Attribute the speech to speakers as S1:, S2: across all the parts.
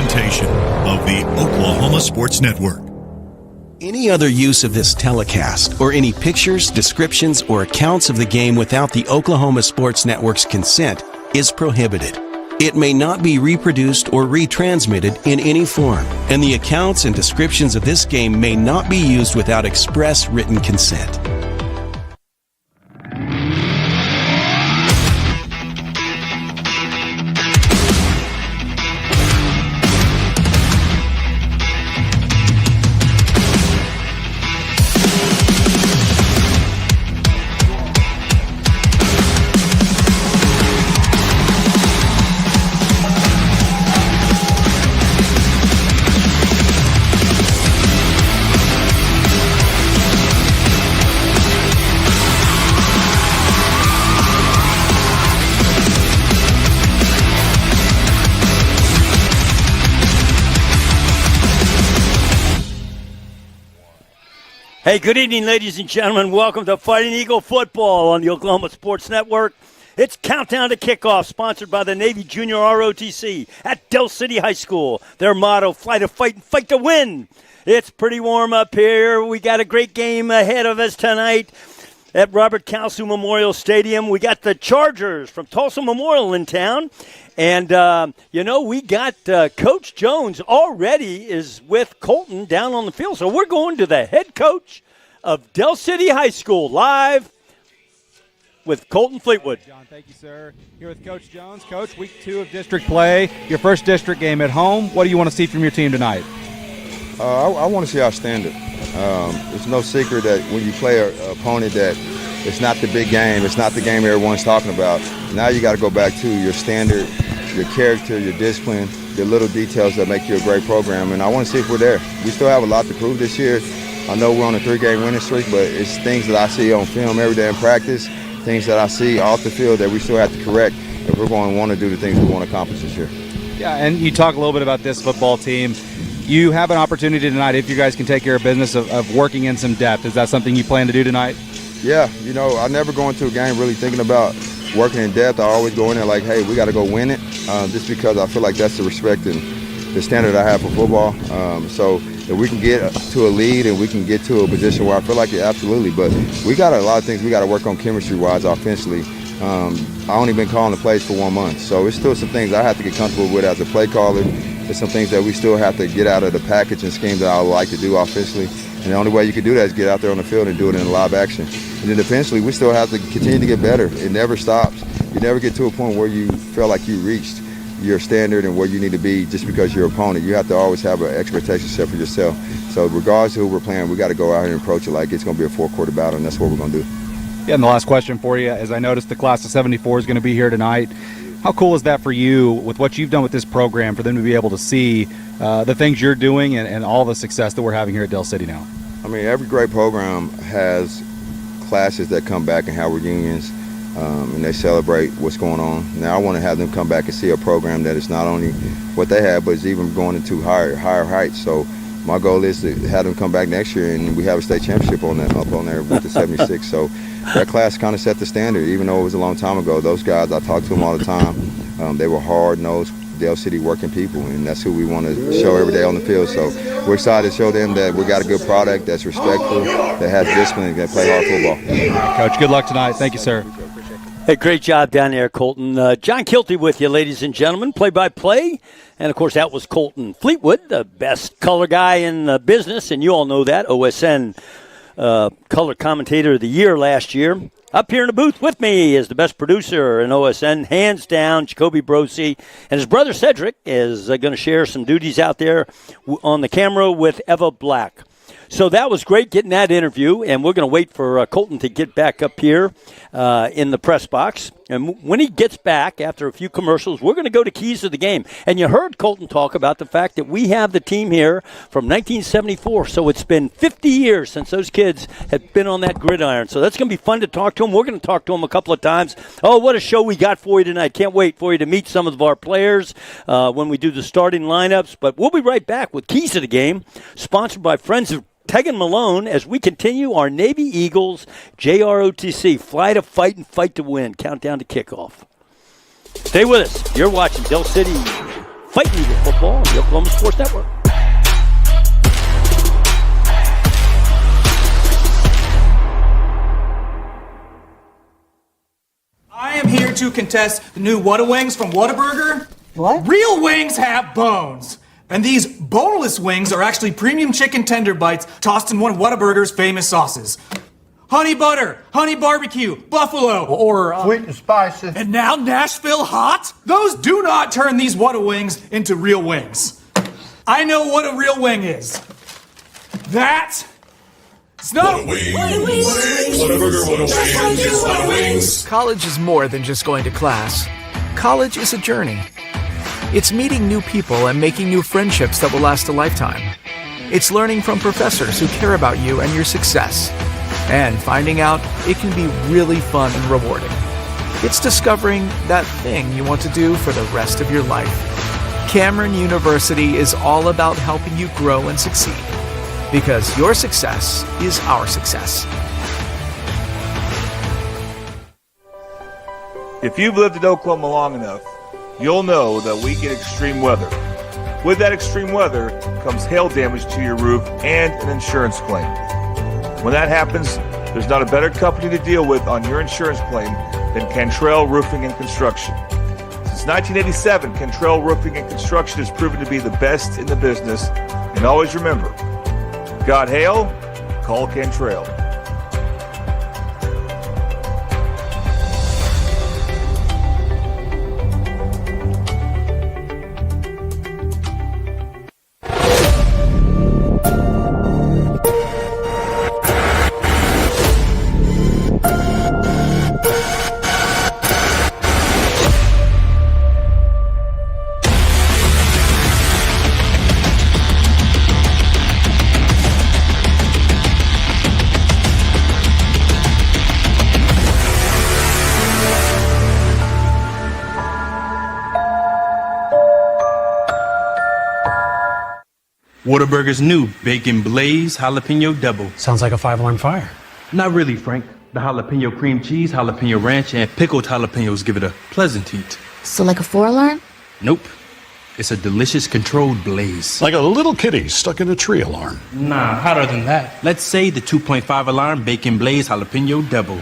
S1: presentation of the Oklahoma Sports Network.
S2: Any other use of this telecast or any pictures, descriptions, or accounts of the game without the Oklahoma Sports Network's consent is prohibited. It may not be reproduced or retransmitted in any form, and the accounts and descriptions of this game may not be used without express written consent.
S3: Hey, good evening, ladies and gentlemen. Welcome to Fighting Eagle Football on the Oklahoma Sports Network. It's Countdown to Kickoff, sponsored by the Navy Junior ROTC at Del City High School. Their motto, fly to fight and fight to win. It's pretty warm up here. We got a great game ahead of us tonight at Robert Kalsu Memorial Stadium. We got the Chargers from Tulsa Memorial in town. And, we got Coach Jones already is with Colton down on the field. So we're going to the head coach of Del City High School live with Colton Fleetwood.
S4: John, thank you, sir. Here with Coach Jones. Coach, week 2 of district play, your first district game at home. What do you want to see from your team tonight?
S5: I want to see our standard. It's no secret that when you play an opponent that it's not the big game, it's not the game everyone's talking about. Now you got to go back to your standard, your character, your discipline, the little details that make you a great program, and I want to see if we're there. We still have a lot to prove this year. I know we're on a 3-game winning streak, but it's things that I see on film every day in practice, things that I see off the field that we still have to correct if we're going to want to do the things we want to accomplish this year.
S4: Yeah, and you talk a little bit about this football team. You have an opportunity tonight, if you guys can take care of business, of working in some depth. Is that something you plan to do tonight?
S5: Yeah, I never go into a game really thinking about working in depth. I always go in there like, hey, we got to go win it, just because I feel like that's the respect and the standard I have for football. So if we can get to a lead and we can get to a position where I feel like it, absolutely. But we got a lot of things we got to work on chemistry-wise offensively. I only been calling the plays for 1 month, so it's still some things I have to get comfortable with as a play caller. There's some things that we still have to get out of the package and scheme that I would like to do offensively. And the only way you can do that is get out there on the field and do it in live action. And then defensively, we still have to continue to get better. It never stops. You never get to a point where you feel like you reached your standard and where you need to be just because you're your opponent. You have to always have an expectation set for yourself. So regardless of who we're playing, we got to go out here and approach it like it's going to be a 4-quarter battle, and that's what we're going to do.
S4: Yeah, and the last question for you, as I noticed the class of 74 is going to be here tonight. How cool is that for you with what you've done with this program, for them to be able to see the things you're doing and all the success that we're having here at Del City now?
S5: I mean, every great program has classes that come back and have reunions, and they celebrate what's going on. Now I want to have them come back and see a program that is not only what they have, but is even going into higher heights. So my goal is to have them come back next year and we have a state championship on that, up on there with the 76. So that class kind of set the standard, even though it was a long time ago. Those guys, I talk to them all the time. They were hard-nosed Del City working people, and that's who we want to show every day on the field. So we're excited to show them that we got a good product that's respectful, that has discipline, and can play hard football.
S4: Coach, good luck tonight. Thank you, sir.
S3: Hey, great job down there, Colton. John Kilty with you, ladies and gentlemen, play-by-play. And, of course, that was Colton Fleetwood, the best color guy in the business, and you all know that, OSN color commentator of the year last year. Up here in the booth with me is the best producer in OSN, hands down, Jacoby Brosi. And his brother Cedric is going to share some duties out there on the camera with Eva Black. So that was great getting that interview, and we're going to wait for Colton to get back up here in the press box. And when he gets back after a few commercials, we're going to go to keys to the game. And you heard Colton talk about the fact that we have the team here from 1974, so it's been 50 years since those kids have been on that gridiron. So that's going to be fun to talk to them. We're going to talk to them a couple of times. Oh, what a show we got for you tonight. Can't wait for you to meet some of our players when we do the starting lineups. But we'll be right back with keys to the game, sponsored by Friends of Tegan Malone, as we continue our Navy Eagles JROTC Fly to Fight and Fight to Win countdown to kickoff. Stay with us. You're watching Del City Fighting Eagle Football on the Oklahoma Sports Network.
S6: I am here to contest the new Whataburger from Whataburger. What? Real wings have bones. And these boneless wings are actually premium chicken tender bites tossed in one of Whataburger's famous sauces. Honey butter, honey barbecue, buffalo, or
S7: sweet and spicy.
S6: And now Nashville hot? Those do not turn these Whata wings into real wings. I know what a real wing is. That Snow!
S8: College is more than just going to class. College is a journey. It's meeting new people and making new friendships that will last a lifetime. It's learning from professors who care about you and your success. And finding out it can be really fun and rewarding. It's discovering that thing you want to do for the rest of your life. Cameron University is all about helping you grow and succeed. Because your success is our success.
S9: If you've lived in Oklahoma long enough, you'll know that we get extreme weather. With that extreme weather comes hail damage to your roof and an insurance claim. When that happens, there's not a better company to deal with on your insurance claim than Cantrell Roofing and Construction. Since 1987, Cantrell Roofing and Construction has proven to be the best in the business. And always remember, got hail? Call Cantrell.
S10: Whataburger's new Bacon Blaze Jalapeno Double.
S11: Sounds like a 5-alarm fire.
S10: Not really, Frank. The jalapeno cream cheese, jalapeno ranch, and pickled jalapenos give it a pleasant heat.
S12: So like a 4-alarm?
S10: Nope. It's a delicious controlled blaze.
S13: Like a little kitty stuck in a tree alarm.
S11: Nah, hotter than that.
S10: Let's say the 2.5 alarm Bacon Blaze Jalapeno Double.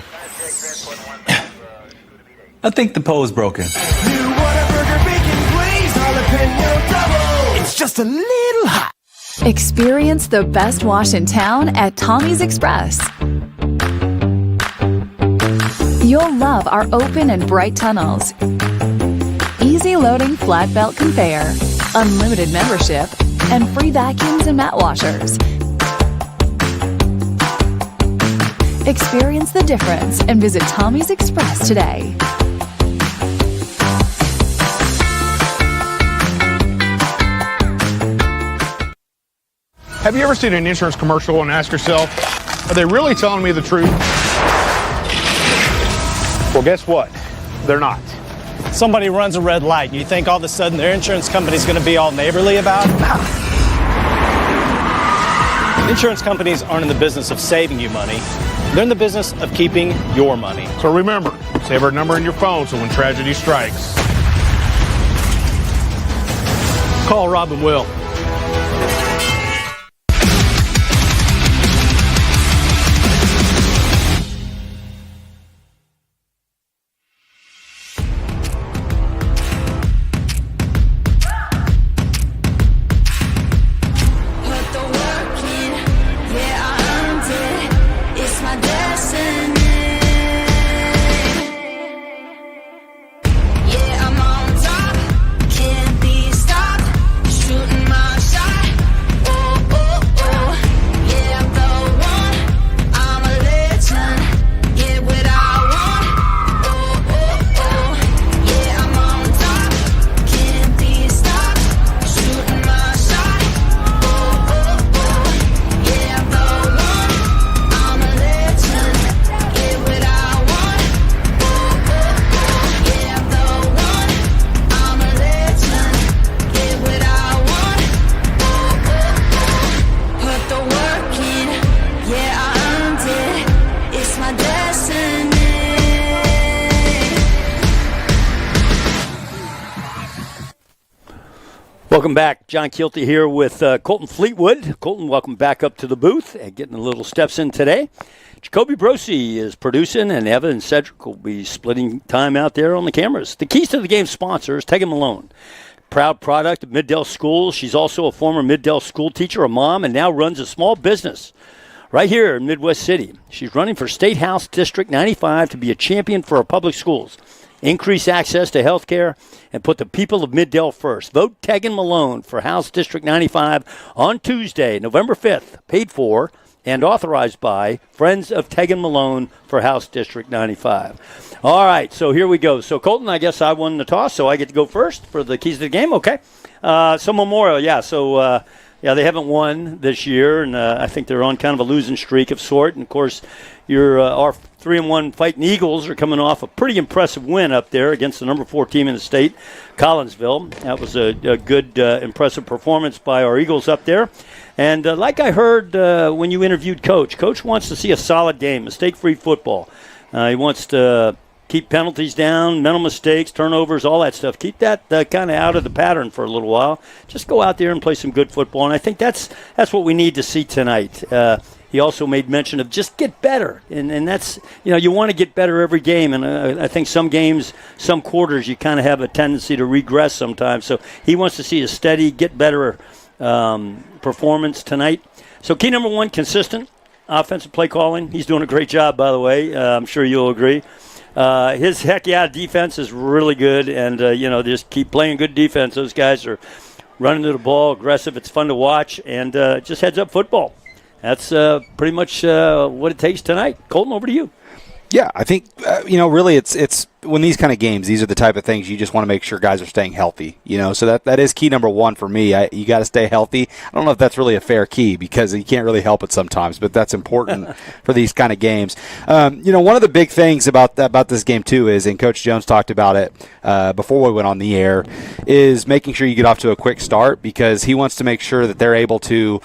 S10: I think the pole's broken.
S14: New Whataburger Bacon Blaze Jalapeno Double. It's just a little hot.
S15: Experience the best wash in town at Tommy's Express. You'll love our open and bright tunnels, easy loading flat belt conveyor, unlimited membership, and free vacuums and mat washers. Experience the difference and visit Tommy's Express today.
S16: Have you ever seen an insurance commercial and asked yourself, are they really telling me the truth? Well, guess what? They're not.
S17: Somebody runs a red light and you think all of a sudden their insurance company's going to be all neighborly about it? Insurance companies aren't in the business of saving you money. They're in the business of keeping your money.
S16: So remember, save our number in your phone so when tragedy strikes,
S17: call Rob and Will.
S3: Welcome back. John Kilty here with Colton Fleetwood. Colton, welcome back up to the booth and getting the little steps in today. Jacoby Brosi is producing, and Evan and Cedric will be splitting time out there on the cameras. The keys to the game sponsor is Tegan Malone. Proud product of Middale Schools. She's also a former Middale school teacher, a mom, and now runs a small business right here in Midwest City. She's running for State House District 95 to be a champion for our public schools. Increase access to health care and put the people of Middale first. Vote Tegan Malone for House District 95 on Tuesday, November 5th. Paid for and authorized by Friends of Tegan Malone for House District 95. All right, so here we go. So, Colton, I guess I won the toss, so I get to go first for the keys to the game. Okay. So, Memorial, yeah. So, they haven't won this year, and I think they're on kind of a losing streak of sort. And, of course, our 3-1 Fighting Eagles are coming off a pretty impressive win up there against the number 4 team in the state, Collinsville. That was a good, impressive performance by our Eagles up there. And like I heard when you interviewed Coach wants to see a solid game, mistake-free football. He wants to keep penalties down, mental mistakes, turnovers, all that stuff. Keep that kind of out of the pattern for a little while. Just go out there and play some good football. And I think that's what we need to see tonight. He also made mention of just get better. And that's, you want to get better every game. And I think some games, some quarters, you kind of have a tendency to regress sometimes. So he wants to see a steady, get better performance tonight. So key number 1, consistent offensive play calling. He's doing a great job, by the way. I'm sure you'll agree. His defense is really good. And, just keep playing good defense. Those guys are running to the ball, aggressive. It's fun to watch. And just heads-up football. That's pretty much what it takes tonight. Colton, over to you.
S4: Yeah, I think, really it's when these kind of games, these are the type of things you just want to make sure guys are staying healthy, so that is key number 1 for me. You got to stay healthy. I don't know if that's really a fair key because you can't really help it sometimes, but that's important for these kind of games. One of the big things about this game too is, and Coach Jones talked about it before we went on the air, is making sure you get off to a quick start because he wants to make sure that they're able to,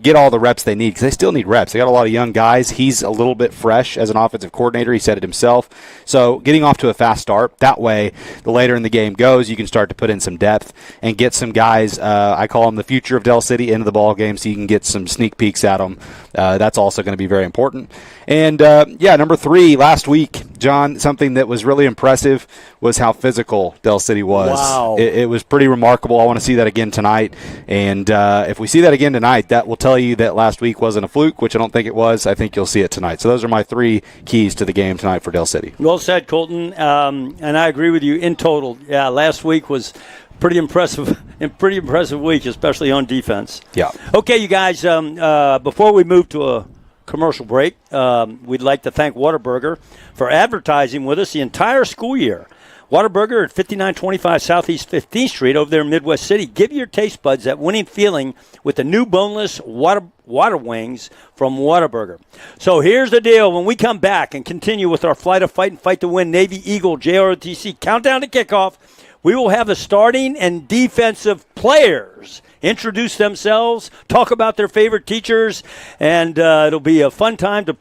S4: get all the reps they need because they still need reps. They got a lot of young guys. He's a little bit fresh as an offensive coordinator. He said it himself. So getting off to a fast start. That way, the later in the game goes, you can start to put in some depth and get some guys, I call them the future of Del City, into the ball game so you can get some sneak peeks at them. That's also going to be very important. And, number 3, last week, John, something that was really impressive was how physical Del City was.
S3: Wow.
S4: It was pretty remarkable. I want to see that again tonight. And if we see that again tonight, that will tell you that last week wasn't a fluke, which I don't think it was. I think you'll see it tonight. So those are my 3 keys to the game tonight for Del City.
S3: Well said, Colton. And I agree with you in total. Yeah, last week was pretty impressive week, especially on defense.
S4: Yeah.
S3: Okay, you guys, before we move to a commercial break, we'd like to thank Whataburger for advertising with us the entire school year. Whataburger at 5925 Southeast 15th Street over there in Midwest City. Give your taste buds that winning feeling with the new boneless water wings from Whataburger. So here's the deal. When we come back and continue with our Flight of Fight and Fight to Win Navy Eagle JROTC countdown to kickoff, we will have the starting and defensive players introduce themselves, talk about their favorite teachers, and it'll be a fun time to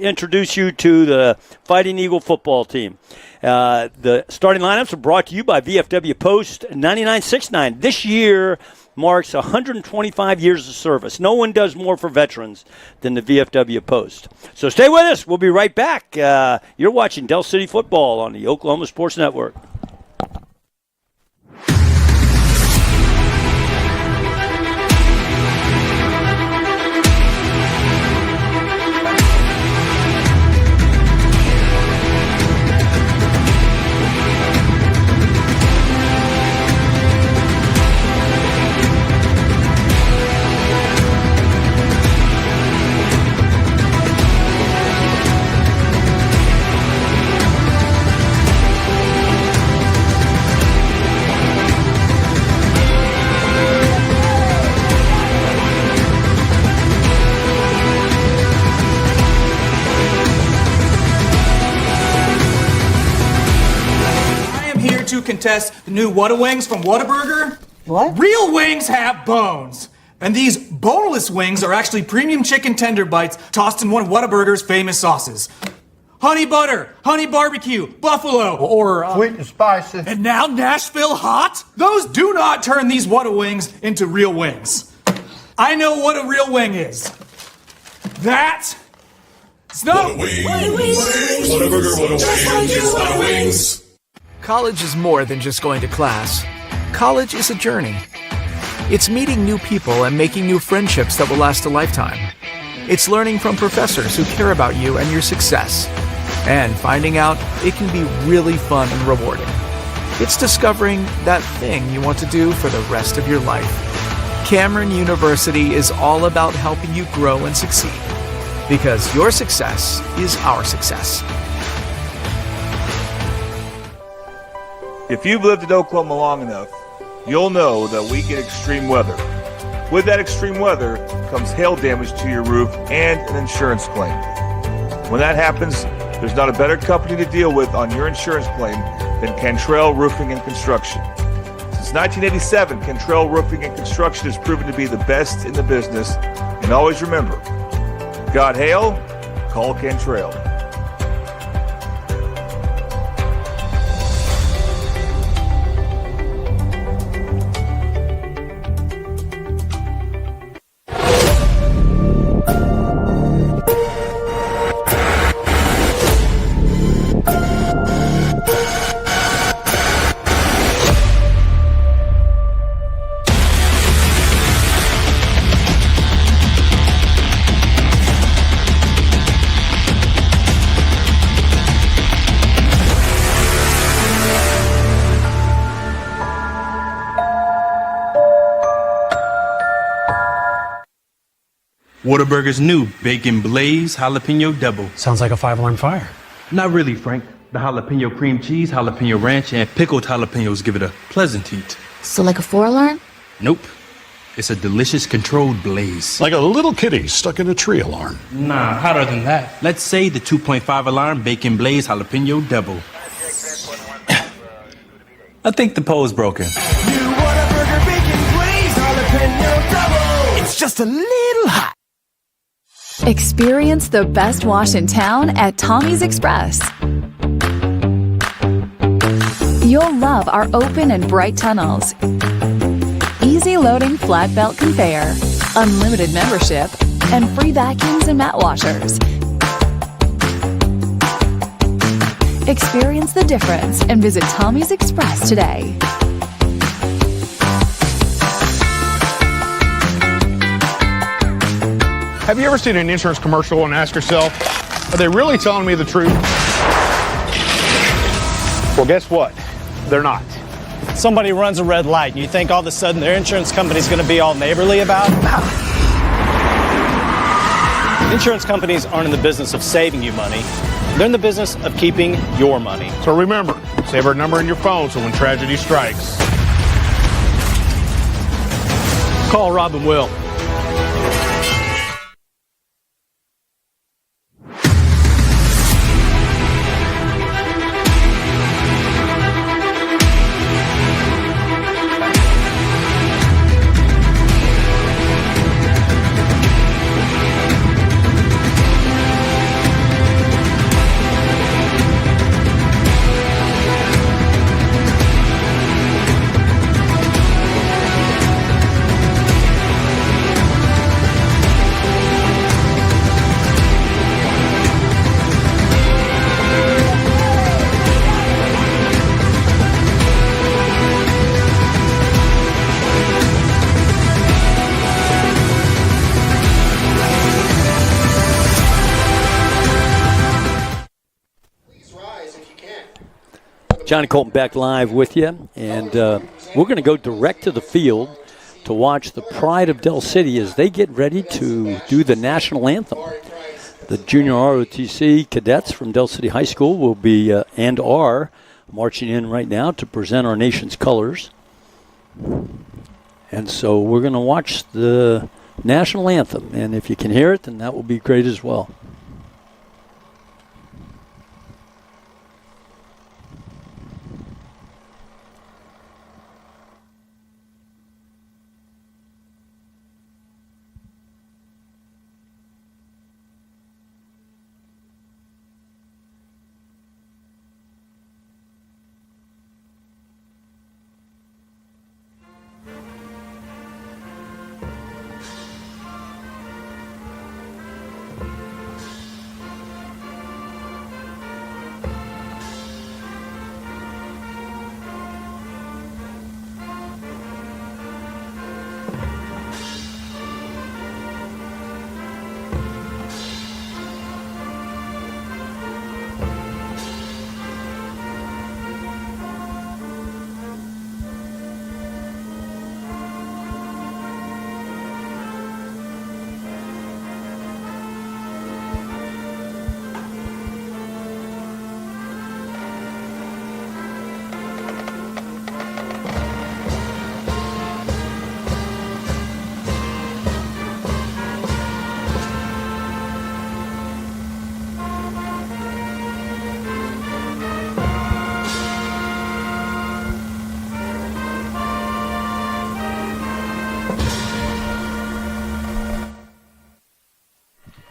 S3: introduce you to the Fighting Eagle football team. The starting lineups are brought to you by VFW Post 9969. This year marks 125 years of service. No one does more for veterans than the VFW Post. So stay with us. We'll be right back. You're watching Del City Football on the Oklahoma Sports Network.
S6: Contest the new Whata Wings from Whataburger. What? Real wings have bones. And these boneless wings are actually premium chicken tender bites tossed in one of Whataburger's famous sauces. honey butter, honey barbecue, buffalo, or
S7: sweet and spicy.
S6: And now Nashville hot? Those do not turn these What a Wings into real wings. I know what a real wing is. That. No.
S8: College is more than just going to class. College is a journey. It's meeting new people and making new friendships that will last a lifetime. It's learning from professors who care about you and your success. And finding out it can be really fun and rewarding. It's discovering that thing you want to do for the rest of your life. Cameron University is all about helping you grow and succeed. Because your success is our success.
S9: If you've lived in Oklahoma long enough, you'll know that we get extreme weather. With that extreme weather comes hail damage to your roof and an insurance claim. When that happens, there's not a better company to deal with on your insurance claim than Cantrell Roofing and Construction. Since 1987, Cantrell Roofing and Construction has proven to be the best in the business. And always remember, got hail? Call Cantrell.
S10: Whataburger's new Bacon Blaze Jalapeno Double.
S11: Sounds like a 5-alarm fire.
S10: Not really, Frank. The jalapeno cream cheese, jalapeno ranch, and pickled jalapenos give it a pleasant heat.
S12: So like a 4-alarm?
S10: Nope. It's a delicious controlled blaze.
S13: Like a little kitty stuck in a tree alarm.
S11: Nah, hotter than that.
S10: Let's say the 2.5 alarm Bacon Blaze Jalapeno Double. I think the pole's broken.
S14: New Whataburger Bacon Blaze Jalapeno Double. It's just a little hot.
S15: Experience the best wash in town at Tommy's Express. You'll love our open and bright tunnels, easy loading flat belt conveyor, unlimited membership, and free vacuums and mat washers. Experience the difference and visit Tommy's Express today.
S16: Have you ever seen an insurance commercial and asked yourself, are they really telling me the truth? Well, guess what? They're not.
S17: Somebody runs a red light and you think all of a sudden their insurance company's going to be all neighborly about it? Insurance companies aren't in the business of saving you money. They're in the business of keeping your money.
S16: So remember, save our number in your phone so when tragedy strikes,
S17: Call Rob and Will.
S3: Johnny Colton back live with you, and we're going to go direct to the field to watch the Pride of Del City as they get ready to do the national anthem. The junior ROTC cadets from Del City High School will be and are marching in right now to present our nation's colors. And so we're going to watch the national anthem, and if you can hear it, then that will be great as well.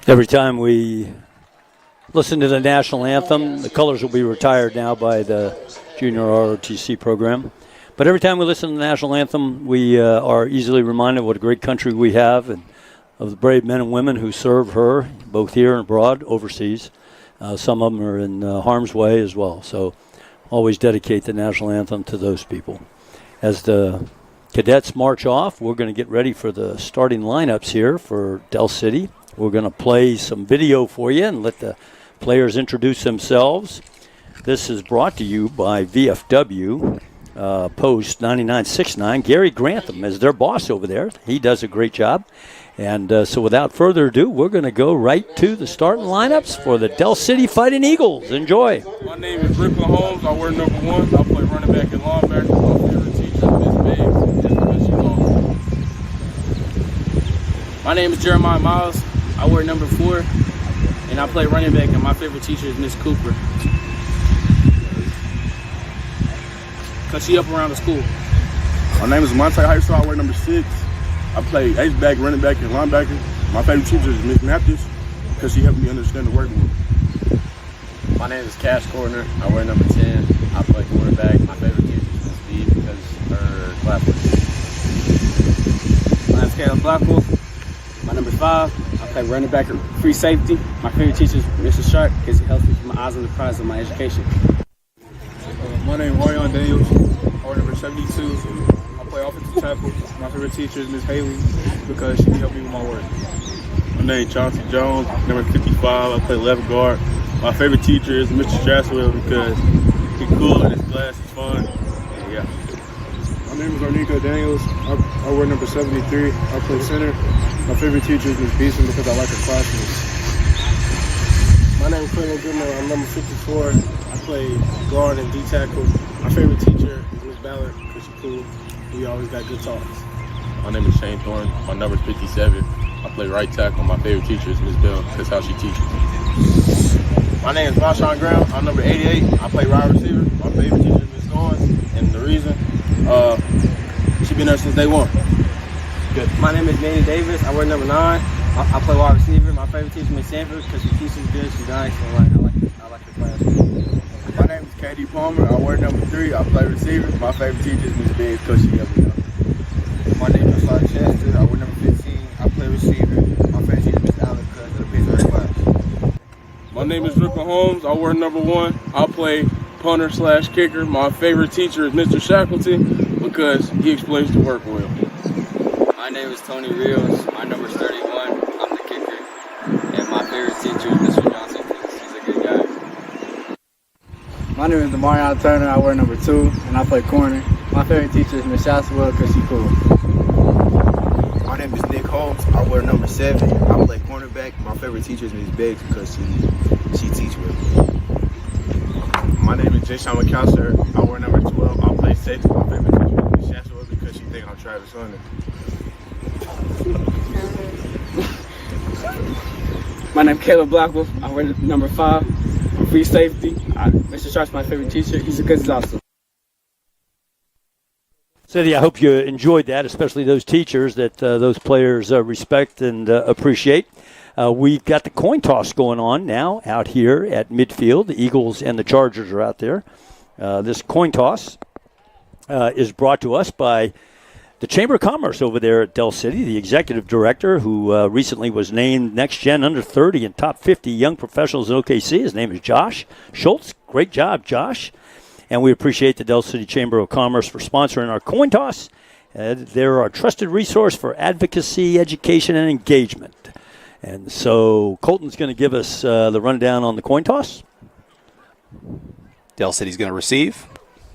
S3: Every time we listen to the national anthem, the colors will be retired now by the junior ROTC program. But every time we listen to the national anthem, we are easily reminded what a great country we have and of the brave men and women who serve her, both here and abroad, overseas. Some of them are in harm's way as well. So always dedicate the national anthem to those people. As the cadets march off, we're going to get ready for the starting lineups here for Del City. We're going to play some video for you and let the players introduce themselves. This is brought to you by VFW. Post 9969. Gary Grantham is their boss over there. He does a great job. And so without further ado, we're going to go right to the starting lineups for the Del City Fighting Eagles. Enjoy.
S7: My name is Rick Holmes. I wear number 1. I play running back and linebacker. My favorite teacher is Miss Bates, just because she's awesome.
S12: My name is Jeremiah Miles. I wear number 4, and I play running back, and my favorite teacher is Miss Cooper, because she up around the school.
S7: My name is Monte Hyson. I wear number 6. I play H-back, running back, and linebacker. My favorite teacher is Miss Mathis, because she helped me understand the working group.
S18: My name is Cash Corner. I wear number 10. I play quarterback. My favorite teacher is Miss B, because her class was good.
S12: My name is Caleb Blackwell. My number 5. I play running back and free safety. My favorite teacher is Mr. Sharp, because he helps me keep my eyes on the prize of my education.
S7: My name is Ryan Daniels. I wear number 72. I play offensive tackle. My favorite teacher is Miss Haley, because she helped me with my work. My name is Chauncey Jones, number 55. I play left guard. My favorite teacher is Mr. Straswell, because he's cool and his class is fun. And yeah.
S19: My name is Arnico Daniels. I wear number 73. I play center. My favorite teacher is Miss Beeson, because I like her classmates.
S20: My name is Quentin Goodman. I'm number 54. I play guard and D-tackle. My favorite teacher is Miss Ballard, because she's cool. We always got good talks.
S7: My name is Shane Thorne. My number is 57. I play right tackle. My favorite teacher is Miss Bell, because how she teaches.
S20: My name is Marshawn Graham. I'm number 88. I play wide receiver. My favorite teacher is Miss Thorne, and the reason, she's been there since day 1.
S12: Good. My name is Danny Davis. I wear number 9. I play wide receiver. My favorite teacher is Miss Sanford, because she teaches good. She's nice. And I like her class.
S20: My name is Katie Palmer. I wear number 3. I play receiver. My favorite teacher is Miss Biggs, because she helped me out. My name is Rashad Chester. I wear number 15. I play receiver. My favorite teacher is Miss Allen, because of the Pittsburgh class.
S7: My name is Rick Holmes. I wear number 1. I play punter/kicker. My favorite teacher is Mr. Shackleton, because he explains the work well.
S21: My name is Tony Rios. My number is 31. I'm the kicker. And my favorite teacher is Mr. Johnson, because he's a good guy.
S20: My name is Demarion Turner. I wear number 2, and I play corner. My favorite teacher is Miss Shaswell, because she's cool.
S22: My name is Nick Holmes. I wear number 7. I play cornerback. My favorite teacher is Miss Biggs, because she teaches well.
S23: My name is Jay Sean McAllister. I wear number 12. I play safety. My favorite teacher is Miss Shaswell, because she thinks I'm Travis Hunter.
S12: My name is Caleb Blackwell. I wear number 5. I'm free safety. Mr. Sharp's my favorite teacher. He's awesome.
S3: Cindy, I hope you enjoyed that, especially those teachers that those players respect and appreciate. We've got the coin toss going on now out here at midfield. The Eagles and the Chargers are out there. This coin toss is brought to us by the Chamber of Commerce over there at Del City, the executive director who recently was named Next Gen Under 30 and Top 50 Young Professionals in OKC. His name is Josh Schultz. Great job, Josh. And we appreciate the Del City Chamber of Commerce for sponsoring our coin toss. They're our trusted resource for advocacy, education, and engagement. And so Colton's going to give us the rundown on the coin toss.
S24: Del City's going to receive.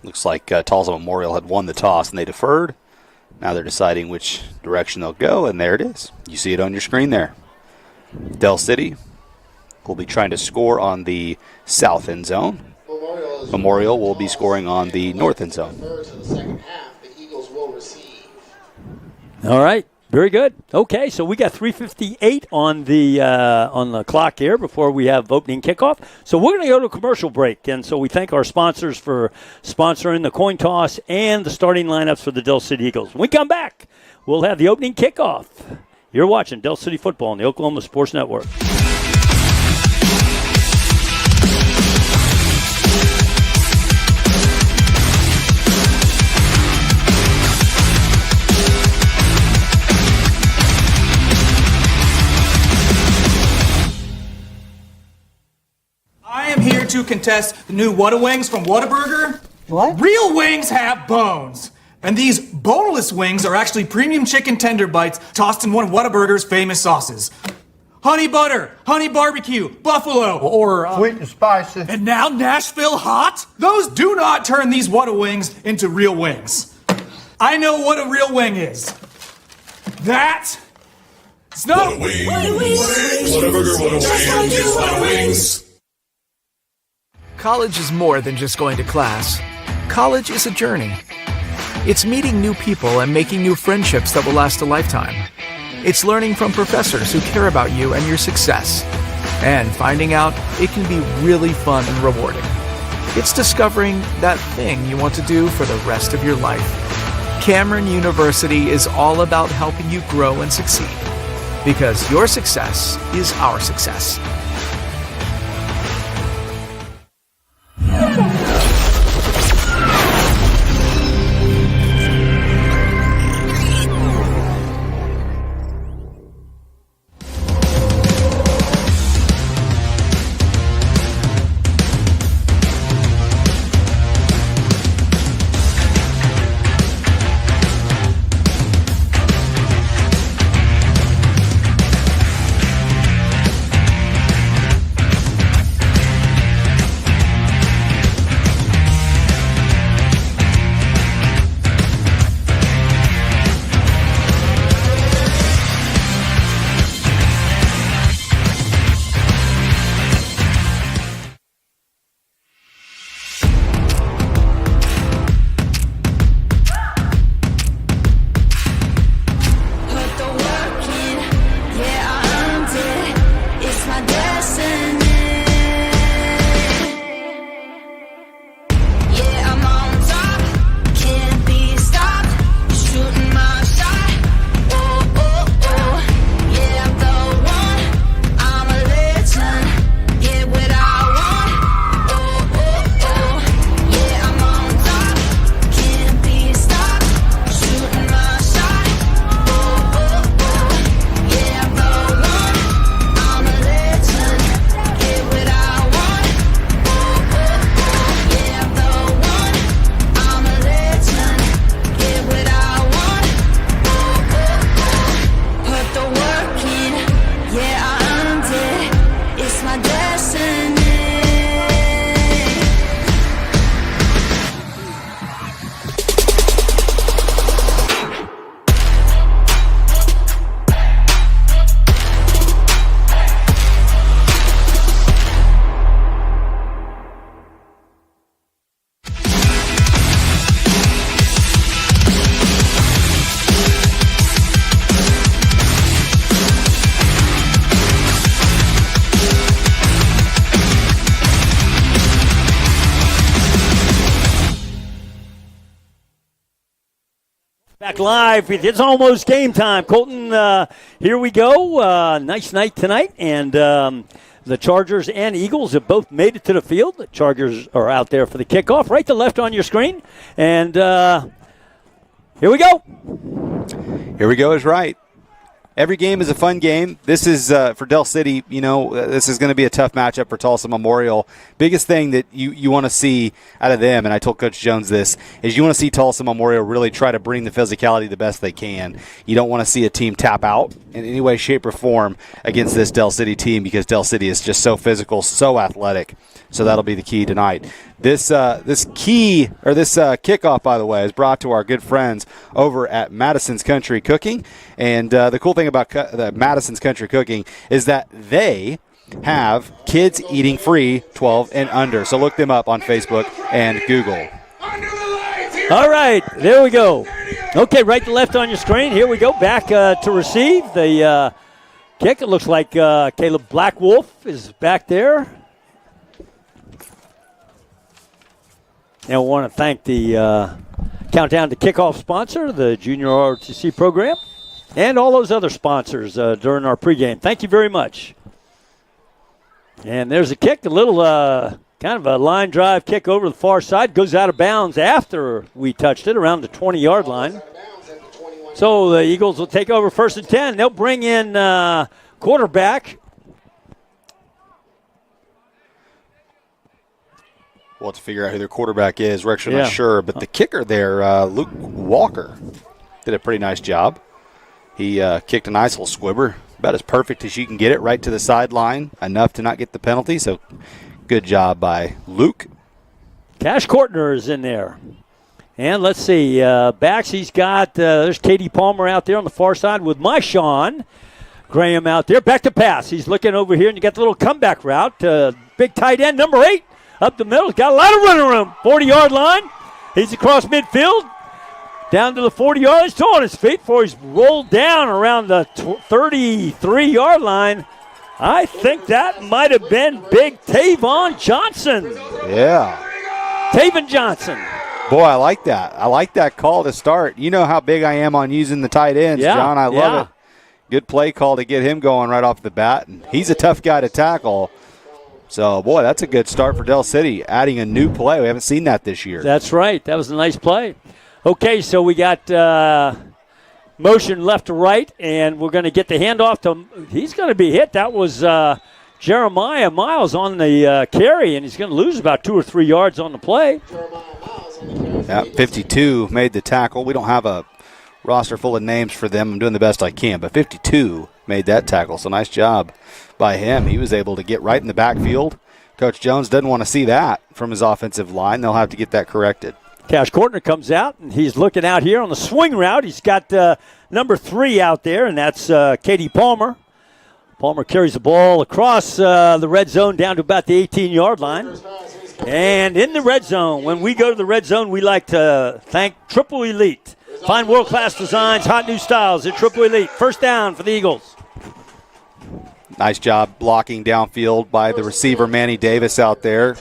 S24: Looks like Tulsa Memorial had won the toss and they deferred. Now they're deciding which direction they'll go, and there it is. You see it on your screen there. Del City will be trying to score on the south end zone. Memorial will be scoring on the north end zone.
S3: All right. Very good. Okay, so we got 3:58 on the clock here before we have opening kickoff. So we're going to go to a commercial break, and so we thank our sponsors for sponsoring the coin toss and the starting lineups for the Del City Eagles. When we come back, we'll have the opening kickoff. You're watching Del City Football on the Oklahoma Sports Network.
S6: to contest the new Whata Wings from Whataburger. What? Real wings have bones. And these boneless wings are actually premium chicken tender bites tossed in one of Whataburger's famous sauces. Honey butter, honey barbecue, buffalo, or
S1: sweet and spicy.
S6: And now Nashville hot? Those do not turn these Whata Wings into real wings. I know what a real wing is. It's not
S14: Whata Wings.
S8: College is more than just going to class. College is a journey. It's meeting new people and making new friendships that will last a lifetime. It's learning from professors who care about you and your success. And finding out it can be really fun and rewarding. It's discovering that thing you want to do for the rest of your life. Cameron University is all about helping you grow and succeed. Because your success is our success.
S3: Back live. It's almost game time. Colton, here we go. Nice night tonight. And the Chargers and Eagles have both made it to the field. The Chargers are out there for the kickoff. Right to left on your screen. And here we go.
S24: Here we go is right. Every game is a fun game. This is, for Del City, this is going to be a tough matchup for Tulsa Memorial. Biggest thing that you want to see out of them, and I told Coach Jones this, is you want to see Tulsa Memorial really try to bring the physicality the best they can. You don't want to see a team tap out in any way, shape, or form against this Del City team because Del City is just so physical, so athletic. So that'll be the key tonight. This kickoff, by the way, is brought to our good friends over at Madison's Country Cooking. And the cool thing about the Madison's Country Cooking is that they have kids eating free 12 and under. So look them up on Facebook and Google.
S3: All right, there we go. Okay, right to left on your screen. Here we go. Back to receive the kick. It looks like Caleb Blackwolf is back there. And I want to thank the Countdown to Kickoff sponsor, the Junior ROTC program, and all those other sponsors during our pregame. Thank you very much. And there's a kick, a little kind of a line drive kick over the far side. Goes out of bounds after we touched it around the 20-yard line. So the Eagles will take over 1st and 10. They'll bring in quarterback
S24: We'll have to figure out who their quarterback is. We're actually
S3: Yeah.
S24: not sure. But the kicker there, Luke Walker, did a pretty nice job. He kicked a nice little squibber, about as perfect as you can get it, right to the sideline, enough to not get the penalty. So good job by Luke.
S3: Cash Kortner is in there. And let's see, backs he's got, there's Katie Palmer out there on the far side with my Sean Graham out there. Back to pass. He's looking over here, and you got the little comeback route. Big tight end, number 8, up the middle. He's got a lot of running room. 40-yard line. He's across midfield. Down to the 40-yard. He's still on his feet before he's rolled down around the 33-yard line. I think that might have been big Tavon Johnson.
S24: Yeah.
S3: Tavon Johnson.
S24: Boy, I like that. I like that call to start. You know how big I am on using the tight ends,
S3: Yeah,
S24: John. I love
S3: yeah.
S24: it. Good play call to get him going right off the bat. And he's a tough guy to tackle. So, boy, that's a good start for Del City, adding a new play. We haven't seen that this year.
S3: That's right. That was a nice play. Okay, so we got motion left to right, and we're going to get the handoff to – he's going to be hit. That was Jeremiah Miles on the carry, and he's going to lose about 2 or 3 yards on the play.
S24: Yeah, 52 made the tackle. We don't have a roster full of names for them. I'm doing the best I can, but 52 made that tackle, so nice job by him. He was able to get right in the backfield. Coach Jones doesn't want to see that from his offensive line. They'll have to get that corrected.
S3: Cash Kortner comes out, and he's looking out here on the swing route. He's got number 3 out there, and that's Katie Palmer. Palmer carries the ball across the red zone down to about the 18-yard line. And in the red zone, when we go to the red zone, we like to thank Triple Elite. Find world-class designs, hot new styles at Triple Elite. First down for the Eagles.
S24: Nice job blocking downfield by the receiver, Manny Davis, out there.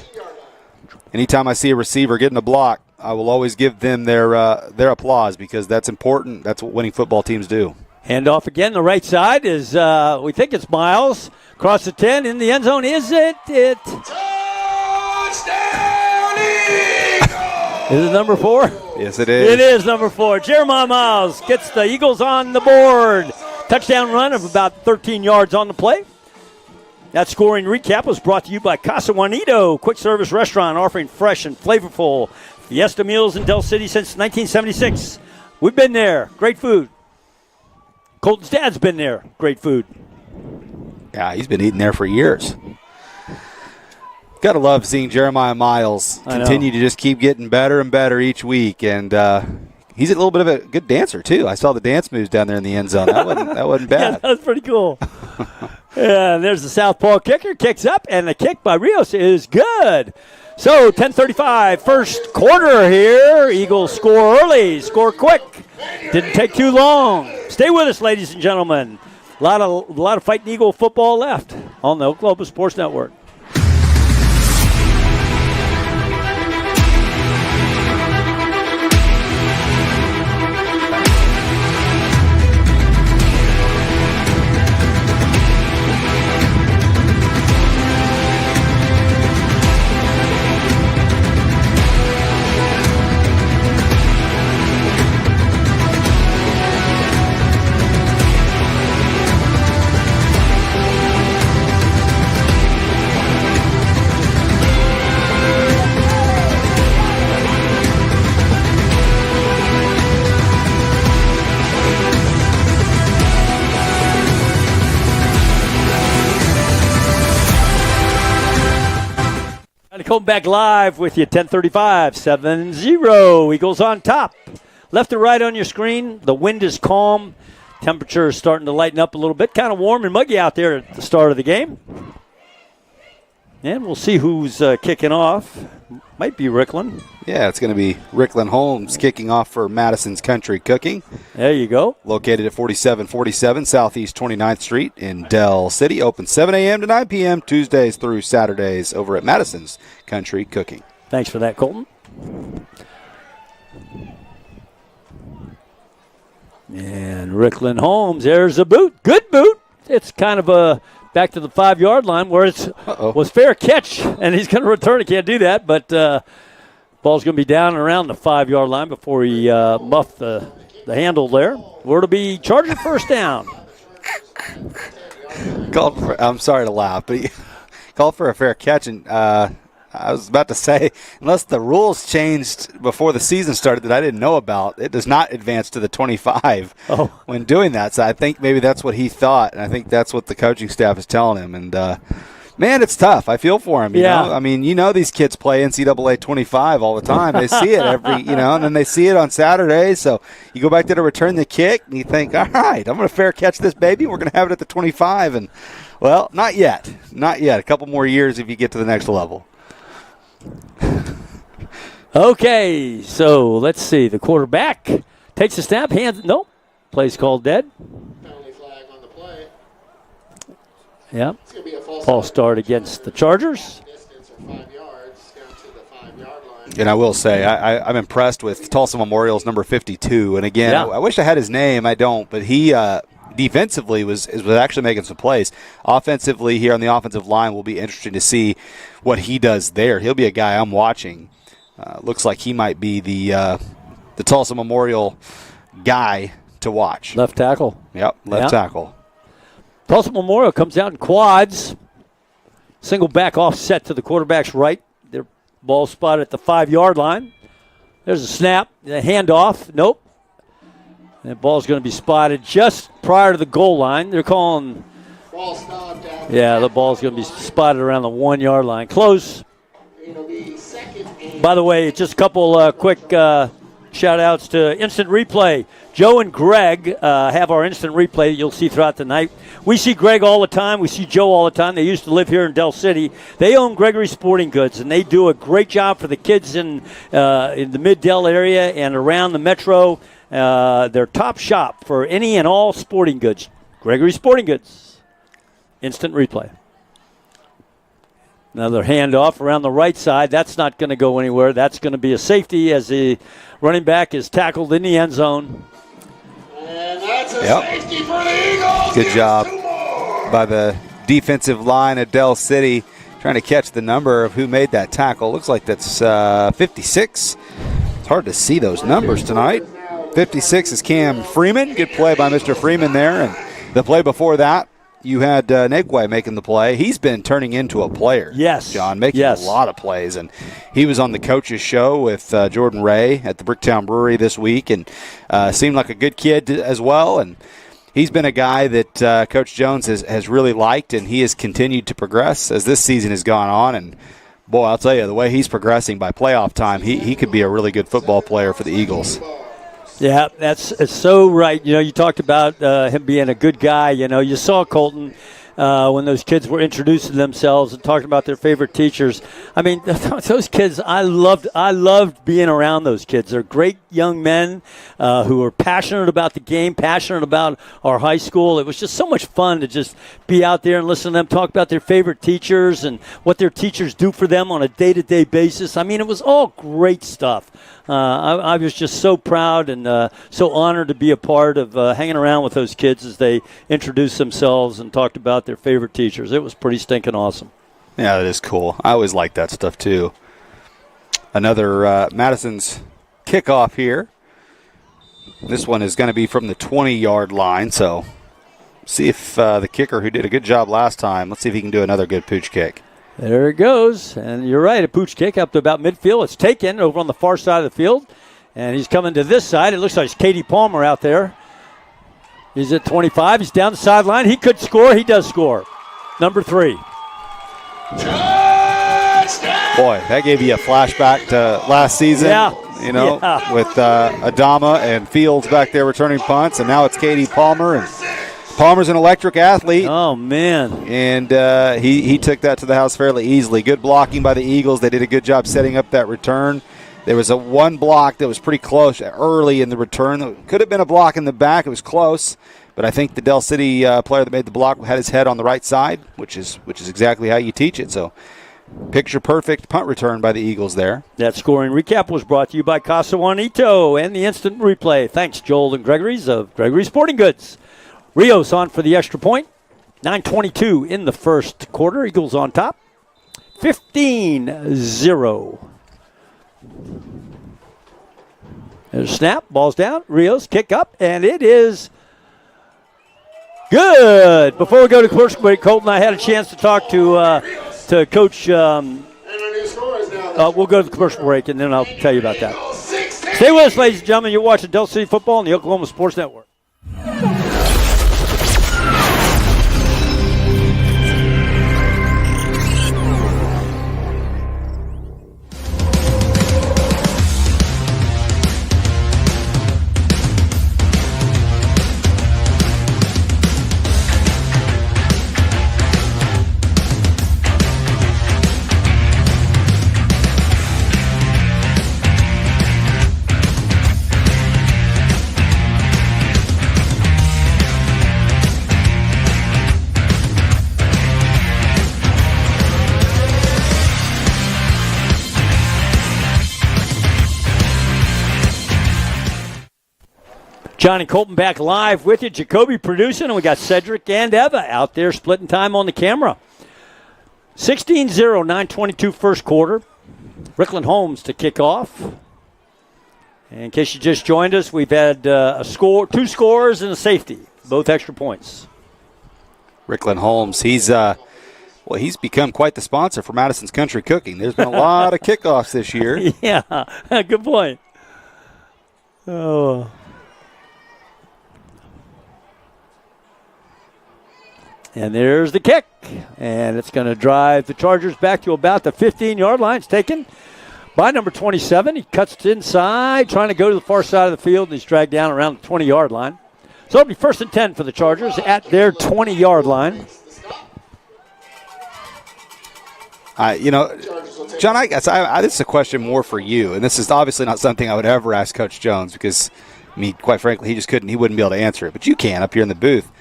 S24: Anytime I see a receiver getting a block, I will always give them their applause because that's important. That's what winning football teams do.
S3: Handoff again. The right side is, we think it's Miles. Across the 10 in the end zone. Is it? Is it number 4?
S24: Yes, it is.
S3: It is number 4. Jeremiah Miles gets the Eagles on the board. Touchdown run of about 13 yards on the play. That scoring recap was brought to you by Casa Juanito, quick service restaurant offering fresh and flavorful Fiesta meals in Del City since 1976. We've been there. Great food. Colton's dad's been there. Great food.
S24: Yeah, he's been eating there for years. Got to love seeing Jeremiah Miles continue to just keep getting better and better each week. And he's a little bit of a good dancer, too. I saw the dance moves down there in the end zone. That wasn't bad.
S3: Yeah, that was pretty cool. Yeah, there's the southpaw kicker. Kicks up, and the kick by Rios is good. So, 10:35, first quarter here. Eagles score early, score quick. Didn't take too long. Stay with us, ladies and gentlemen. A lot of Fighting Eagle football left on the Oklahoma Sports Network. Coming back live with you, 10:35, 7-0. Eagles on top. Left to right on your screen. The wind is calm. Temperature is starting to lighten up a little bit. Kind of warm and muggy out there at the start of the game. And we'll see who's kicking off. Might be Ricklin.
S24: Yeah, it's going to be Ricklin Holmes kicking off for Madison's Country Cooking.
S3: There you go.
S24: Located at 4747 Southeast 29th Street in Del City. Open 7 a.m. to 9 p.m. Tuesdays through Saturdays over at Madison's Country Cooking.
S3: Thanks for that, Colton. And Ricklin Holmes, there's a boot. Good boot. It's kind of a back to the 5-yard line where it was fair catch, and he's going to return it. Can't do that, but ball's going to be down and around the 5-yard line before he muffed the handle there. Where to be Charger first down.
S24: I'm sorry to laugh, but he called for a fair catch, and I I was about to say, unless the rules changed before the season started that I didn't know about, it does not advance to the 25 when doing that. So I think maybe that's what he thought, and I think that's what the coaching staff is telling him. And, man, it's tough. I feel for him. You know? I mean, these kids play NCAA 25 all the time. They see it and then they see it on Saturdays. So you go back there to return the kick, and you think, all right, I'm going to fair catch this baby. We're going to have it at the 25. And, well, not yet. Not yet. A couple more years if you get to the next level.
S3: Okay, so let's see. The quarterback takes a snap. Nope. Play's called dead. Yeah. False start against the Chargers.
S24: And I will say, I'm impressed with Tulsa Memorial's number 52. And again, I wish I had his name. I don't. But he defensively was actually making some plays. Offensively, here on the offensive line, will be interesting to see what he does there. He'll be a guy I'm watching. Looks like he might be the Tulsa Memorial guy to watch.
S3: Left tackle.
S24: Yep, left tackle.
S3: Tulsa Memorial comes out in quads. Single back offset to the quarterback's right. Their ball spotted at the 5-yard line. There's a snap, a handoff. Nope. That ball's going to be spotted just prior to the goal line. They're calling. The ball's going to be spotted around the 1-yard line. Close. By the way, just a couple quick shout-outs to Instant Replay. Joe and Greg have our Instant Replay that you'll see throughout the night. We see Greg all the time. We see Joe all the time. They used to live here in Del City. They own Gregory Sporting Goods, and they do a great job for the kids in the Mid-Del area and around the metro. Their top shop for any and all sporting goods. Gregory Sporting Goods. Instant Replay. Another handoff around the right side. That's not going to go anywhere. That's going to be a safety as the running back is tackled in the end zone.
S14: And that's a safety for the Eagles.
S24: Good job by the defensive line at Del City trying to catch the number of who made that tackle. Looks like that's 56. It's hard to see those numbers tonight. 56 is Cam Freeman. Good play by Mr. Freeman there. And the play before that, you had Negway making the play. He's been turning into a player.
S3: Yes.
S24: John, making a lot of plays. And he was on the coach's show with Jordan Ray at the Bricktown Brewery this week and seemed like a good kid as well. And he's been a guy that Coach Jones has really liked, and he has continued to progress as this season has gone on. And, boy, I'll tell you, the way he's progressing by playoff time, he could be a really good football player for the Eagles.
S3: Yeah, that's so right. You talked about him being a good guy. You saw Colton when those kids were introducing themselves and talking about their favorite teachers. I mean, those kids, I loved being around those kids. They're great young men who are passionate about the game, passionate about our high school. It was just so much fun to just be out there and listen to them talk about their favorite teachers and what their teachers do for them on a day-to-day basis. I mean, it was all great stuff. I was just so proud and so honored to be a part of hanging around with those kids as they introduced themselves and talked about their favorite teachers. It was pretty stinking awesome.
S24: Yeah, that is cool. I always like that stuff, too. Another Madison's kickoff here. This one is going to be from the 20-yard line, so see if the kicker, who did a good job last time, let's see if he can do another good pooch kick.
S3: There it goes. And you're right, a pooch kick up to about midfield. It's taken over on the far side of the field. And he's coming to this side. It looks like it's Katie Palmer out there. He's at 25. He's down the sideline. He could score. He does score. Number 3.
S24: Boy, that gave you a flashback to last season. With Adama and Fields back there returning punts. And now it's Katie Palmer. And Palmer's an electric athlete.
S3: Oh, man.
S24: And he took that to the house fairly easily. Good blocking by the Eagles. They did a good job setting up that return. There was a one block that was pretty close early in the return. Could have been a block in the back. It was close. But I think the Del City player that made the block had his head on the right side, which is exactly how you teach it. So picture-perfect punt return by the Eagles there.
S3: That scoring recap was brought to you by Casa Juanito and the Instant Replay. Thanks, Joel and Gregory's of Gregory Sporting Goods. Rios on for the extra point. 9:22 in the first quarter. Eagles on top. 15-0. There's a snap. Ball's down. Rios kick up, and it is good. Before we go to commercial break, Colton, I had a chance to talk to Coach We'll go to the commercial break, and then I'll tell you about that. Stay with us, ladies and gentlemen. You're watching Del City Football on the Oklahoma Sports Network. Johnny Colton back live with you. Jacoby producing, and we got Cedric and Eva out there splitting time on the camera. 16-0, 9:22 first quarter. Rickland Holmes to kick off. And in case you just joined us, we've had two scores and a safety, both extra points.
S24: Rickland Holmes, he's become quite the sponsor for Madison's Country Cooking. There's been a lot of kickoffs this year.
S3: Yeah, good point. Oh. And there's the kick. And it's going to drive the Chargers back to about the 15-yard line. It's taken by number 27. He cuts it inside, trying to go to the far side of the field, and he's dragged down around the 20-yard line. So it'll be 1st and 10 for the Chargers at their 20-yard line.
S24: John, I guess this is a question more for you, and this is obviously not something I would ever ask Coach Jones because, quite frankly, he wouldn't be able to answer it. But you can up here in the booth.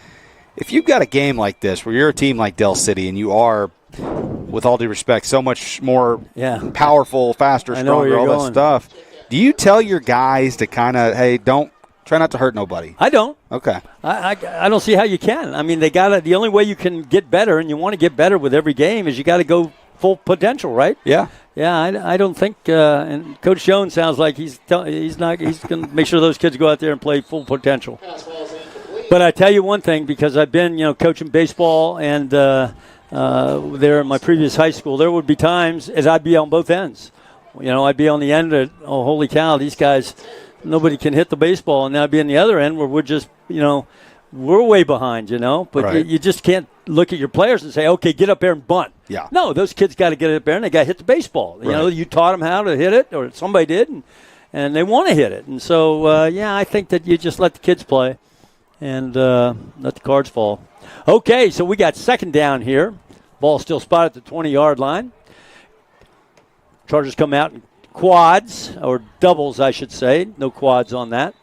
S24: If you've got a game like this where you're a team like Del City and you are, with all due respect, so much more powerful, faster, stronger, all that stuff, do you tell your guys to kind of, hey, try not to hurt nobody?
S3: I don't.
S24: Okay.
S3: I don't see how you can. The only way you can get better, and you want to get better with every game, is you got to go full potential, right?
S24: Yeah.
S3: Yeah, I don't think, and Coach Jones sounds like he's going to make sure those kids go out there and play full potential. But I tell you one thing, because I've been, coaching baseball and there in my previous high school, there would be times as I'd be on both ends. I'd be on the end of, oh, holy cow, these guys, nobody can hit the baseball. And then I'd be on the other end where we're just, we're way behind, But
S24: right.
S3: you just can't look at your players and say, okay, get up there and bunt.
S24: Yeah.
S3: No, those kids got to get up there and they got to hit the baseball.
S24: Right.
S3: You taught them how to hit it, or somebody did, and they want to hit it. And so, I think that you just let the kids play. And let the cards fall. Okay, so we got 2nd down here. Ball still spotted at the 20-yard line. Chargers come out in quads, or doubles, I should say. No quads on that.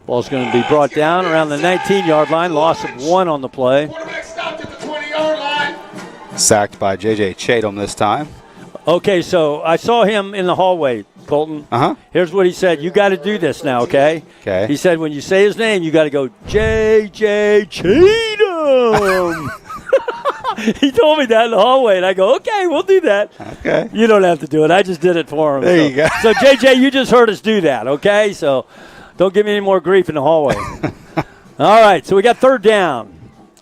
S3: Ball's going to be brought down around the 19-yard line. Loss of 1 on the play.
S24: Sacked by J.J. Chatham this time.
S3: Okay, so I saw him in the hallway, Colton.
S24: Uh-huh.
S3: Here's what he said. You got to do this now, okay?
S24: Okay.
S3: He said when you say his name, you got to go, J.J. Chatham. He told me that in the hallway, and I go, okay, we'll do that.
S24: Okay.
S3: You don't have to do it. I just did it for him.
S24: There you go.
S3: So, J.J., you just heard us do that, okay? So don't give me any more grief in the hallway. All right, so we got 3rd down.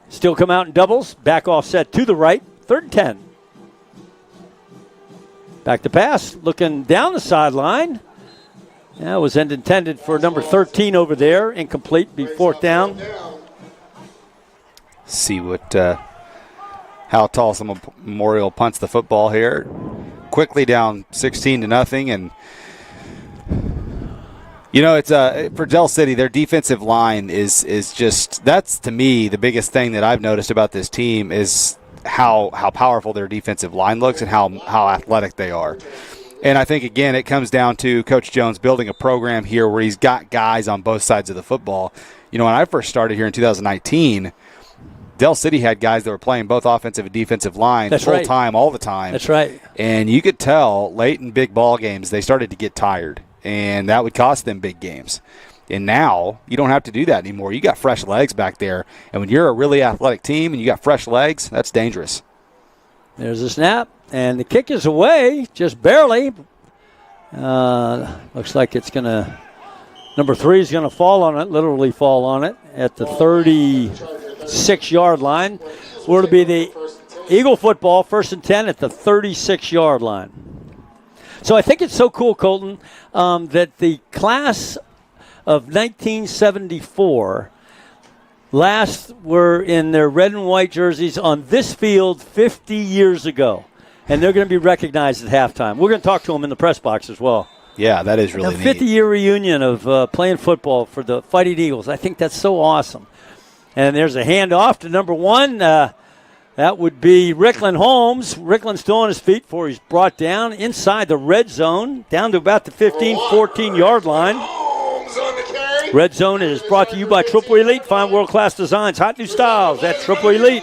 S3: Still come out in doubles. Back offset to the right. 3rd and 10. Back to pass, looking down the sideline. That was intended for number 13 over there. Incomplete, be 4th down.
S24: See how Tulsa Memorial punts the football here. Quickly down 16-0, and it's for Del City, their defensive line is just, that's to me the biggest thing that I've noticed about this team is how powerful their defensive line looks and how athletic they are. And I think, again, it comes down to Coach Jones building a program here where he's got guys on both sides of the football. When I first started here in 2019, Del City had guys that were playing both offensive and defensive line full time, all the time.
S3: That's right.
S24: And you could tell late in big ball games they started to get tired, and that would cost them big games. And now you don't have to do that anymore. You got fresh legs back there. And when you're a really athletic team and you got fresh legs, that's dangerous.
S3: There's a snap, and the kick is away, just barely. Looks like it's going to – number 3 is going to fall on it, literally fall on it, at the 36-yard line. Where to be the Eagle football, 1st and 10 at the 36-yard line. So I think it's so cool, Colton, that the class of 1974 last were in their red and white jerseys on this field 50 years ago. And they're going to be recognized at halftime. We're going to talk to them in the press box as well.
S24: Yeah, that is really
S3: a
S24: neat.
S3: 50-year reunion of playing football for the Fighting Eagles. I think that's so awesome. And there's a handoff to number 1. That would be Rickland Holmes. Rickland's still on his feet before he's brought down inside the red zone, down to about the 15, 14-yard line. Red Zone is brought to you by Triple Elite. Find world-class designs, hot new styles at Triple Elite.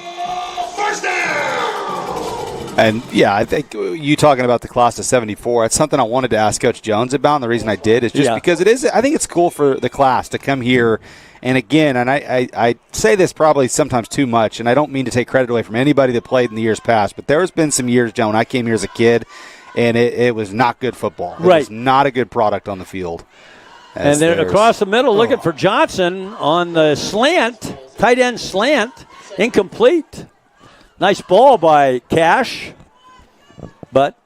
S24: And, yeah, I think you talking about the class of 74, that's something I wanted to ask Coach Jones about, and the reason I did is just because it is. I think it's cool for the class to come here. And, again, and I say this probably sometimes too much, and I don't mean to take credit away from anybody that played in the years past, but there has been some years, Joan, I came here as a kid, and it was not good football. It was not a good product on the field.
S3: And then across the middle, looking for Johnson on the slant, tight end slant, incomplete. Nice ball by Cash, but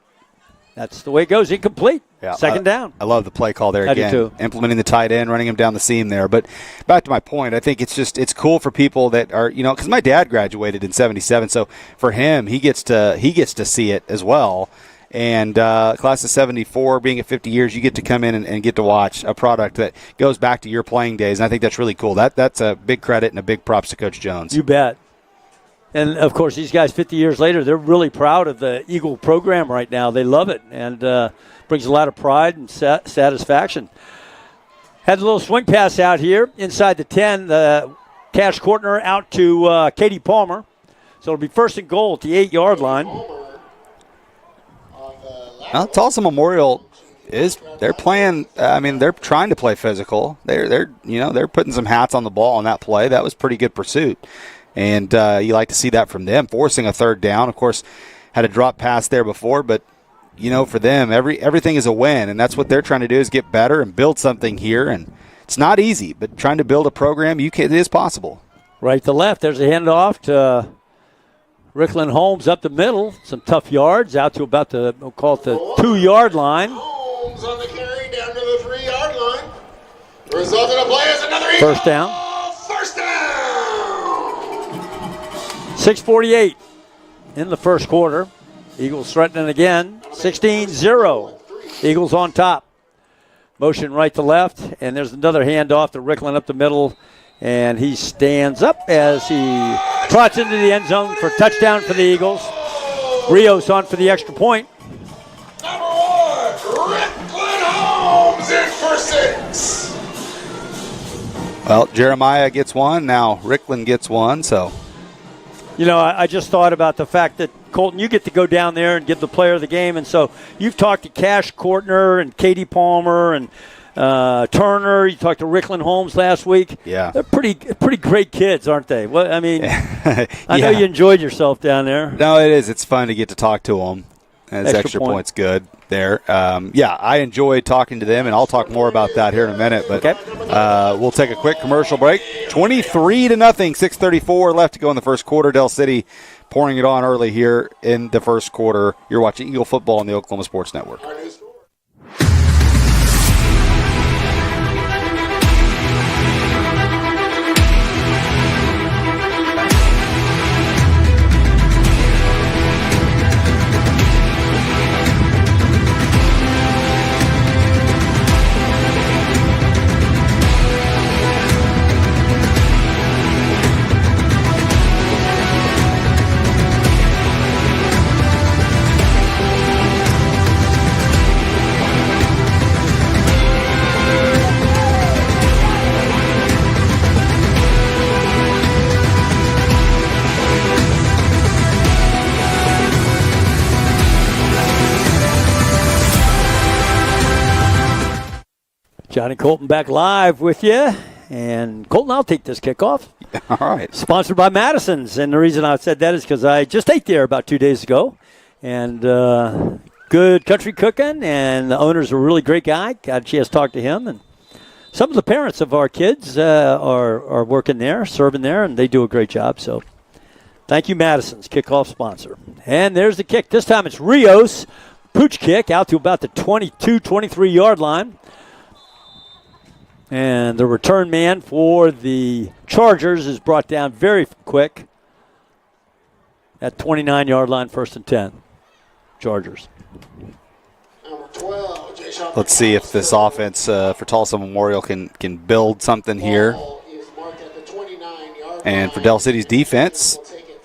S3: that's the way it goes, incomplete.
S24: Yeah,
S3: Second down.
S24: I love the play call there
S3: I do
S24: again.
S3: too.
S24: Implementing the tight end, running him down the seam there. But back to my point, I think it's cool for people that are, because my dad graduated in '77, so for him, he gets to see it as well. And class of 74, being at 50 years, you get to come in and get to watch a product that goes back to your playing days. And I think that's really cool. That's a big credit and a big props to Coach Jones.
S3: You bet. And, of course, these guys 50 years later, they're really proud of the Eagle program right now. They love it and brings a lot of pride and satisfaction. Had a little swing pass out here inside the 10. The Cash Courtner out to Katie Palmer. So it'll be first and goal at the 8-yard line.
S24: Well, Tulsa Memorial they're playing. They're trying to play physical. They're putting some hats on the ball on that play. That was pretty good pursuit. And you like to see that from them, forcing a third down. Of course, had a drop pass there before, but, for them, everything is a win, and that's what they're trying to do is get better and build something here. And it's not easy, but trying to build a program, it is possible.
S3: Right to left, there's a handoff to Rickland Holmes up the middle. Some tough yards out to about we'll call it the 2-yard line.
S14: Holmes on the carry down to the 3-yard line. The result of the play is another
S3: first down.
S14: First down.
S3: 6:48 in the first quarter. Eagles threatening again. 16-0. Eagles on top. Motion right to left, and there's another handoff to Rickland up the middle, and he stands up as he trots into the end zone for a touchdown for the Eagles. Rios on for the extra point.
S14: Number 1, Rickland Holmes in for 6.
S24: Well, Jeremiah gets one. Now Rickland gets one, so.
S3: I just thought about the fact that, Colton, you get to go down there and give the player of the game. And so you've talked to Cash Courtner and Katie Palmer and Turner. You talked to Rickland Holmes last week.
S24: Yeah.
S3: They're pretty great kids, aren't they? Well, I mean,
S24: yeah.
S3: I know you enjoyed yourself down there.
S24: No, it is. It's fun to get to talk to them. And this extra point's good there. I enjoyed talking to them, and I'll talk more about that here in a minute. But we'll take a quick commercial break. 23-0, 6:34 left to go in the first quarter. Del City pouring it on early here in the first quarter. You're watching Eagle football on the Oklahoma Sports Network.
S3: Johnny Colton back live with you. And Colton, I'll take this kickoff.
S24: All right.
S3: Sponsored by Madison's. And the reason I said that is because I just ate there about 2 days ago. And good country cooking. And the owner's a really great guy. Got a chance to talk to him. And some of the parents of our kids are working there, serving there, and they do a great job. So thank you, Madison's kickoff sponsor. And there's the kick. This time it's Rios. pooch kick out to about the 22, 23-yard line. And the return man for the Chargers is brought down very quick at 29-yard line, 1st and 10. Chargers.
S24: Let's see if this offense for Tulsa Memorial can build something here. And for Del City's defense,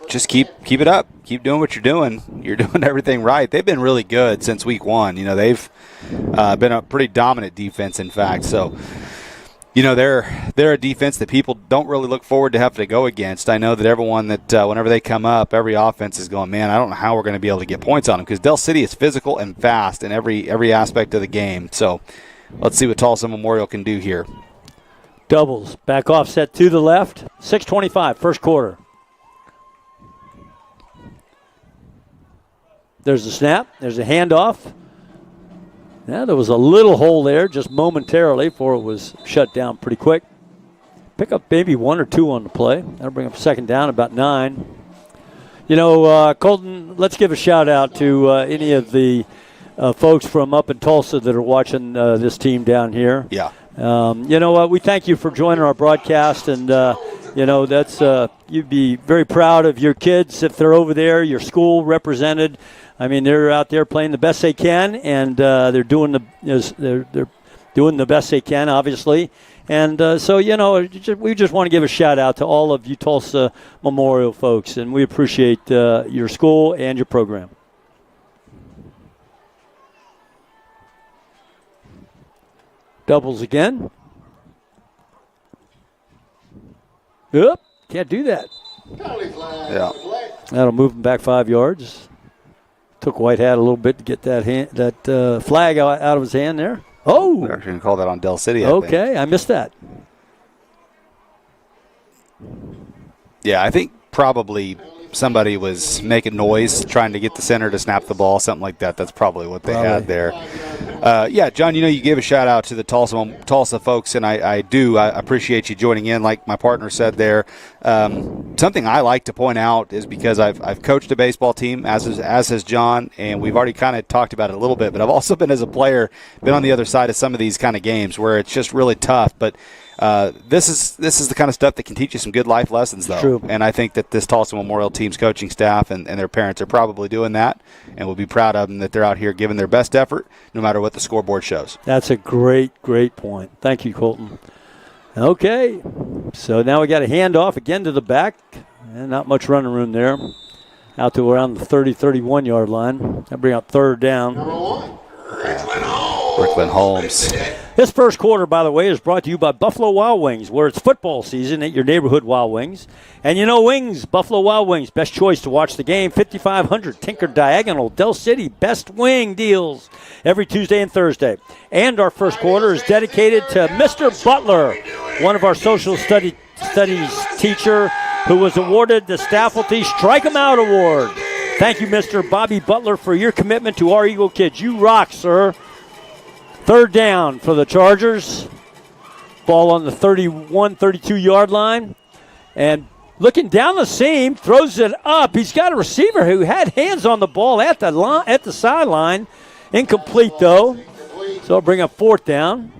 S24: just keep it up. Keep doing what you're doing. You're doing everything right. They've been really good since week 1. You know, they've been a pretty dominant defense, in fact. So, you know, they're a defense that people don't really look forward to having to go against. I know that everyone that whenever they come up, every offense is going, man, I don't know how we're going to be able to get points on them, because Del City is physical and fast in every aspect of the game. So let's see what Tulsa Memorial can do here.
S3: Doubles. Back offset to the left. 6:25, first quarter. There's a snap. There's a handoff. Yeah, there was a little hole there just momentarily before it was shut down pretty quick. Pick up maybe 1 or 2 on the play. That'll bring up 2nd down, about 9. You know, Colton, let's give a shout-out to any of the folks from up in Tulsa that are watching this team down here.
S24: Yeah.
S3: You know what? We thank you for joining our broadcast, and you know that's you'd be very proud of your kids if they're over there, your school represented. I mean, they're out there playing the best they can, and they're doing they're doing the best they can, obviously. And so, you know, we just want to give a shout out to all of you Tulsa Memorial folks, and we appreciate your school and your program. Doubles again. Oop, can't do that.
S24: Yeah.
S3: That'll move him back 5 yards. Took Whitehat a little bit to get that flag out of his hand there. Oh!
S24: They're actually going to call that on Del City, I
S3: okay,
S24: think.
S3: I missed that.
S24: Yeah, I think probably somebody was making noise trying to get the center to snap the ball, something like that. That's probably what they had there. Yeah, John, you know, you gave a shout-out to the Tulsa folks, and I appreciate you joining in, like my partner said there. Something I like to point out is because I've coached a baseball team, as has John, and we've already kind of talked about it a little bit, but I've also been, as a player, been on the other side of some of these kind of games where it's just really tough. But this is the kind of stuff that can teach you some good life lessons, though.
S3: True.
S24: And I think that this Tulsa Memorial team's coaching staff and their parents are probably doing that, and we'll be proud of them that they're out here giving their best effort no matter what the scoreboard shows.
S3: That's a great point. Thank you, Colton. Okay, so now we got a handoff again to the back, and not much running room there. Out to around the 30, 31-yard line. That'll bring up 3rd down.
S24: Brooklyn Holmes.
S3: This first quarter, by the way, is brought to you by Buffalo Wild Wings, where it's football season at your neighborhood Wild Wings. And you know wings, Buffalo Wild Wings, best choice to watch the game. 5500 Tinker Diagonal, Del City, best wing deals every Tuesday and Thursday. And our first quarter is dedicated to Mr. Butler, one of our social studies teacher who was awarded the Staffelsy Strike 'em Out Award. Thank you, Mr. Bobby Butler, for your commitment to our Eagle kids. You rock, sir. 3rd down for the Chargers. Ball on the 31, 32-yard line. And looking down the seam, throws it up. He's got a receiver who had hands on the ball at the sideline. Incomplete, though. So it'll bring up 4th down.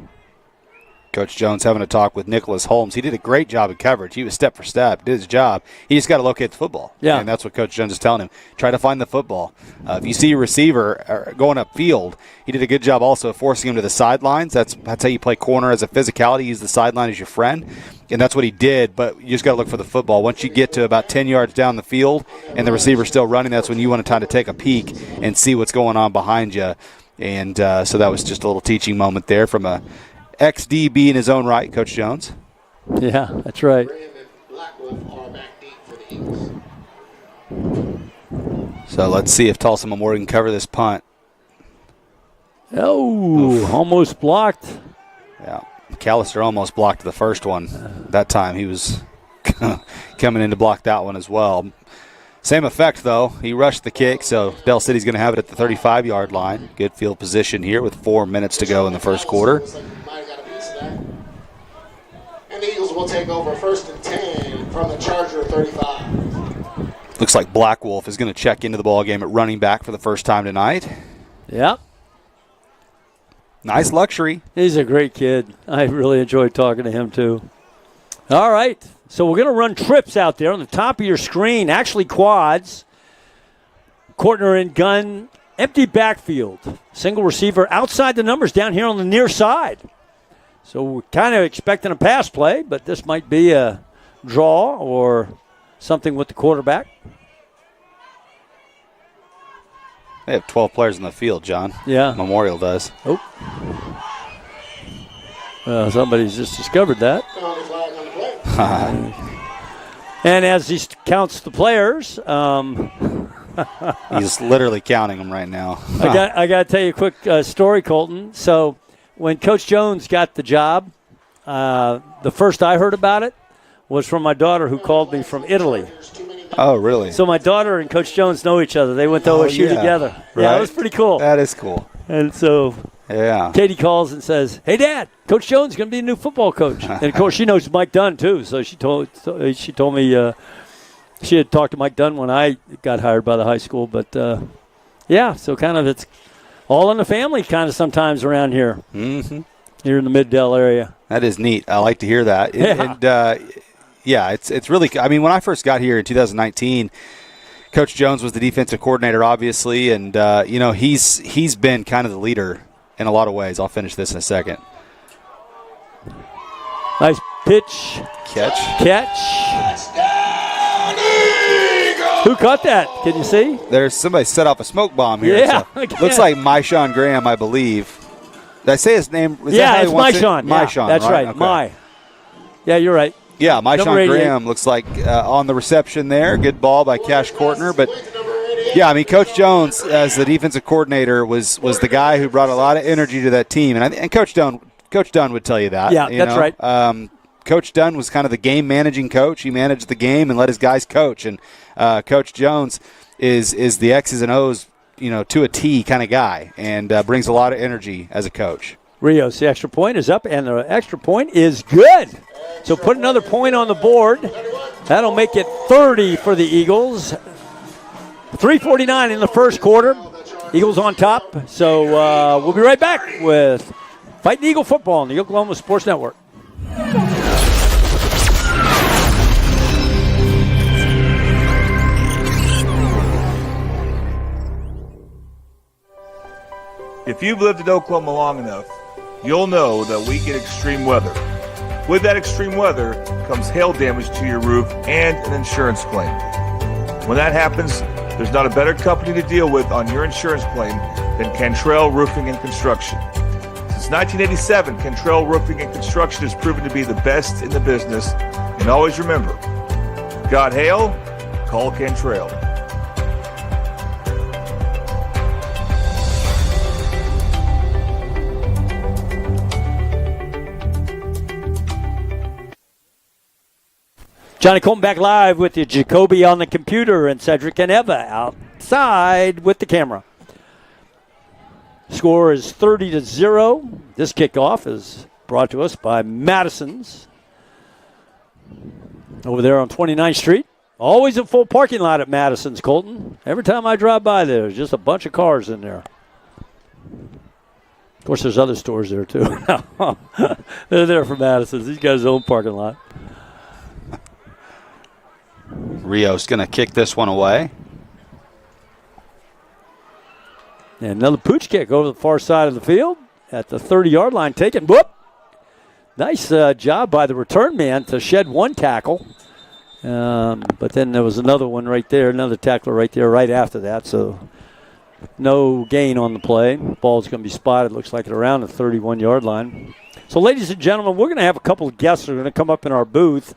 S24: Coach Jones having a talk with Nicholas Holmes. He did a great job of coverage. He was step for step, did his job. He just got to locate the football.
S3: Yeah.
S24: And that's what Coach Jones is telling him. Try to find the football. If you see a receiver going upfield, he did a good job also of forcing him to the sidelines. That's how you play corner as a physicality. Use the sideline as your friend. And that's what he did, but you just got to look for the football. Once you get to about 10 yards down the field and the receiver's still running, that's when you want to try to take a peek and see what's going on behind you. And so that was just a little teaching moment there from a ex-DB in his own right, Coach Jones.
S3: Yeah, that's right.
S24: So let's see if Tulsa Memorial can cover this punt.
S3: Oh, almost blocked.
S24: Yeah, McAllister almost blocked the first one. That time he was coming in to block that one as well. Same effect, though. He rushed the kick, so Del City's going to have it at the 35-yard line. Good field position here with 4 minutes to go in the first quarter.
S1: And the Eagles will take over 1st and 10 from the Charger 35.
S24: Looks like Black Wolf is going to check into the ball game at running back for the first time tonight.
S3: Yep.
S24: Nice luxury.
S3: He's a great kid. I really enjoyed talking to him, too. All right. So we're going to run trips out there on the top of your screen, actually quads. Courtner and gun, empty backfield. Single receiver outside the numbers down here on the near side. So we're kind of expecting a pass play, but this might be a draw or something with the quarterback.
S24: They have 12 players in the field, John.
S3: Yeah.
S24: Memorial does.
S3: Oh. Somebody's just discovered that. And as he counts the players,
S24: he's literally counting them right now.
S3: I got to tell you a quick story, Colton. So when Coach Jones got the job, the first I heard about it was from my daughter who called me from Italy.
S24: Oh, really?
S3: So my daughter and Coach Jones know each other. They went to OSU together.
S24: Right?
S3: Yeah, it was pretty cool.
S24: That is cool.
S3: And so Katie calls and says, "Hey, Dad, Coach Jones is going to be a new football coach." And, of course, she knows Mike Dunn, too. So she told me she had talked to Mike Dunn when I got hired by the high school. But, so kind of it's all in the family kind of sometimes around here.
S24: Mm-hmm.
S3: Here in the Mid-Dell area.
S24: That is neat. I like to hear that. It's really – I mean, when I first got here in 2019 – Coach Jones was the defensive coordinator, obviously, and he's been kind of the leader in a lot of ways. I'll finish this in a second.
S3: Nice pitch.
S24: Catch.
S3: Who caught that? Can you see?
S24: There's somebody set off a smoke bomb here.
S3: Yeah.
S24: So looks like Maishawn Graham, I believe. Did I say his name?
S3: It's Maishawn.
S24: Maishawn,
S3: that's right.
S24: Okay.
S3: Yeah, you're right.
S24: Yeah, Maishawn Graham looks like on the reception there. Good ball by Cash Courtner. But, yeah, I mean, Coach Jones, as the defensive coordinator, was the guy who brought a lot of energy to that team. And Coach Dunn would tell you that.
S3: Yeah, that's right.
S24: Coach Dunn was kind of the game-managing coach. He managed the game and let his guys coach. And Coach Jones is the X's and O's, to a T kind of guy and brings a lot of energy as a coach.
S3: Rios, the extra point is up, and the extra point is good. So put another point on the board. That'll make it 30 for the Eagles. 3:49 in the first quarter. Eagles on top. So we'll be right back with Fighting Eagle football on the Oklahoma Sports Network.
S2: If you've lived in Oklahoma long enough, you'll know that we get extreme weather. With that extreme weather comes hail damage to your roof and an insurance claim. When that happens, there's not a better company to deal with on your insurance claim than Cantrell Roofing and Construction. Since 1987, Cantrell Roofing and Construction has proven to be the best in the business. And always remember, got hail? Call Cantrell.
S3: Johnny Colton back live with you. Jacoby on the computer and Cedric and Eva outside with the camera. Score is 30-0. This kickoff is brought to us by Madison's over there on 29th Street. Always a full parking lot at Madison's, Colton. Every time I drive by there, there's just a bunch of cars in there. Of course, there's other stores there, too. They're there for Madison's. These guys own parking lot.
S24: Rio's going to kick this one away.
S3: And another pooch kick over the far side of the field at the 30-yard line taken. Whoop! Nice job by the return man to shed one tackle. But then there was another one right there, another tackler right there right after that. So no gain on the play. Ball's going to be spotted, looks like, at around the 31-yard line. So, ladies and gentlemen, we're going to have a couple of guests who are going to come up in our booth.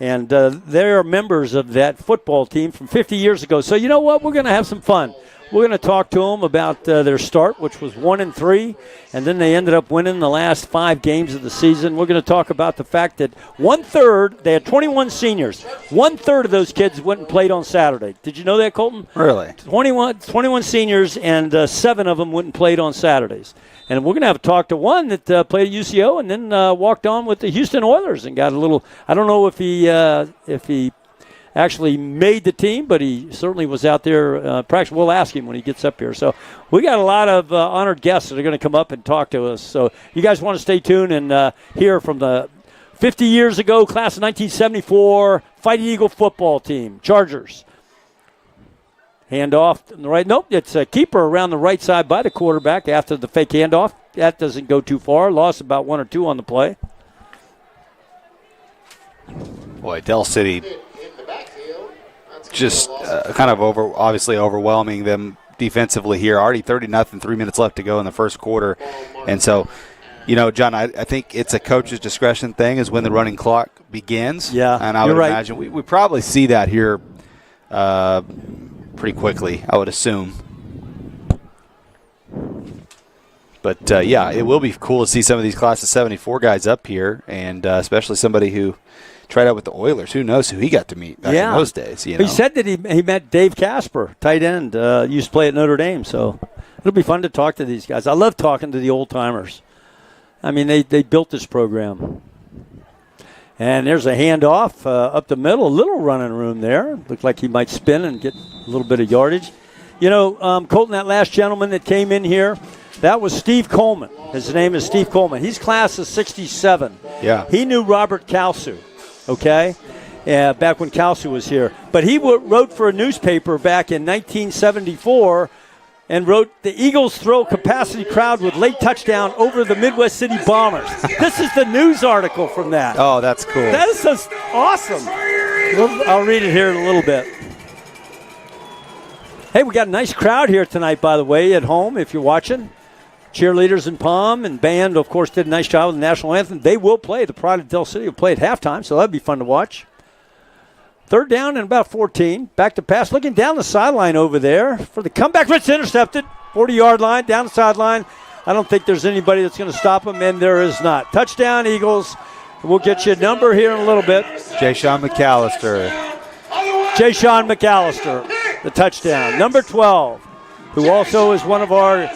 S3: And they're members of that football team from 50 years ago. So you know what? We're going to have some fun. We're going to talk to them about their start, which was 1-3, and then they ended up winning the last 5 games of the season. We're going to talk about the fact that 1/3, they had 21 seniors. 1/3 of those kids went and played on Saturday. Did you know that, Colton?
S24: Really?
S3: 21 seniors, and 7 of them went and played on Saturdays. And we're going to have a talk to one that played at UCO and then walked on with the Houston Oilers and got a little. I don't know if he actually made the team, but he certainly was out there practicing. We'll ask him when he gets up here. So we got a lot of honored guests that are going to come up and talk to us. So you guys want to stay tuned and hear from the 50 years ago, class of 1974, Fighting Eagle football team, Chargers. Handoff on the right. Nope, it's a keeper around the right side by the quarterback after the fake handoff. That doesn't go too far. Lost about 1 or 2 on the play.
S24: Boy, Del City just kind of obviously overwhelming them defensively here. Already 30-0, 3 minutes left to go in the first quarter. And so, John, I think it's a coach's discretion thing is when the running clock begins.
S3: Yeah,
S24: and I would imagine we probably see that here pretty quickly, I would assume. But, it will be cool to see some of these class of 74 guys up here, and especially somebody who tried out with the Oilers. Who knows who he got to meet back in those days.
S3: He said that he met Dave Casper, tight end, used to play at Notre Dame. So it'll be fun to talk to these guys. I love talking to the old-timers. I mean, they built this program. And there's a handoff up the middle, a little running room there. Looked like he might spin and get a little bit of yardage. Colton, that last gentleman that came in here, that was Steve Coleman. His name is Steve Coleman. He's class of 67.
S24: Yeah.
S3: He knew Robert Kalsu, okay, back when Kalsu was here. But he wrote for a newspaper back in 1974 and wrote, "The Eagles throw capacity crowd with late touchdown over the Midwest City Bombers." This is the news article from that.
S24: Oh, that's cool.
S3: That is just awesome. I'll read it here in a little bit. Hey, we got a nice crowd here tonight, by the way, at home, if you're watching. Cheerleaders in Palm and band, of course, did a nice job with the national anthem. They will play. The Pride of Del City will play at halftime, so that'd be fun to watch. 3rd down and about 14. Back to pass. Looking down the sideline over there for the comeback. It's intercepted. 40-yard line, down the sideline. I don't think there's anybody that's going to stop him, and there is not. Touchdown, Eagles. We'll get you a number here in a little bit.
S24: Jay-Sean McAllister.
S3: Jay-Sean McAllister, the touchdown. Number 12, who also is one of our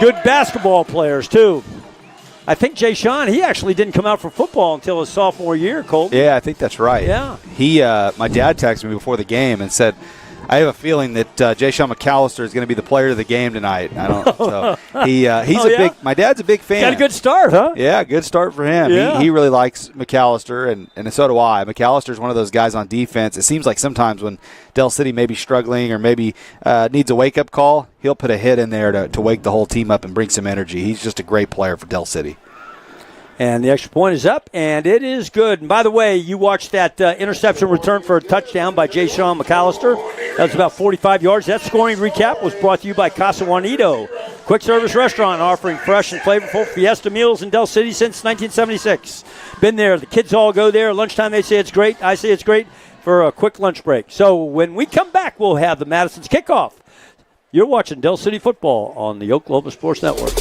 S3: good basketball players, too. I think Jay-Sean, he actually didn't come out for football until his sophomore year, Colton.
S24: Yeah, I think that's right.
S3: Yeah.
S24: My dad texted me before the game and said, I have a feeling that Jay-Sean McAllister is going to be the player of the game tonight. I don't. So he's my dad's a big fan.
S3: Got a good start, huh?
S24: Yeah, good start for him.
S3: Yeah.
S24: He really likes McAllister, and so do I. McAllister's one of those guys on defense. It seems like sometimes when Del City may be struggling or maybe needs a wake-up call, he'll put a hit in there to wake the whole team up and bring some energy. He's just a great player for Del City.
S3: And the extra point is up, and it is good. And by the way, you watched that interception return for a touchdown by Jay-Sean McAllister. That was about 45 yards. That scoring recap was brought to you by Casa Juanito, quick service restaurant offering fresh and flavorful Fiesta meals in Del City since 1976. Been there. The kids all go there. Lunchtime, they say it's great. I say it's great for a quick lunch break. So when we come back, we'll have the Madison's kickoff. You're watching Del City football on the Oklahoma Sports Network.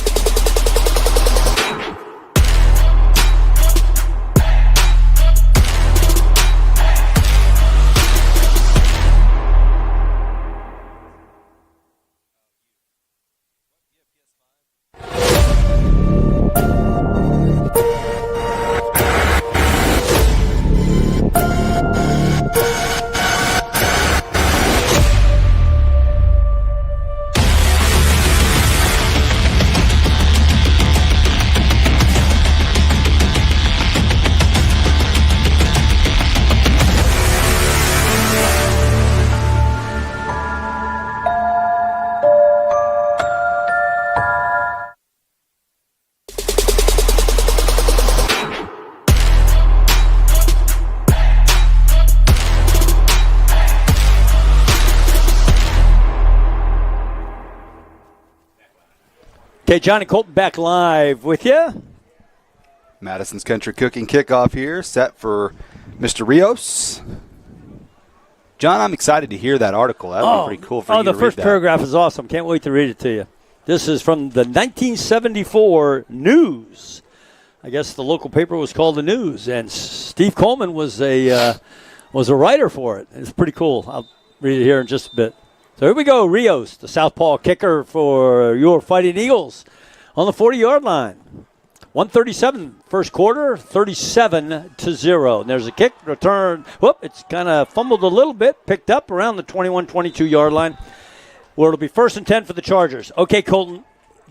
S3: Okay, Johnny Colton back live with you.
S24: Madison's Country Cooking kickoff here, set for Mr. Rios. John, I'm excited to hear that article. That would be pretty cool for you to read that.
S3: The first paragraph is awesome. Can't wait to read it to you. This is from the 1974 News. I guess the local paper was called the News, and Steve Coleman was a writer for it. It's pretty cool. I'll read it here in just a bit. So here we go. Rios, the southpaw kicker for your Fighting Eagles, on the 40-yard line. 137 first quarter, 37-0. And there's a kick return. Whoop, it's kind of fumbled a little bit, picked up around the 21-22-yard line, where it'll be 1st and 10 for the Chargers. Okay, Colton,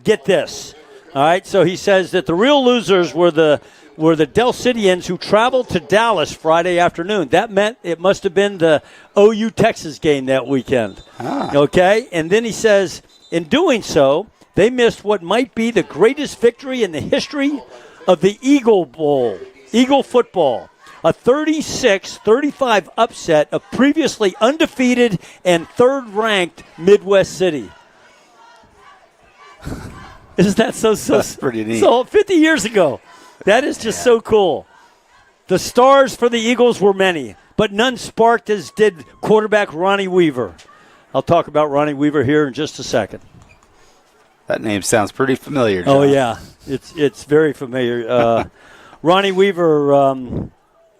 S3: get this. All right, so he says that the real losers were the Del Cityans who traveled to Dallas Friday afternoon. That meant it must have been the OU Texas game that weekend. Okay, and then he says, in doing so, they missed what might be the greatest victory in the history of the Eagle Bowl, Eagle football. A 36-35 upset of previously undefeated and third-ranked Midwest City. Isn't that so
S24: That's pretty neat.
S3: So 50 years ago. That is just so cool. The stars for the Eagles were many, but none sparked as did quarterback Ronnie Weaver. I'll talk about Ronnie Weaver here in just a second.
S24: That name sounds pretty familiar, John.
S3: Oh, yeah. It's very familiar. Ronnie Weaver,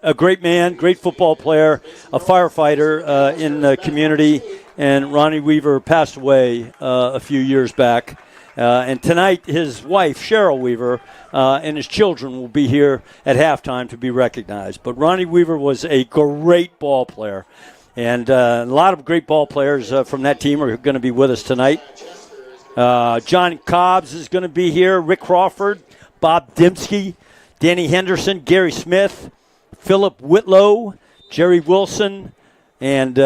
S3: a great man, great football player, a firefighter in the community, and Ronnie Weaver passed away a few years back. And tonight, his wife, Cheryl Weaver, and his children will be here at halftime to be recognized. But Ronnie Weaver was a great ball player. And a lot of great ball players from that team are going to be with us tonight. John Cobbs is going to be here, Rick Crawford, Bob Dembski, Danny Henderson, Gary Smith, Philip Whitlow, Jerry Wilson, and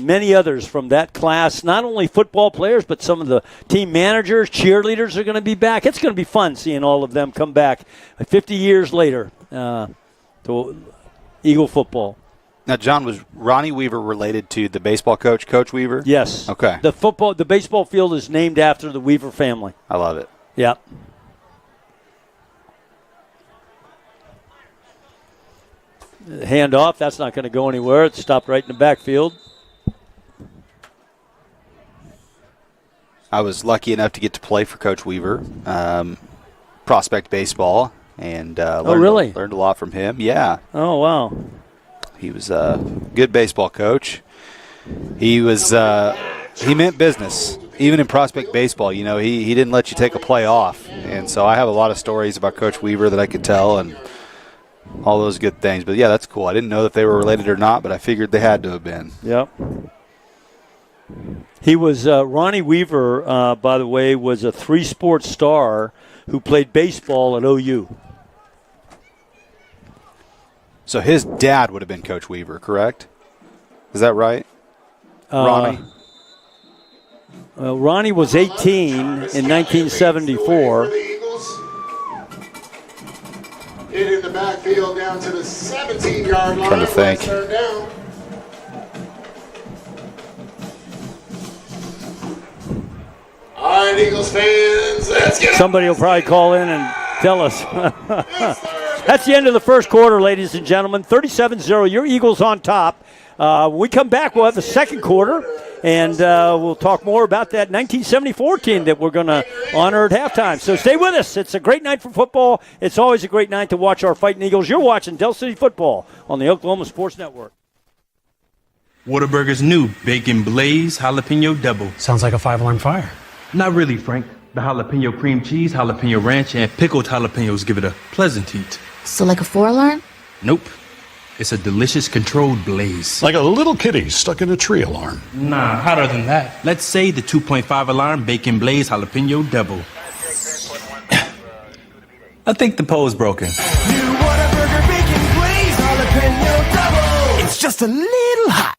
S3: many others from that class. Not only football players, but some of the team managers, cheerleaders are going to be back. It's going to be fun seeing all of them come back 50 years later to Eagle football.
S24: Now, John, was Ronnie Weaver related to the baseball coach, Coach Weaver?
S3: Yes.
S24: Okay.
S3: The baseball field is named after the Weaver family.
S24: I love it.
S3: Yep. Hand off. That's not going to go anywhere. It's stopped right in the backfield.
S24: I was lucky enough to get to play for Coach Weaver, prospect baseball, and learned a lot from him. Yeah.
S3: Oh, wow.
S24: He was a good baseball coach. He was he meant business, even in prospect baseball. You know, he didn't let you take a play off, and so I have a lot of stories about Coach Weaver that I could tell, and all those good things. But yeah, that's cool. I didn't know if they were related or not, but I figured they had to have been.
S3: Yep. He was Ronnie Weaver, by the way, was a three-sport star who played baseball at OU.
S24: So his dad would have been Coach Weaver, correct? Is that right? Ronnie?
S3: Ronnie was 18 in 1974.
S1: Hit in the backfield down to the 17-yard line.
S24: Trying to think.
S1: Third down. All right, Eagles fans, let's get
S3: Somebody will probably call in and tell us. That's the end of the first quarter, ladies and gentlemen. 37-0, your Eagles on top. When we come back, we'll have the second quarter, and we'll talk more about that 1974 team that we're going to honor at halftime. So stay with us. It's a great night for football. It's always a great night to watch our Fighting Eagles. You're watching Del City Football on the Oklahoma Sports Network.
S10: Whataburger's new Bacon Blaze Jalapeno Double.
S11: Sounds like a 5-alarm fire.
S10: Not really, Frank. The jalapeno cream cheese, jalapeno ranch, and pickled jalapenos give it a pleasant heat.
S4: So like a 4-alarm?
S10: Nope. It's a delicious controlled blaze.
S11: Like a little kitty stuck in a tree alarm. Nah, hotter than that.
S10: Let's say the 2.5 alarm Bacon Blaze Jalapeno Double. I think the pole's broken.
S14: New Whataburger Bacon Blaze Jalapeno Double. It's just a little hot.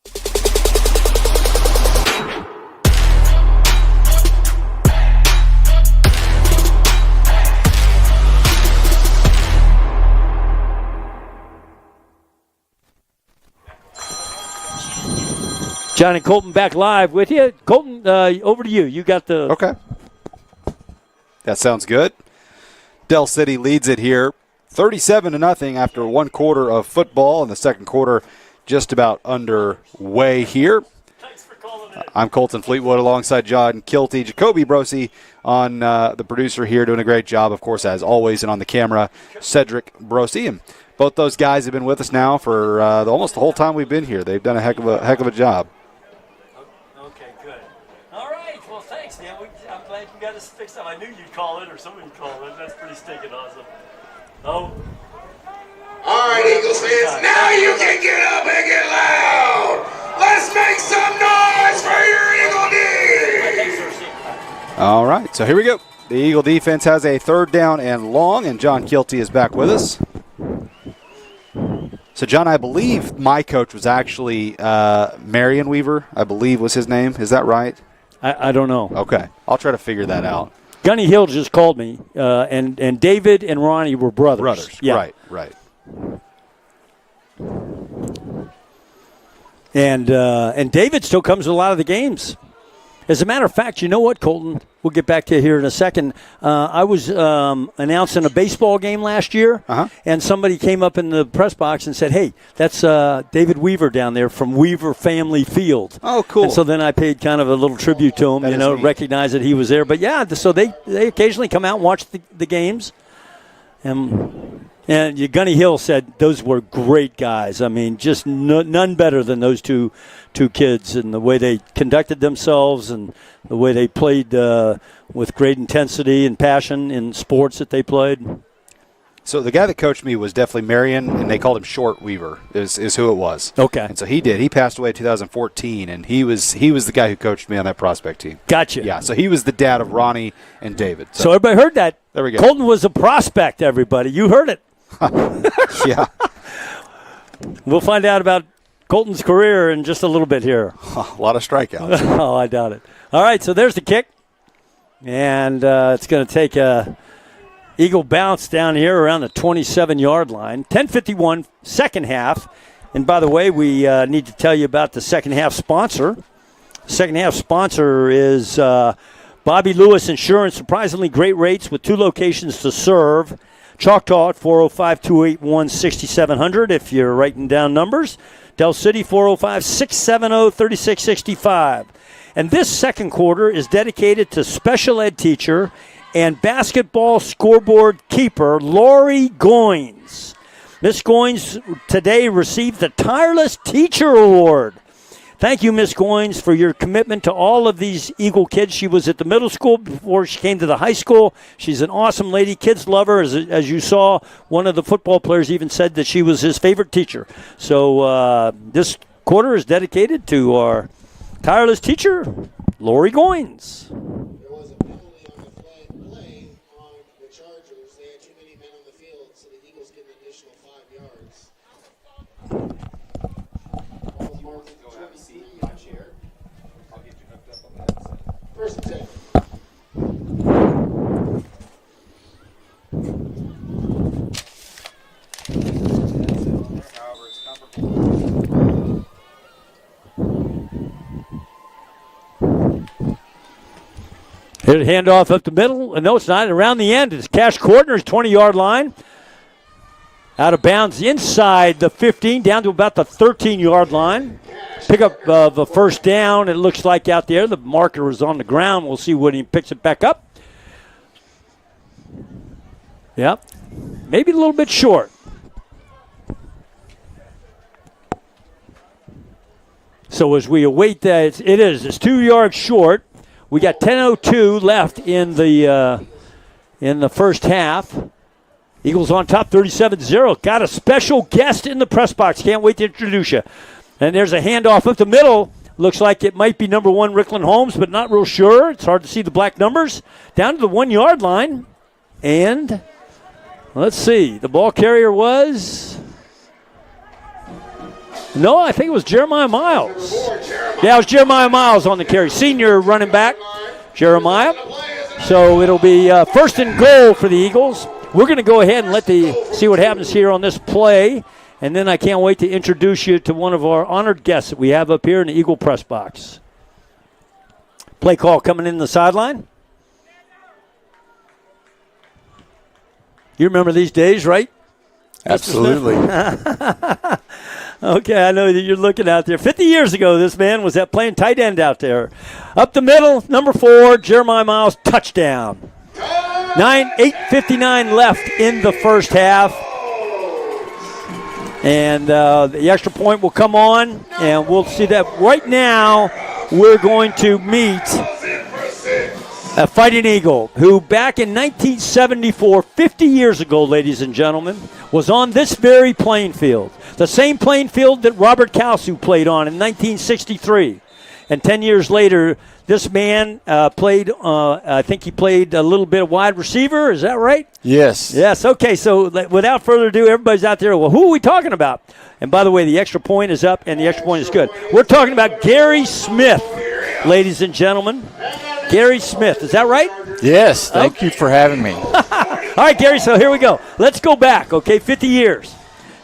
S3: Johnny Colton back live with you. Colton, over to you. You got the...
S24: Okay. That sounds good. Del City leads it here 37-0 after one quarter of football, and the second quarter just about underway here. I'm Colton Fleetwood alongside John Kilty, Jacoby Brosi on the producer here, doing a great job, of course, as always, and on the camera, Cedric Brosi. And both those guys have been with us now for almost the whole time we've been here. They've done a heck of a job.
S3: Okay, good. All right. Well, thanks, Dan. I'm glad you got us fixed up. I knew you'd call in or somebody would call in. That's pretty stinking awesome.
S1: All right, Eagles fans, now you can get up and get loud. Let's make some noise for your Eagle D.
S24: All right, so here we go. The Eagle defense has a 3rd down and long, and John Kilty is back with us. So, John, I believe my coach was actually Marion Weaver, I believe was his name. Is that right?
S3: I don't know.
S24: Okay. I'll try to figure that out.
S3: Gunny Hill just called me, and David and Ronnie were brothers. Yeah.
S24: Right.
S3: And David still comes to a lot of the games. As a matter of fact, you know what, Colton? We'll get back to here in a second. I was announcing a baseball game last year, and somebody came up in the press box and said, hey, that's David Weaver down there from Weaver Family Field.
S24: Oh, cool.
S3: And so then I paid kind of a little tribute to him, recognize that he was there. But, yeah, so they occasionally come out and watch the games. And Gunny Hill said those were great guys. I mean, just none better than those two kids, and the way they conducted themselves and the way they played with great intensity and passion in sports that they played.
S24: So the guy that coached me was definitely Marion, and they called him Short Weaver is who it was.
S3: Okay.
S24: And so he did. He passed away in 2014, and he was the guy who coached me on that prospect team.
S3: Gotcha.
S24: Yeah, so he was the dad of Ronnie and David.
S3: So everybody heard that.
S24: There we go.
S3: Colton was a prospect, everybody. You heard it.
S24: Yeah.
S3: We'll find out about Colton's career in just a little bit here.
S24: A lot of strikeouts.
S3: Oh, I doubt it. All right, so there's the kick. And it's going to take a Eagle bounce down here around the 27-yard line. 10:51, second half. And by the way, we need to tell you about the second half sponsor. The second half sponsor is Bobby Lewis Insurance. Surprisingly great rates with 2 locations to serve. Choctaw at 405-281-6700 if you're writing down numbers. Del City 405-670-3665. And this second quarter is dedicated to special ed teacher and basketball scoreboard keeper Lori Goins. Miss Goins today received the Tireless Teacher Award. Thank you, Miss Goins, for your commitment to all of these Eagle kids. She was at the middle school before she came to the high school. She's an awesome lady. Kids love her. As you saw, one of the football players even said that she was his favorite teacher. So this quarter is dedicated to our tireless teacher, Lori Goins.
S1: There was a penalty on the play on the Chargers. They had too many men on the field, so the Eagles get an additional 5 yards. First and 10.
S3: Here's a handoff up the middle. No, it's not. Around the end, it's Cash Cordner's 20-yard line. Out of bounds inside the 15, down to about the 13-yard line. Pick up the first down, it looks like out there. The marker is on the ground. We'll see when he picks it back up. Yep. Maybe a little bit short. So as we await that, it's 2 yards short. We got 10:02 left in the first half. Eagles on top, 37-0. Got a special guest in the press box. Can't wait to introduce you. And there's a handoff up the middle. Looks like it might be number 1, Rickland Holmes, but not real sure. It's hard to see the black numbers. Down to the 1-yard line. And let's see. The ball carrier was... No, I think it was Jeremiah Miles. Yeah, it was Jeremiah Miles on the carry. Senior running back, Jeremiah. So it'll be first and goal for the Eagles. We're going to go ahead and see what happens here on this play. And then I can't wait to introduce you to one of our honored guests that we have up here in the Eagle press box. Play call coming in the sideline. You remember these days, right?
S24: Absolutely.
S3: Okay, I know that you're looking out there. 50 years ago, this man was playing tight end out there. Up the middle, number 4, Jeremiah Miles, touchdown. 8:59 left in the first half. And the extra point will come on, and we'll see that right now we're going to meet A Fighting Eagle, who back in 1974, 50 years ago, ladies and gentlemen, was on this very playing field. The same playing field that Robert Kalsu played on in 1963. And 10 years later, this man played, I think he played a little bit of wide receiver. Is that right?
S4: Yes.
S3: Yes. Okay, so without further ado, everybody's out there. Well, who are we talking about? And by the way, the extra point is up, and the extra point is good. We're talking about Gary Smith, ladies and gentlemen. Gary Smith. Is that right?
S4: Yes. Thank you for having me.
S3: All right, Gary, so here we go. Let's go back, okay, 50 years.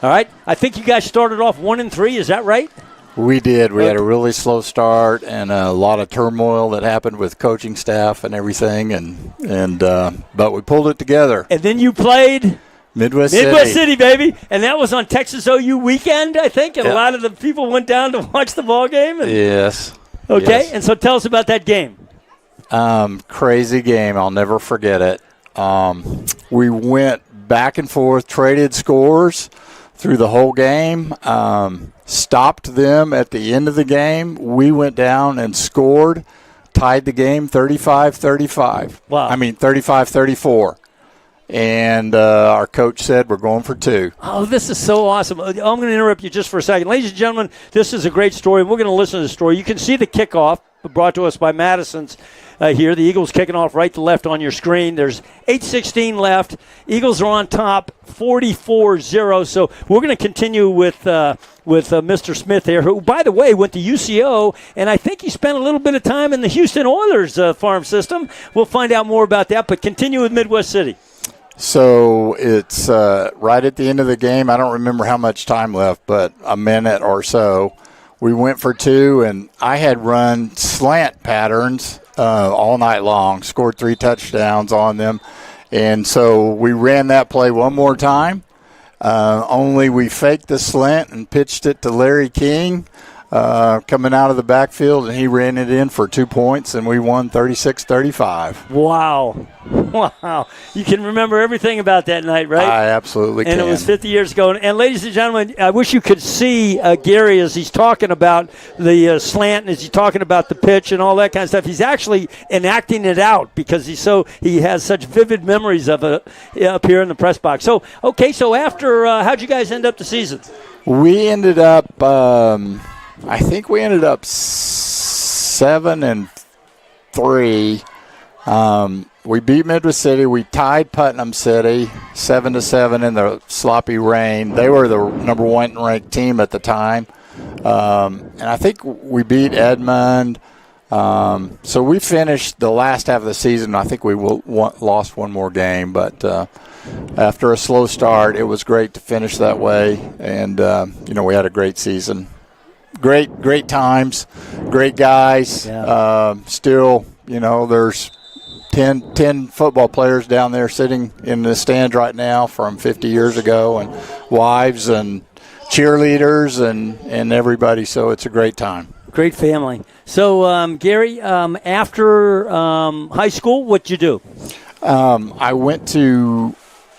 S3: All right? I think you guys started off 1-3. Is that right?
S4: We did. We had a really slow start and a lot of turmoil that happened with coaching staff and everything, but we pulled it together.
S3: And then you played
S4: Midwest
S3: City, baby. And that was on Texas OU weekend, I think, and a lot of the people went down to watch the ball game.
S4: Yes.
S3: Okay,
S4: yes.
S3: And so tell us about that game.
S4: Crazy game. I'll never forget it. We went back and forth, traded scores through the whole game, stopped them at the end of the game. We went down and scored, tied the game 35-35.
S3: Wow.
S4: 35-34. And our coach said, we're going for 2.
S3: Oh, this is so awesome. I'm going to interrupt you just for a second. Ladies and gentlemen, this is a great story. We're going to listen to the story. You can see the kickoff brought to us by Madison's here. The Eagles kicking off right to left on your screen. There's 8:16 left. Eagles are on top, 44-0. So we're going to continue with Mr. Smith here, who, by the way, went to UCO, and I think he spent a little bit of time in the Houston Oilers farm system. We'll find out more about that, but continue with Midwest City.
S4: So it's right at the end of the game. I don't remember how much time left, but a minute or so. We went for 2, and I had run slant patterns all night long, scored 3 touchdowns on them. And so we ran that play one more time, only we faked the slant and pitched it to Larry King coming out of the backfield, and he ran it in for 2 points, and we won 36-35.
S3: Wow. Wow. You can remember everything about that night, right?
S4: I absolutely can.
S3: And it was 50 years ago. And ladies and gentlemen, I wish you could see Gary as he's talking about the slant and as he's talking about the pitch and all that kind of stuff. He's actually enacting it out because he has such vivid memories of it up here in the press box. So, okay, so after, how'd you guys end up the season?
S4: We ended up, I think we ended up 7-3. We beat Midwest City. We tied Putnam City 7-7 in the sloppy rain. They were the number 1 ranked team at the time. And I think we beat Edmond. So we finished the last half of the season. I think we lost one more game. But after a slow start, it was great to finish that way. And, we had a great season. Great times, great guys.
S3: Yeah.
S4: Still, there's 10 football players down there sitting in the stands right now from 50 years ago, and wives and cheerleaders and everybody. So it's a great time.
S3: Great family. So, Gary, after high school, what'd you do?
S4: I went to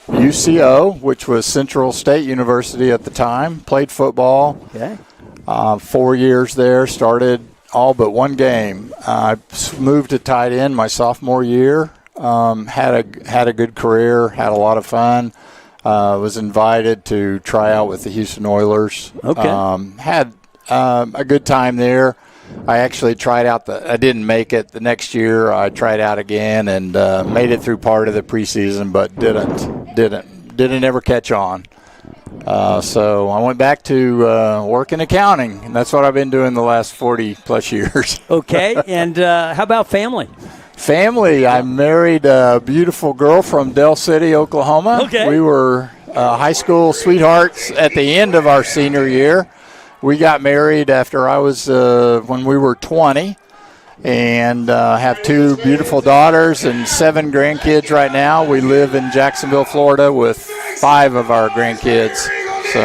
S4: UCO, which was Central State University at the time, played football.
S3: Okay.
S4: 4 years there, started all but one game. I moved to tight end my sophomore year. Had a good career, had a lot of fun. Was invited to try out with the Houston Oilers.
S3: Okay.
S4: Had a good time there. I actually tried out I didn't make it the next year. I tried out again and made it through part of the preseason, but didn't ever catch on. So I went back to work in accounting, and that's what I've been doing the last 40-plus years.
S3: Okay, and how about family?
S4: Family, I married a beautiful girl from Del City, Oklahoma.
S3: Okay.
S4: We were high school sweethearts at the end of our senior year. We got married after I was when we were 20, and have 2 beautiful daughters and 7 grandkids right now. We live in Jacksonville, Florida, with 5 of our grandkids. So,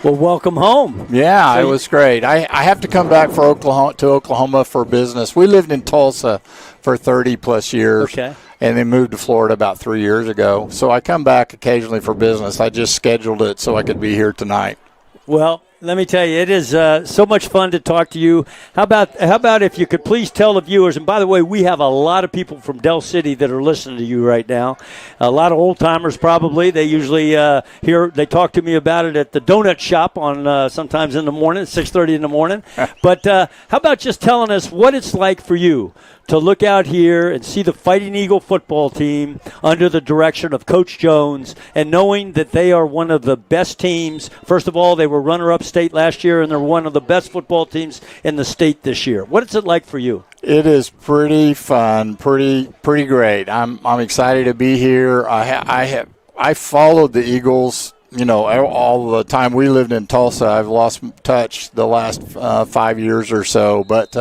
S3: well, welcome home.
S4: Yeah, so it was great. I have to come back to Oklahoma for business. We lived in Tulsa for 30-plus years.
S3: Okay.
S4: And then moved to Florida about 3 years ago. So I come back occasionally for business. I just scheduled it so I could be here tonight.
S3: Well, Let me tell you, it is so much fun to talk to you. How about if you could please tell the viewers, and by the way, we have a lot of people from Del City that are listening to you right now. A lot of old-timers probably. They usually they talk to me about it at the donut shop on sometimes in the morning, 6:30 in the morning. But how about just telling us what it's like for you to look out here and see the Fighting Eagle football team under the direction of Coach Jones and knowing that they are one of the best teams. First of all, they were runner-up state last year, and they're one of the best football teams in the state this year. What is it like for you?
S4: It is pretty fun, pretty great. I'm excited to be here. I followed the Eagles, all the time we lived in Tulsa. I've lost touch the last 5 years or so, but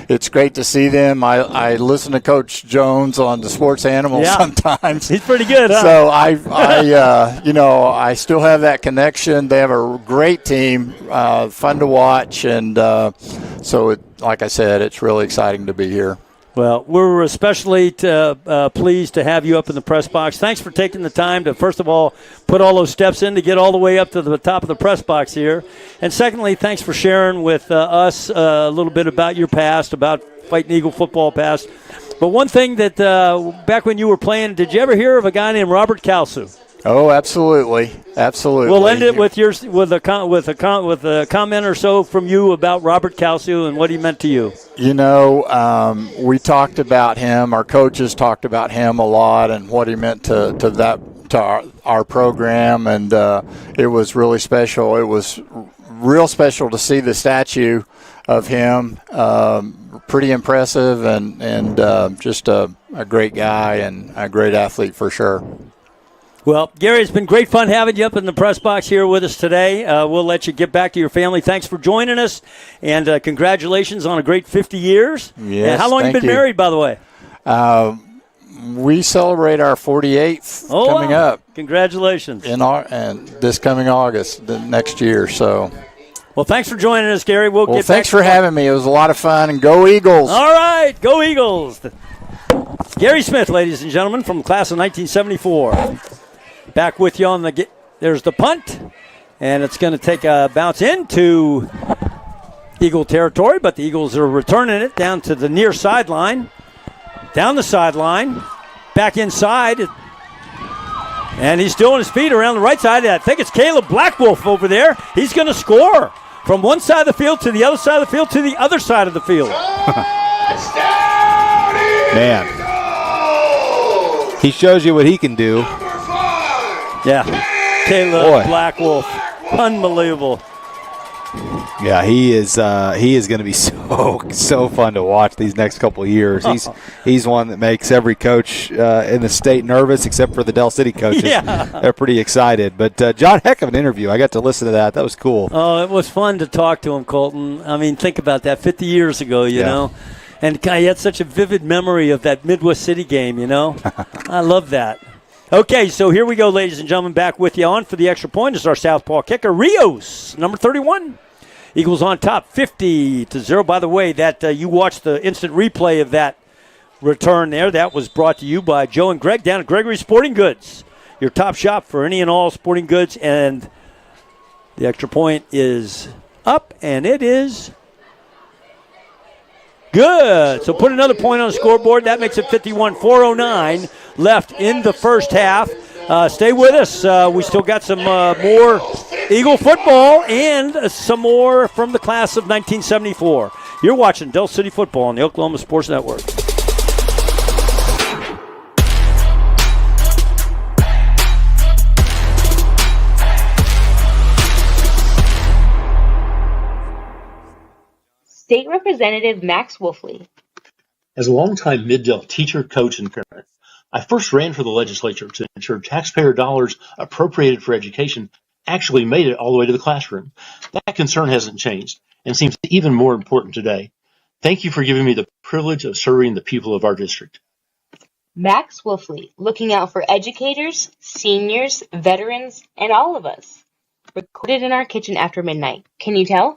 S4: it's great to see them. I listen to Coach Jones on the Sports Animal sometimes.
S3: He's pretty good, huh?
S4: So I still have that connection. They have a great team, fun to watch, and like I said, it's really exciting to be here.
S3: Well, we're especially pleased to have you up in the press box. Thanks for taking the time to, first of all, put all those steps in to get all the way up to the top of the press box here. And secondly, thanks for sharing with us a little bit about your past, about Fighting Eagle football past. But one thing that back when you were playing, did you ever hear of a guy named Robert Kalsu?
S4: Oh, absolutely.
S3: We'll end it with a comment or so from you about Robert Kalsu and what he meant to you.
S4: We talked about him. Our coaches talked about him a lot and what he meant to our program, and it was really special. It was real special to see the statue of him. Pretty impressive, and just a great guy and a great athlete for sure.
S3: Well, Gary, it's been great fun having you up in the press box here with us today. We'll let you get back to your family. Thanks for joining us, and congratulations on a great 50 years.
S4: Yes,
S3: and how long have you been married, by the way?
S4: We celebrate our 48th coming up.
S3: Congratulations.
S4: And this coming August, the next year. So.
S3: Well, thanks for joining us, Gary.
S4: Thanks for having me. It was a lot of fun, and go Eagles.
S3: All right, go Eagles. Gary Smith, ladies and gentlemen, from the class of 1974. Back with you on there's the punt, and it's going to take a bounce into Eagle territory, but the Eagles are returning it down to the near sideline, down the sideline, back inside, and he's still on his feet around the right side. I think it's Caleb Blackwolf over there. He's going to score from one side of the field to the other side of the field to the other side of the field.
S24: Man, he shows you what he can do.
S3: Yeah, Caleb Blackwolf, unbelievable.
S24: Yeah, he is going to be so fun to watch these next couple of years. He's one that makes every coach in the state nervous, except for the Del City coaches.
S3: Yeah.
S24: They're pretty excited. But John, heck of an interview. I got to listen to that. That was cool.
S3: Oh, it was fun to talk to him, Colton. I mean, think about that, 50 years ago, you know. And he had such a vivid memory of that Midwest City game, I love that. Okay, so here we go, ladies and gentlemen, back with you on for the extra point is our southpaw kicker, Rios, number 31. Eagles on top, 50-0. By the way, that you watched the instant replay of that return there. That was brought to you by Joe and Greg down at Gregory's Sporting Goods, your top shop for any and all sporting goods. And the extra point is up, and it is good. So put another point on the scoreboard. That makes it 51, 4:09 left in the first half. Stay with us. We still got some more Eagle football and some more from the class of 1974. You're watching Del City football on the Oklahoma Sports Network.
S5: State Representative Max Wolfley.
S11: As a longtime Mid-Del teacher, coach, and parent, I first ran for the legislature to ensure taxpayer dollars appropriated for education actually made it all the way to the classroom. That concern hasn't changed and seems even more important today. Thank you for giving me the privilege of serving the people of our district.
S5: Max Wolfley, looking out for educators, seniors, veterans, and all of us. Recorded in our kitchen after midnight. Can you tell?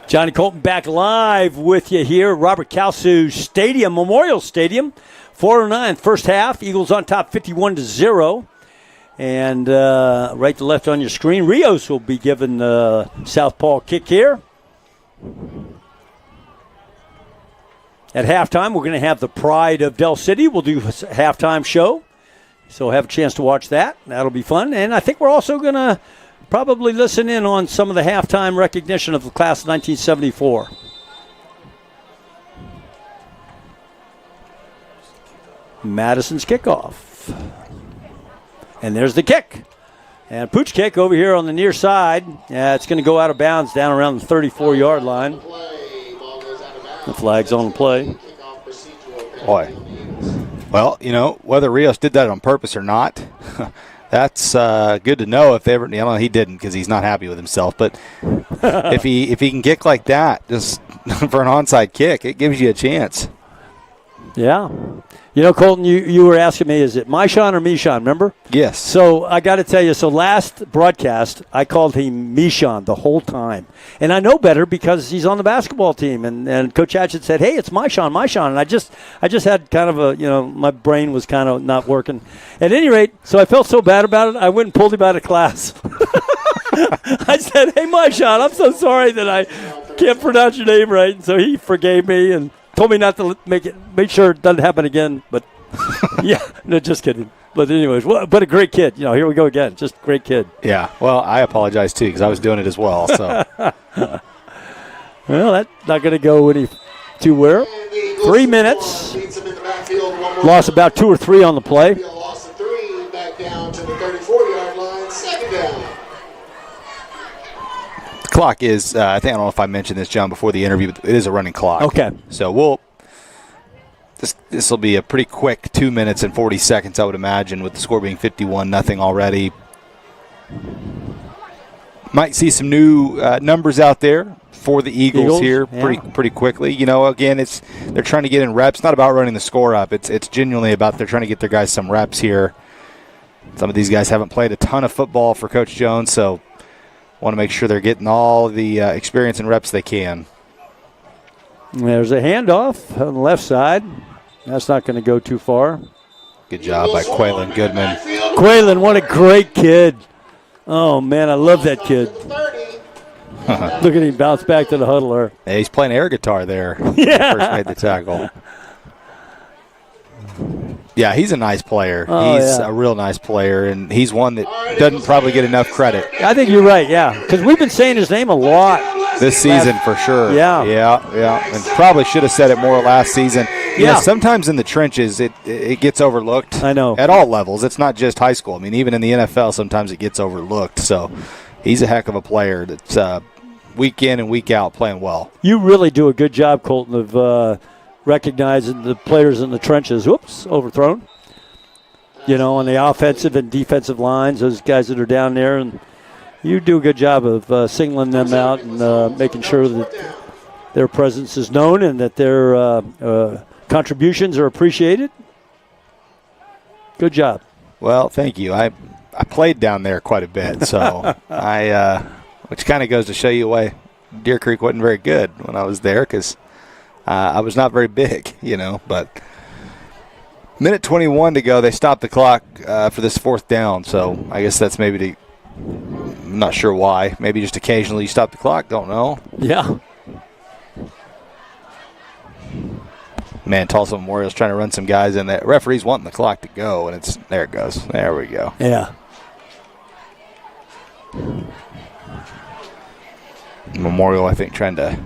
S3: Johnny Colton back live with you here at Robert Kalsu Stadium, Memorial Stadium. 4:09 first half. Eagles on top 51-0. And right to left on your screen, Rios will be given the southpaw kick here. At halftime, we're going to have the Pride of Del City. We'll do a halftime show. So have a chance to watch that. That'll be fun. And I think we're also going to probably listen in on some of the halftime recognition of the class of 1974. Madison's kickoff. And there's the kick. And Pooch kick over here on the near side. Yeah, it's going to go out of bounds down around the 34-yard line. The flag's on the play.
S24: Boy. Well, whether Rios did that on purpose or not, that's good to know. If they ever, he didn't because he's not happy with himself. But if he can kick like that, just for an onside kick, it gives you a chance.
S3: Yeah. Colton, you were asking me, is it Maishan or Mishan, remember?
S24: Yes.
S3: So I got to tell you, last broadcast, I called him Mishan the whole time. And I know better because he's on the basketball team. And Coach Hatchett said, hey, it's Maishan. And I just had kind of my brain was kind of not working. At any rate, so I felt so bad about it, I went and pulled him out of class. I said, hey, Maishan, I'm so sorry that I can't pronounce your name right. And so he forgave me and told me not to make sure it doesn't happen again. But, yeah, no, just kidding. But anyways, but a great kid. Here we go again. Just a great kid.
S24: Yeah, well, I apologize, too, because I was doing it as well. So,
S3: well, that's not going to go any too well. 3 minutes. Lost about 2 or 3 on the play.
S1: Loss of 3, back down to the 34-yard line, second down.
S24: The clock is, I don't know if I mentioned this, John, before the interview, but it is a running clock.
S3: Okay.
S24: So this will be a pretty quick 2 minutes and 40 seconds, I would imagine, with the score being 51-0 already. Might see some new numbers out there for the Eagles here pretty quickly. Again, they're trying to get in reps. It's not about running the score up. It's genuinely about they're trying to get their guys some reps here. Some of these guys haven't played a ton of football for Coach Jones, so want to make sure they're getting all the experience and reps they can.
S3: There's a handoff on the left side. That's not going to go too far.
S24: Good job by Quaylen Goodman.
S3: Quaylen, what a great kid. Oh, man, I love that kid. Look at him bounce back to the huddler.
S24: Yeah, he's playing air guitar there.
S3: Yeah.
S24: First made the tackle. Yeah, he's a nice player. He's a real nice player, and he's one that doesn't probably get enough credit.
S3: I think you're right, yeah, because we've been saying his name a lot.
S24: This season for sure.
S3: Yeah.
S24: And probably should have said it more last season. Sometimes in the trenches it gets overlooked.
S3: I know.
S24: At all levels. It's not just high school. I mean, even in the NFL sometimes it gets overlooked. So he's a heck of a player that's week in and week out playing well.
S3: You really do a good job, Colton, of recognizing the players in the trenches. Whoops, overthrown. On the offensive and defensive lines, those guys that are down there, and you do a good job of singling them out and making sure that their presence is known and that their contributions are appreciated. Good job.
S24: Well, thank you. I played down there quite a bit, so which kind of goes to show you why Deer Creek wasn't very good when I was there, because I was not very big, but minute 21 to go. They stopped the clock for this fourth down, so I guess that's maybe I'm not sure why. Maybe just occasionally you stop the clock. Don't know.
S3: Yeah.
S24: Man, Tulsa Memorial's trying to run some guys in there. Referee's wanting the clock to go, and there it goes. There we go.
S3: Yeah.
S24: Memorial, I think, trying to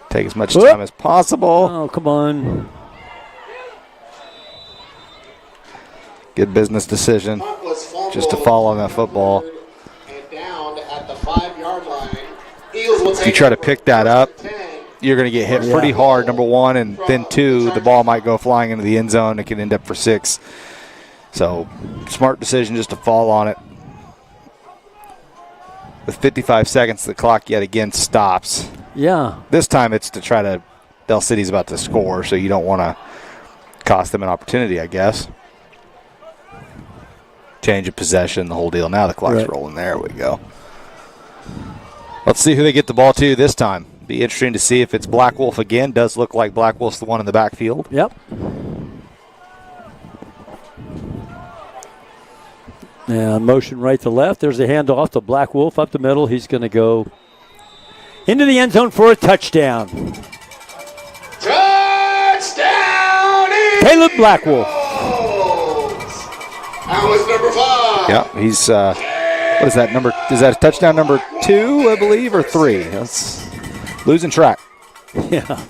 S24: take as much time as possible.
S3: Oh, come on.
S24: Good business decision just to fall on that football. If you try to pick that up, you're going to get hit pretty hard, number one, and then two, the ball might go flying into the end zone. It can end up for 6. So, smart decision just to fall on it. With 55 seconds, the clock yet again stops.
S3: Yeah.
S24: This time it's to try to – Del City's about to score, so you don't want to cost them an opportunity, I guess. Change of possession, the whole deal. Now the clock's rolling. There we go. Let's see who they get the ball to this time. Be interesting to see if it's Black Wolf again. Does look like Black Wolf's the one in the backfield.
S3: Yep. Yeah, motion right to left. There's the handoff to Black Wolf up the middle. He's going to go into the end zone for a touchdown.
S1: Touchdown!
S3: Caleb Black Wolf.
S1: That was number 5.
S24: Yeah, he's what is that number? Is that touchdown number 2, I believe, or 3? That's losing track.
S3: Yeah.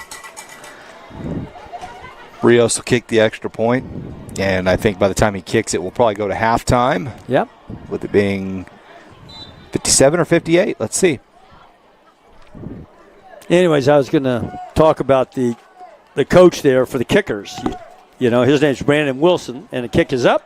S24: Rios will kick the extra point, and I think by the time he kicks it, we'll probably go to halftime.
S3: Yep.
S24: With it being 57 or 58. Let's see.
S3: Anyways, I was going to talk about the coach there for the kickers. You know, his name's Brandon Wilson, and the kick is up.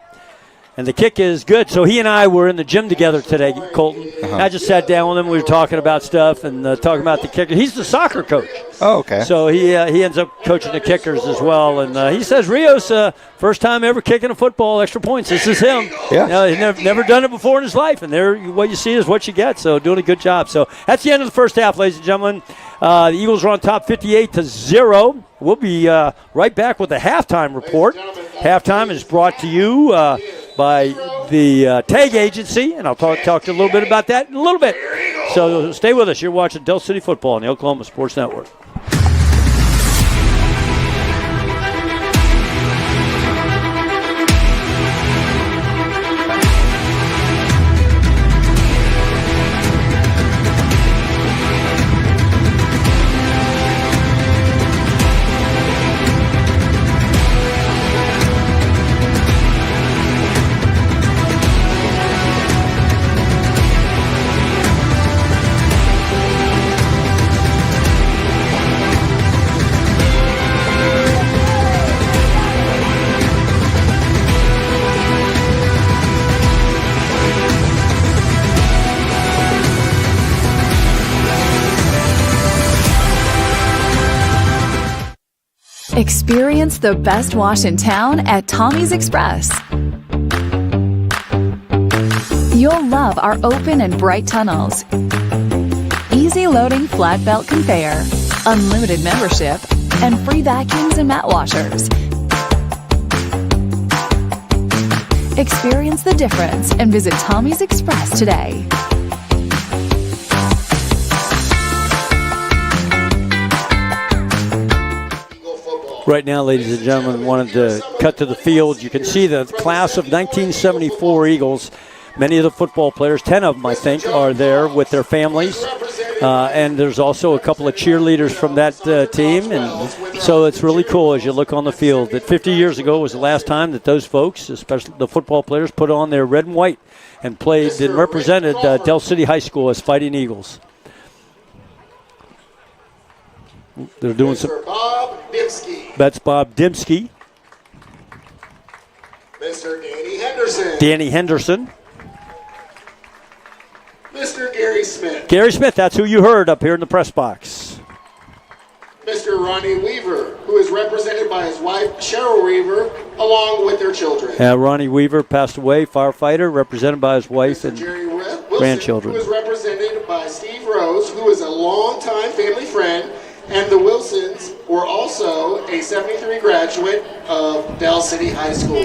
S3: And the kick is good. So he and I were in the gym together today, Colton. I just sat down with him. We were talking about stuff and talking about the kicker. He's the soccer coach.
S24: Oh, okay.
S3: So he ends up coaching the kickers as well. And he says Rios, first time ever kicking a football, extra points. This is him.
S24: Yeah.
S3: He's never done it before in his life. And there, what you see is what you get. So doing a good job. So that's the end of the first half, ladies and gentlemen. The Eagles are on top 58-0. We'll be right back with the halftime report. Halftime is brought to you by the Tag Agency, and I'll talk to you a little bit about that in a little bit. So stay with us. You're watching Del City Football on the Oklahoma Sports Network.
S9: Experience the best wash in town at Tommy's Express. You'll love our open and bright tunnels, easy loading flat belt conveyor, unlimited membership, and free vacuums and mat washers. Experience the difference and visit Tommy's Express today.
S3: Right now, ladies and gentlemen, wanted to cut to the field. You can see the class of 1974 Eagles. Many of the football players, 10 of them, I think, are there with their families. And there's also a couple of cheerleaders from that team. And so it's really cool as you look on the field that 50 years ago was the last time that those folks, especially the football players, put on their red and white and played and represented Del City High School as Fighting Eagles. They're doing some.
S1: Bob Dimsky.
S3: That's Bob Dimsky.
S1: Mr. Danny Henderson.
S3: Danny Henderson.
S1: Mr. Gary Smith.
S3: Gary Smith, that's who you heard up here in the press box.
S1: Mr. Ronnie Weaver, who is represented by his wife, Cheryl Weaver, along with their children.
S3: Ronnie Weaver passed away, firefighter, represented by his wife and
S1: Wilson,
S3: grandchildren.
S1: Who is represented by Steve Rose, who is a longtime family friend. And the Wilsons were also a 73 graduate of Del City High School.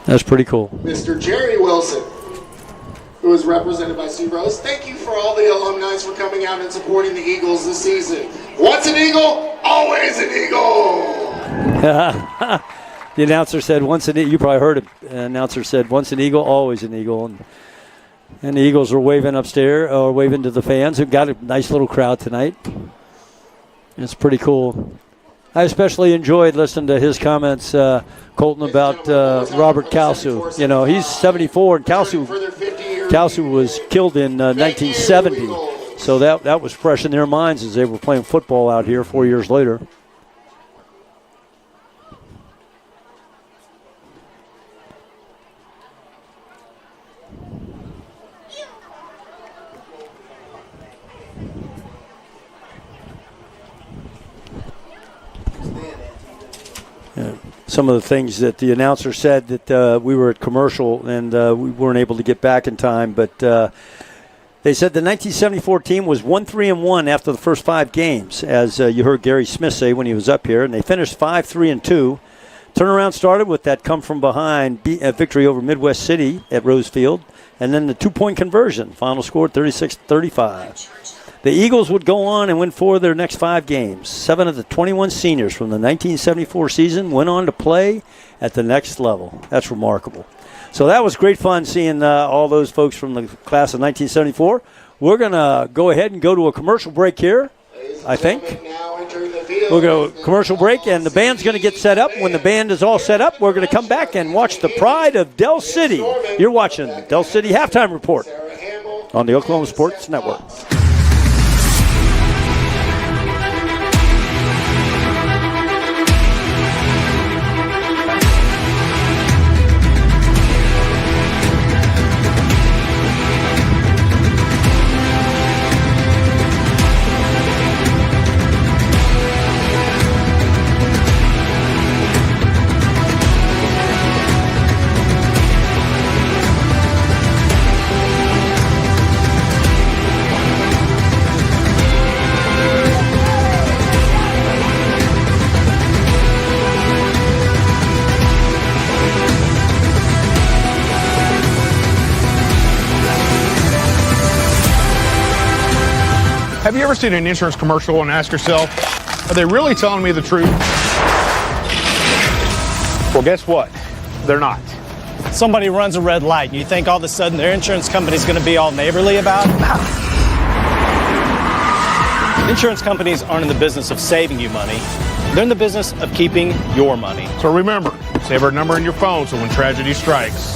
S3: That's pretty cool.
S1: Mr. Jerry Wilson, who is represented by Steve Rose. Thank you for all the alumni for coming out and supporting the Eagles this season. Once an Eagle, always an Eagle.
S3: The announcer said, once an Eagle, you probably heard it. The announcer said, once an Eagle, always an Eagle. And the Eagles were waving upstairs, or waving to the fans, who got a nice little crowd tonight. It's pretty cool. I especially enjoyed listening to his comments, Colton, about Robert Kalsu. You know, he's 74, and Kalsu was killed in 1970. So that was fresh in their minds as they were playing football out here 4 years later. some of the things that the announcer said that we were at commercial and we weren't able to get back in time. But they said the 1974 team was 1-3-1 after the first 5 games, as you heard Gary Smith say when he was up here. And they finished 5-3-2. Turnaround started with that come-from-behind victory over Midwest City at Rose Field. And then the 2-point conversion. Final score 36-35. The Eagles would go on and win 4 of their next 5 games. 7 of the 21 seniors from the 1974 season went on to play at the next level. That's remarkable. So that was great fun seeing all those folks from the class of 1974. We're going to go ahead and go to a commercial break here, I think. We'll go commercial break, and the band's going to get set up. When the band is all set up, we're going to come back and watch the pride of Del City. You're watching Del City Halftime Report on the Oklahoma Sports Network.
S13: Have you ever seen an insurance commercial and ask yourself, are they really telling me the truth? Well, guess what? They're not.
S15: Somebody runs a red light and you think all of a sudden their insurance company's going to be all neighborly about it? Insurance companies aren't in the business of saving you money. They're in the business of keeping your money.
S13: So remember, save our number in your phone so when tragedy strikes,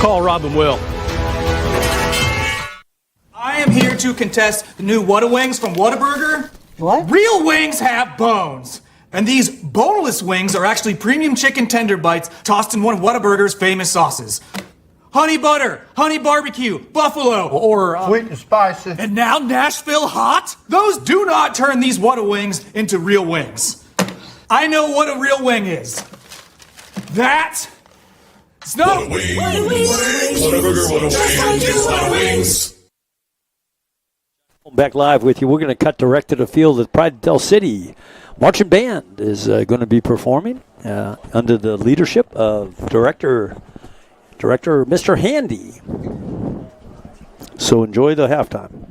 S15: call Rob and Will.
S6: I am here to contest the new Whata Wings from Whataburger.
S16: What?
S6: Real wings have bones. And these boneless wings are actually premium chicken tender bites tossed in one of Whataburger's famous sauces. Honey butter, honey barbecue, buffalo, or
S16: sweet and spicy.
S6: And now Nashville hot? Those do not turn these Whata Wings into real wings. I know what a real wing is. That... Snow!
S1: Whataburger, wings.
S3: Back live with you. We're going to cut direct to the field at Pride of Del City. Marching band is going to be performing under the leadership of Director Mr. Handy. So enjoy the halftime.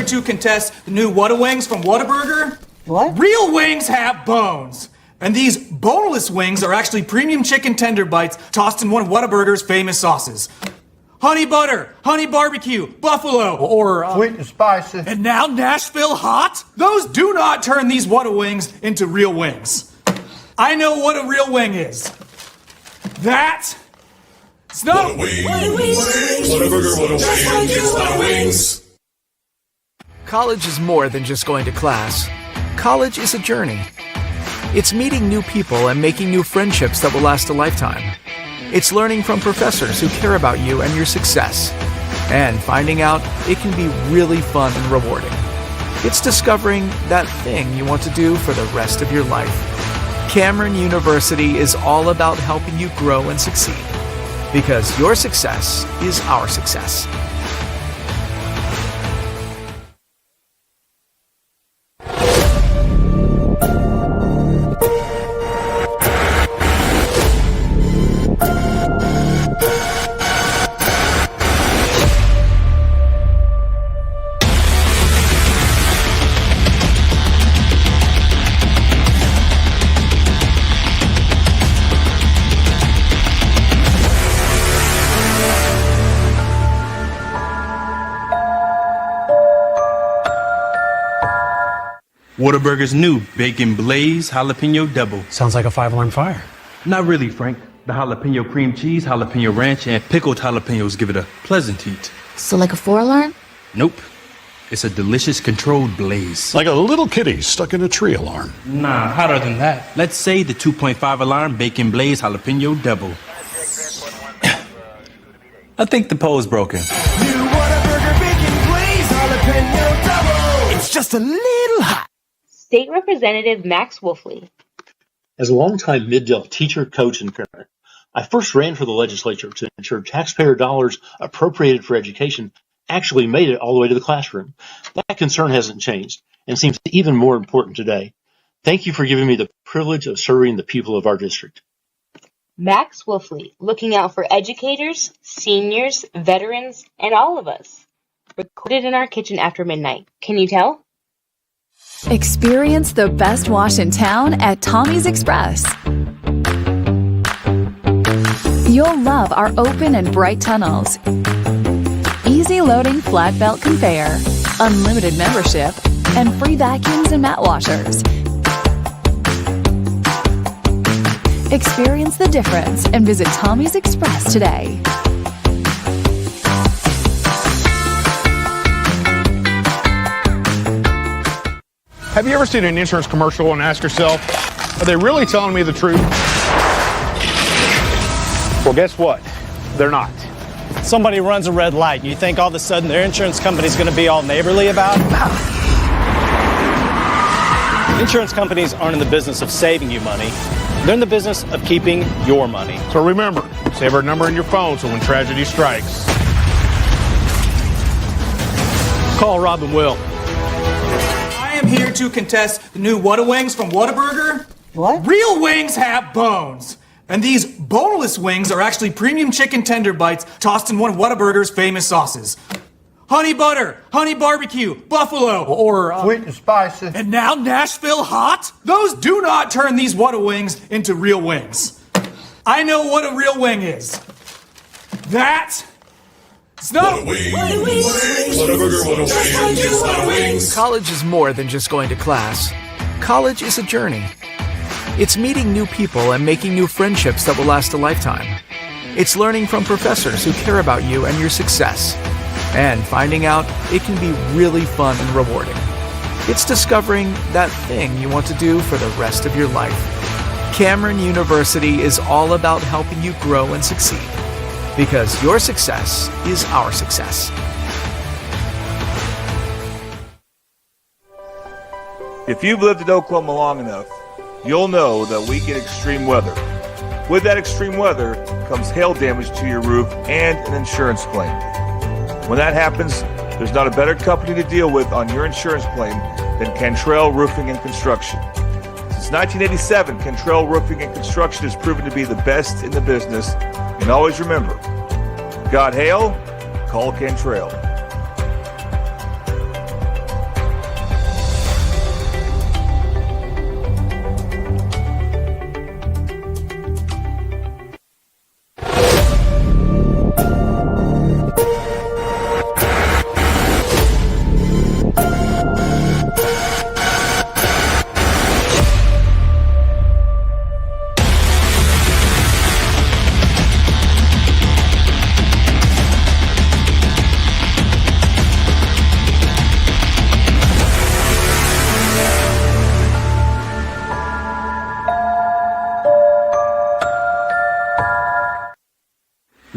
S6: to contest the new Whataburger from Whataburger. What? Real wings have bones. And these boneless wings are actually premium chicken tender bites tossed in one of Whataburger's famous sauces. Honey butter, honey barbecue, buffalo, or
S16: sweet and spicy.
S6: And now Nashville hot? Those do not turn these Whata wings into real wings. I know what a real wing is. It's not a wing.
S8: Wings. College is more than just going to class. College is a journey. It's meeting new people and making new friendships that will last a lifetime. It's learning from professors who care about you and your success. And finding out it can be really fun and rewarding. It's discovering that thing you want to do for the rest of your life. Cameron University is all about helping you grow and succeed. Because your success is our success.
S10: Whataburger's new Bacon Blaze Jalapeno Double.
S17: Sounds like a 5-alarm fire.
S10: Not really, Frank. The jalapeno cream cheese, jalapeno ranch, and pickled jalapenos give it a pleasant heat.
S18: So like a 4-alarm?
S10: Nope. It's a delicious controlled blaze.
S17: Like a little kitty stuck in a tree alarm.
S10: Nah, hotter than that. Let's say the 2.5 alarm Bacon Blaze Jalapeno Double. I think the pole's broken.
S14: New Whataburger Bacon Blaze Jalapeno Double. It's just a little hot.
S5: State Representative Max Wolfley.
S11: As a longtime Mid-Dell teacher, coach, and parent, I first ran for the legislature to ensure taxpayer dollars appropriated for education actually made it all the way to the classroom. That concern hasn't changed and seems even more important today. Thank you for giving me the privilege of serving the people of our district.
S5: Max Wolfley, looking out for educators, seniors, veterans, and all of us. Recorded in our kitchen after midnight. Can you tell?
S9: Experience the best wash in town at Tommy's Express. You'll love our open and bright tunnels, easy loading flat belt conveyor, unlimited membership, and free vacuums and mat washers. Experience the difference and visit Tommy's Express today.
S13: Have you ever seen an insurance commercial and asked yourself, are they really telling me the truth? Well, guess what? They're not.
S15: Somebody runs a red light, and you think all of a sudden their insurance company's going to be all neighborly about it? Insurance companies aren't in the business of saving you money. They're in the business of keeping your money.
S13: So remember, save our number in your phone so when tragedy strikes.
S15: Call Rob and Will.
S6: I am here to contest the new Whataburger from Whataburger. What? Real wings have bones. And these boneless wings are actually premium chicken tender bites tossed in one of Whataburger's famous sauces. Honey butter, honey barbecue, buffalo, or
S16: sweet and spicy.
S6: And now Nashville hot? Those do not turn these Whata wings into real wings. I know what a real wing is. It's not
S8: Whataburger. College is more than just going to class. College is a journey. It's meeting new people and making new friendships that will last a lifetime. It's learning from professors who care about you and your success. And finding out it can be really fun and rewarding. It's discovering that thing you want to do for the rest of your life. Cameron University is all about helping you grow and succeed. Because your success is our success.
S2: If you've lived in Oklahoma long enough, you'll know that we get extreme weather. With that extreme weather comes hail damage to your roof and an insurance claim. When that happens, there's not a better company to deal with on your insurance claim than Cantrell Roofing and Construction. Since 1987, Cantrell Roofing and Construction has proven to be the best in the business. And always remember, got hail? Call Cantrell.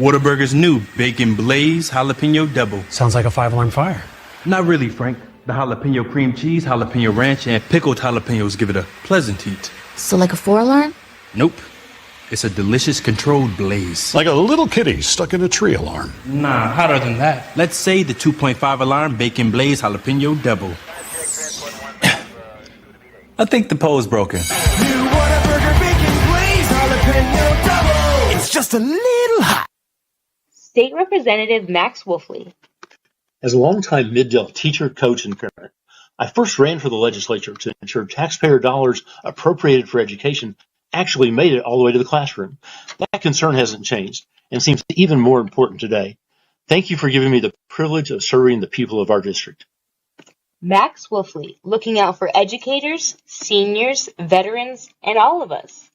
S10: Whataburger's new Bacon Blaze Jalapeno Double.
S17: Sounds like a 5-alarm fire.
S10: Not really, Frank. The jalapeno cream cheese, jalapeno ranch, and pickled jalapenos give it a pleasant heat.
S7: So like a 4-alarm?
S10: Nope. It's a delicious controlled blaze.
S17: Like a little kitty stuck in a tree alarm.
S10: Nah, hotter than that. Let's say the 2.5 alarm Bacon Blaze Jalapeno Double. I think the pole's broken.
S14: New Whataburger Bacon Blaze Jalapeno Double. It's just a little hot.
S5: State Representative Max Wolfley.
S11: As a longtime Mid-Dell teacher, coach, and parent, I first ran for the legislature to ensure taxpayer dollars appropriated for education actually made it all the way to the classroom. That concern hasn't changed and seems even more important today. Thank you for giving me the privilege of serving the people of our district.
S5: Max Wolfley, looking out for educators, seniors, veterans, and all of us.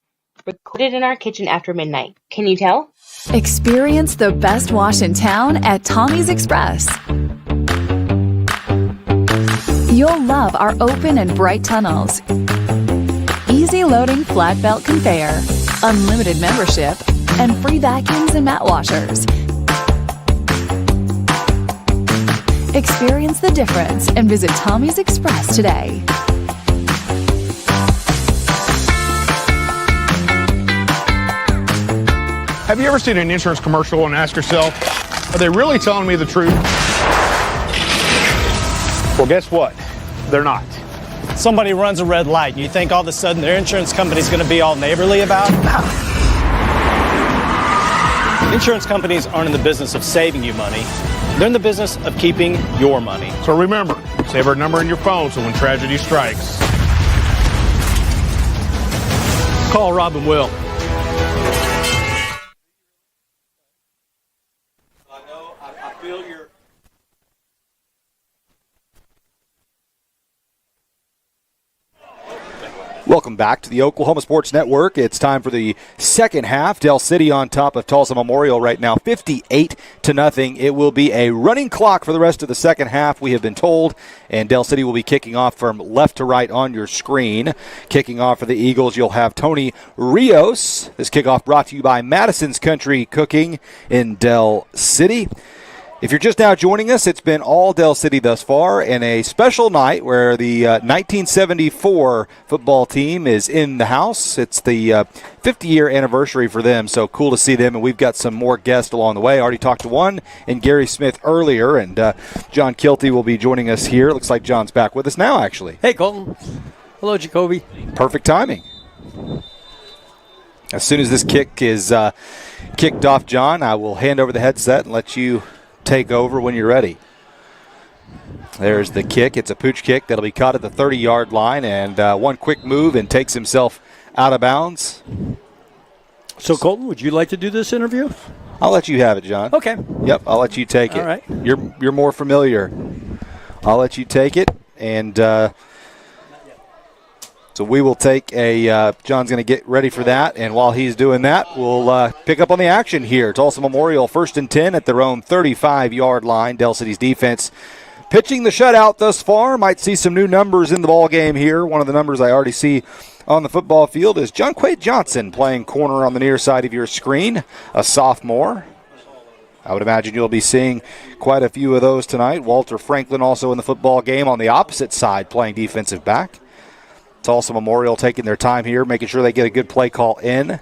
S5: Recorded in our kitchen after midnight. Can you tell?
S9: Experience the best wash in town at Tommy's Express. You'll love our open and bright tunnels, easy loading flat belt conveyor, unlimited membership, and free vacuums and mat washers. Experience the difference and visit Tommy's Express today.
S13: Have you ever seen an insurance commercial and asked yourself, are they really telling me the truth? Well, guess what? They're not.
S15: Somebody runs a red light and you think all of a sudden their insurance company's going to be all neighborly about it? Insurance companies aren't in the business of saving you money. They're in the business of keeping your money.
S13: So remember, save our number in your phone so when tragedy strikes.
S15: Call Rob and Will.
S24: Welcome back to the Oklahoma Sports Network. It's time for the second half. Del City on top of Tulsa Memorial right now, 58-0. It will be a running clock for the rest of the second half, we have been told, and Del City will be kicking off from left to right on your screen. Kicking off for the Eagles, you'll have Tony Rios. This kickoff brought to you by Madison's Country Cooking in Del City. If you're just now joining us, it's been all Del City thus far, and a special night where the 1974 football team is in the house. It's the 50-year anniversary for them, so cool to see them, and we've got some more guests along the way. I already talked to one, and Gary Smith earlier, and John Kilty will be joining us here. Looks like John's back with us now, actually.
S3: Hey, Colton. Hello, Jacoby.
S24: Perfect timing. As soon as this kick is kicked off, John, I will hand over the headset and let you take over when you're ready. There's the kick. It's a pooch kick that'll be caught at the 30-yard line, and one quick move and takes himself out of bounds.
S3: So, Colton, would you like to do this interview?
S24: I'll let you have it, John.
S3: Okay.
S24: Yep, I'll let you take it.
S3: All right.
S24: You're more familiar. I'll let you take it, and so we will take a John's going to get ready for that, and while he's doing that, we'll pick up on the action here. Tulsa Memorial 1st and 10 at their own 35-yard line. Del City's defense pitching the shutout thus far. Might see some new numbers in the ball game here. One of the numbers I already see on the football field is John Quaid Johnson playing corner on the near side of your screen, a sophomore. I would imagine you'll be seeing quite a few of those tonight. Walter Franklin also in the football game on the opposite side playing defensive back. Tulsa Memorial taking their time here, making sure they get a good play call in.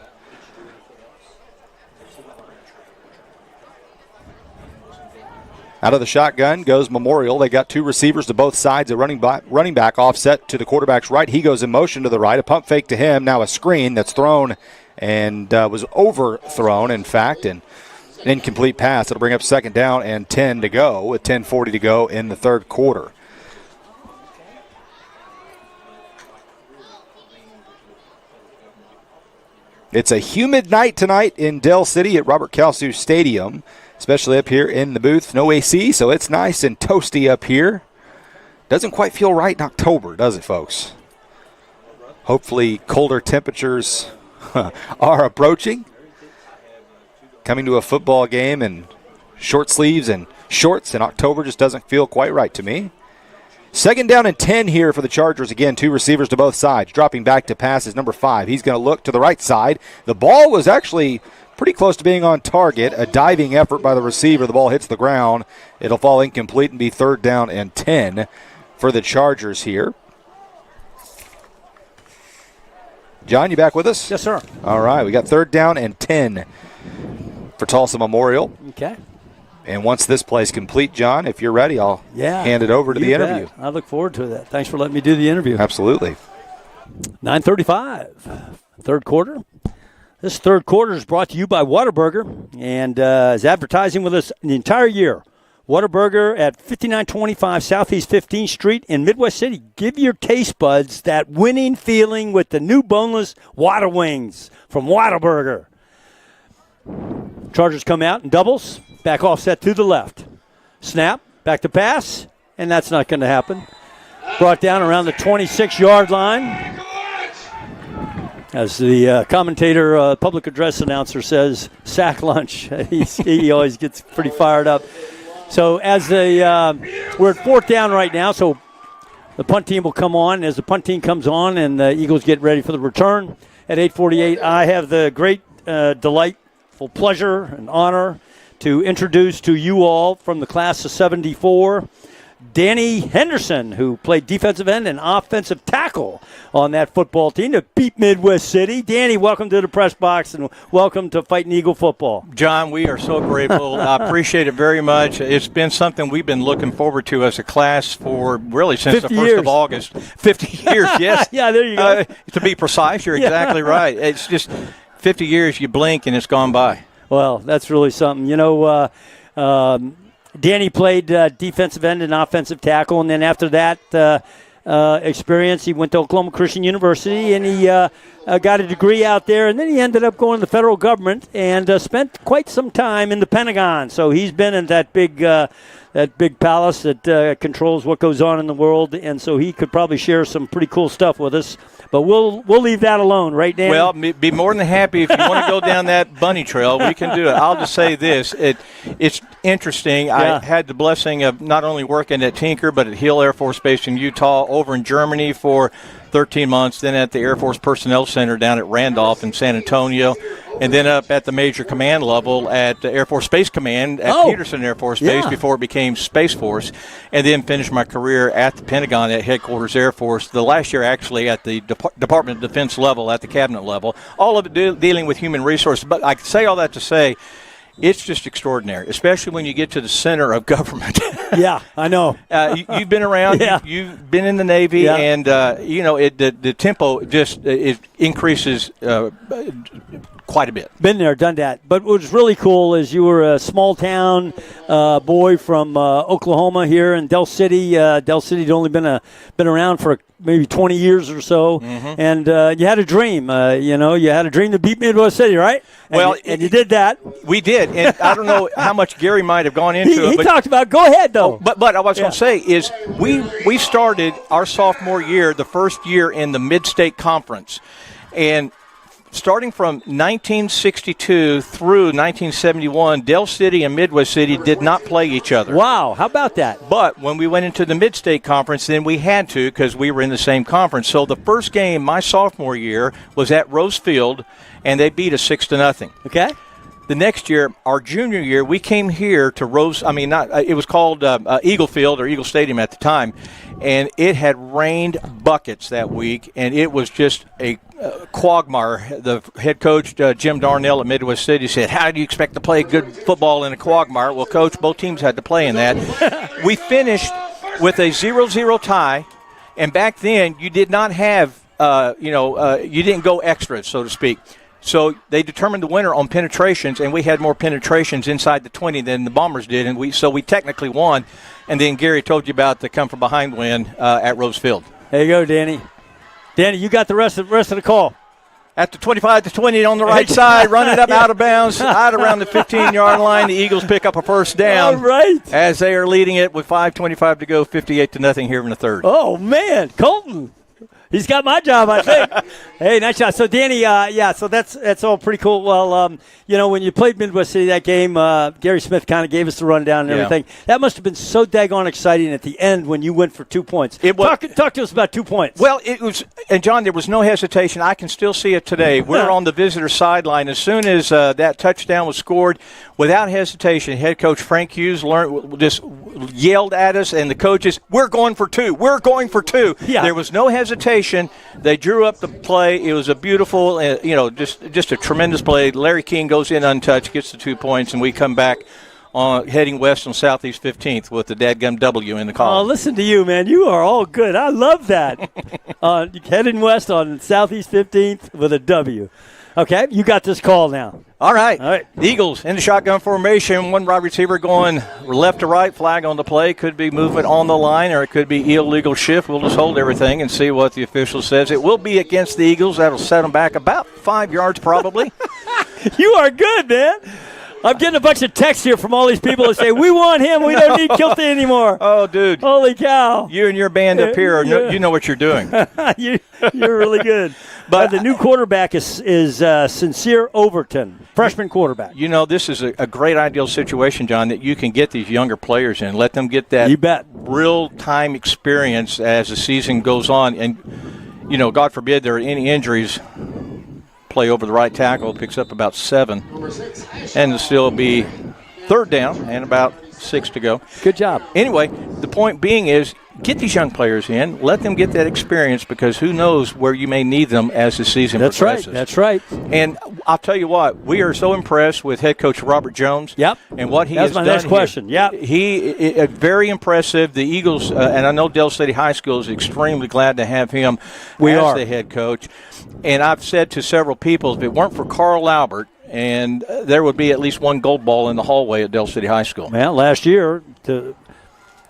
S24: Out of the shotgun goes Memorial. They got two receivers to both sides. A running back offset to the quarterback's right. He goes in motion to the right. A pump fake to him. Now a screen that's thrown and was overthrown, in fact, and an incomplete pass. It'll bring up second down and 10 to go with 10:40 to go in the third quarter. It's a humid night tonight in Del City at Robert Kalsu Stadium, especially up here in the booth. No AC, so it's nice and toasty up here. Doesn't quite feel right in October, does it, folks? Hopefully colder temperatures are approaching. Coming to a football game in short sleeves and shorts in October just doesn't feel quite right to me. Second down and 10 here for the Chargers. Again, two receivers to both sides. Dropping back to pass is number 5. He's going to look to the right side. The ball was actually
S7: pretty close to being on target. A diving effort by the receiver. The ball hits the ground. It'll fall incomplete and be 3rd down and 10 for the Chargers here. John, you back with us?
S3: Yes, sir.
S7: All right, we got 3rd down and 10 for Tulsa Memorial.
S3: Okay.
S7: And once this play's complete, John, if you're ready, I'll hand it over to the interview.
S3: I look forward to that. Thanks for letting me do the interview.
S7: Absolutely.
S3: 9:35, third quarter. This third quarter is brought to you by Whataburger and is advertising with us the entire year. Whataburger at 5925 Southeast 15th Street in Midwest City. Give your taste buds that winning feeling with the new boneless Whata Wings from Whataburger. Chargers come out in doubles. Back offset to the left. Snap, back to pass, and that's not going to happen. Brought down around the 26-yard line. As the commentator, public address announcer says, sack lunch. He always gets pretty fired up. So as we're at 4th down right now, so the punt team will come on. As the punt team comes on and the Eagles get ready for the return at 8:48, I have the great delightful pleasure and honor to introduce to you all from the class of 74, Danny Henderson, who played defensive end and offensive tackle on that football team to beat Midwest City. Danny, welcome to the press box and welcome to Fighting Eagle football.
S18: John, we are so grateful. I appreciate it very much. It's been something we've been looking forward to as a class for really since the 1st of August. 50 years, yes.
S3: Yeah, there you go.
S18: To be precise, you're exactly right. It's just 50 years, you blink and it's gone by.
S3: Well, that's really something. You know, Danny played defensive end and offensive tackle, and then after that experience, he went to Oklahoma Christian University, and he got a degree out there, and then he ended up going to the federal government and spent quite some time in the Pentagon. So he's been in that big palace that controls what goes on in the world, and so he could probably share some pretty cool stuff with us. But we'll leave that alone, right, Dan?
S18: Well, be more than happy if you want to go down that bunny trail. We can do it. I'll just say this: it's interesting. Yeah. I had the blessing of not only working at Tinker, but at Hill Air Force Base in Utah, over in Germany for 13 months, then at the Air Force Personnel Center down at Randolph in San Antonio, and then up at the major command level at the Air Force Space Command at Peterson Air Force Base before it became Space Force, and then finished my career at the Pentagon at Headquarters Air Force. The last year actually at the Department of Defense level, at the cabinet level, all of it dealing with human resources. But I say all that to say, it's just extraordinary, especially when you get to the center of government.
S3: Yeah, I know.
S18: You've been around. Yeah. You've been in the Navy, and the tempo just it increases quite a bit.
S3: Been there, done that. But what was really cool is you were a small town boy from Oklahoma here in Del City. Del City had only been around for maybe 20 years or so, and you had a dream. You had a dream to beat Midwest City, right? And you did that.
S18: We did, and I don't know how much Gary might have gone into it.
S3: He talked about. Go ahead, though.
S18: But I was going to say is we started our sophomore year, the first year in the Mid-State Conference, and starting from 1962 through 1971, Del City and Midwest City did not play each other.
S3: Wow, how about that?
S18: But when we went into the Mid-State Conference, then we had to because we were in the same conference. So the first game my sophomore year was at Rose Field, and they beat us 6-0.
S3: Okay.
S18: The next year, our junior year, we came here to it was called Eagle Field or Eagle Stadium at the time, and it had rained buckets that week, and it was just a quagmire. The head coach, Jim Darnell at Midwest City, said, how do you expect to play good football in a quagmire? Well, Coach, both teams had to play in that. We finished with a 0-0 tie, and back then you did not have, you didn't go extras, so to speak. So they determined the winner on penetrations, and we had more penetrations inside the 20 than the Bombers did, and we technically won. And then Gary told you about the come-from-behind win at Rose Field.
S3: There you go, Danny. Danny, you got the rest of the call.
S18: At the 25-20 on the right side, run it up out of bounds, out around the 15-yard line. The Eagles pick up a first down.
S3: All right.
S18: As they are leading it with 5:25 to go, 58-0 here in the third.
S3: Oh, man. Colton. He's got my job, I think. Hey, nice shot. So, Danny, so that's all pretty cool. Well, when you played Midwest City that game, Gary Smith kind of gave us the rundown and everything. That must have been so daggone exciting at the end when you went for 2 points. Talk to us about 2 points.
S18: Well, it was, and John, there was no hesitation. I can still see it today. We're on the visitor sideline. As soon as that touchdown was scored, without hesitation, head coach Frank Hughes just yelled at us, and the coaches, we're going for 2. We're going for 2.
S3: Yeah.
S18: There was no hesitation. They drew up the play. It was a beautiful, just a tremendous play. Larry King goes in untouched, gets the 2 points, and we come back heading west on Southeast 15th with the dadgum W in the column.
S3: Oh, listen to you, man. You are all good. I love that. Heading west on Southeast 15th with a W. Okay, you got this call now.
S18: All right. The Eagles in the shotgun formation. One wide receiver going left to right. Flag on the play. Could be movement on the line, or it could be illegal shift. We'll just hold everything and see what the official says. It will be against the Eagles. That'll set them back about 5 yards probably.
S3: You are good, man. I'm getting a bunch of texts here from all these people that say, we want him. We don't need Kilty anymore.
S18: Oh, dude.
S3: Holy cow.
S18: You and your band up here, you know what you're doing.
S3: You're really good. But the new quarterback is Sincere Overton, freshman quarterback.
S18: You know, this is a great ideal situation, John, that you can get these younger players in, let them get that real-time experience as the season goes on. And, God forbid there are any injuries. Play over the right tackle, picks up about 7. And it'll still be 3rd down and about 6 to go.
S3: Good job.
S18: Anyway, the point being is get these young players in, let them get that experience, because who knows where you may need them as the season progresses.
S3: That's right.
S18: And I'll tell you what, we are so impressed with head coach Robert Jones.
S3: Yep.
S18: And what he has done.
S3: That's my next question.
S18: Yep. He very impressive. The Eagles, and I know Del City High School is extremely glad to have him as the head coach. And I've said to several people, if it weren't for Carl Albert, and there would be at least one gold ball in the hallway at Del City High School.
S3: Well, last year.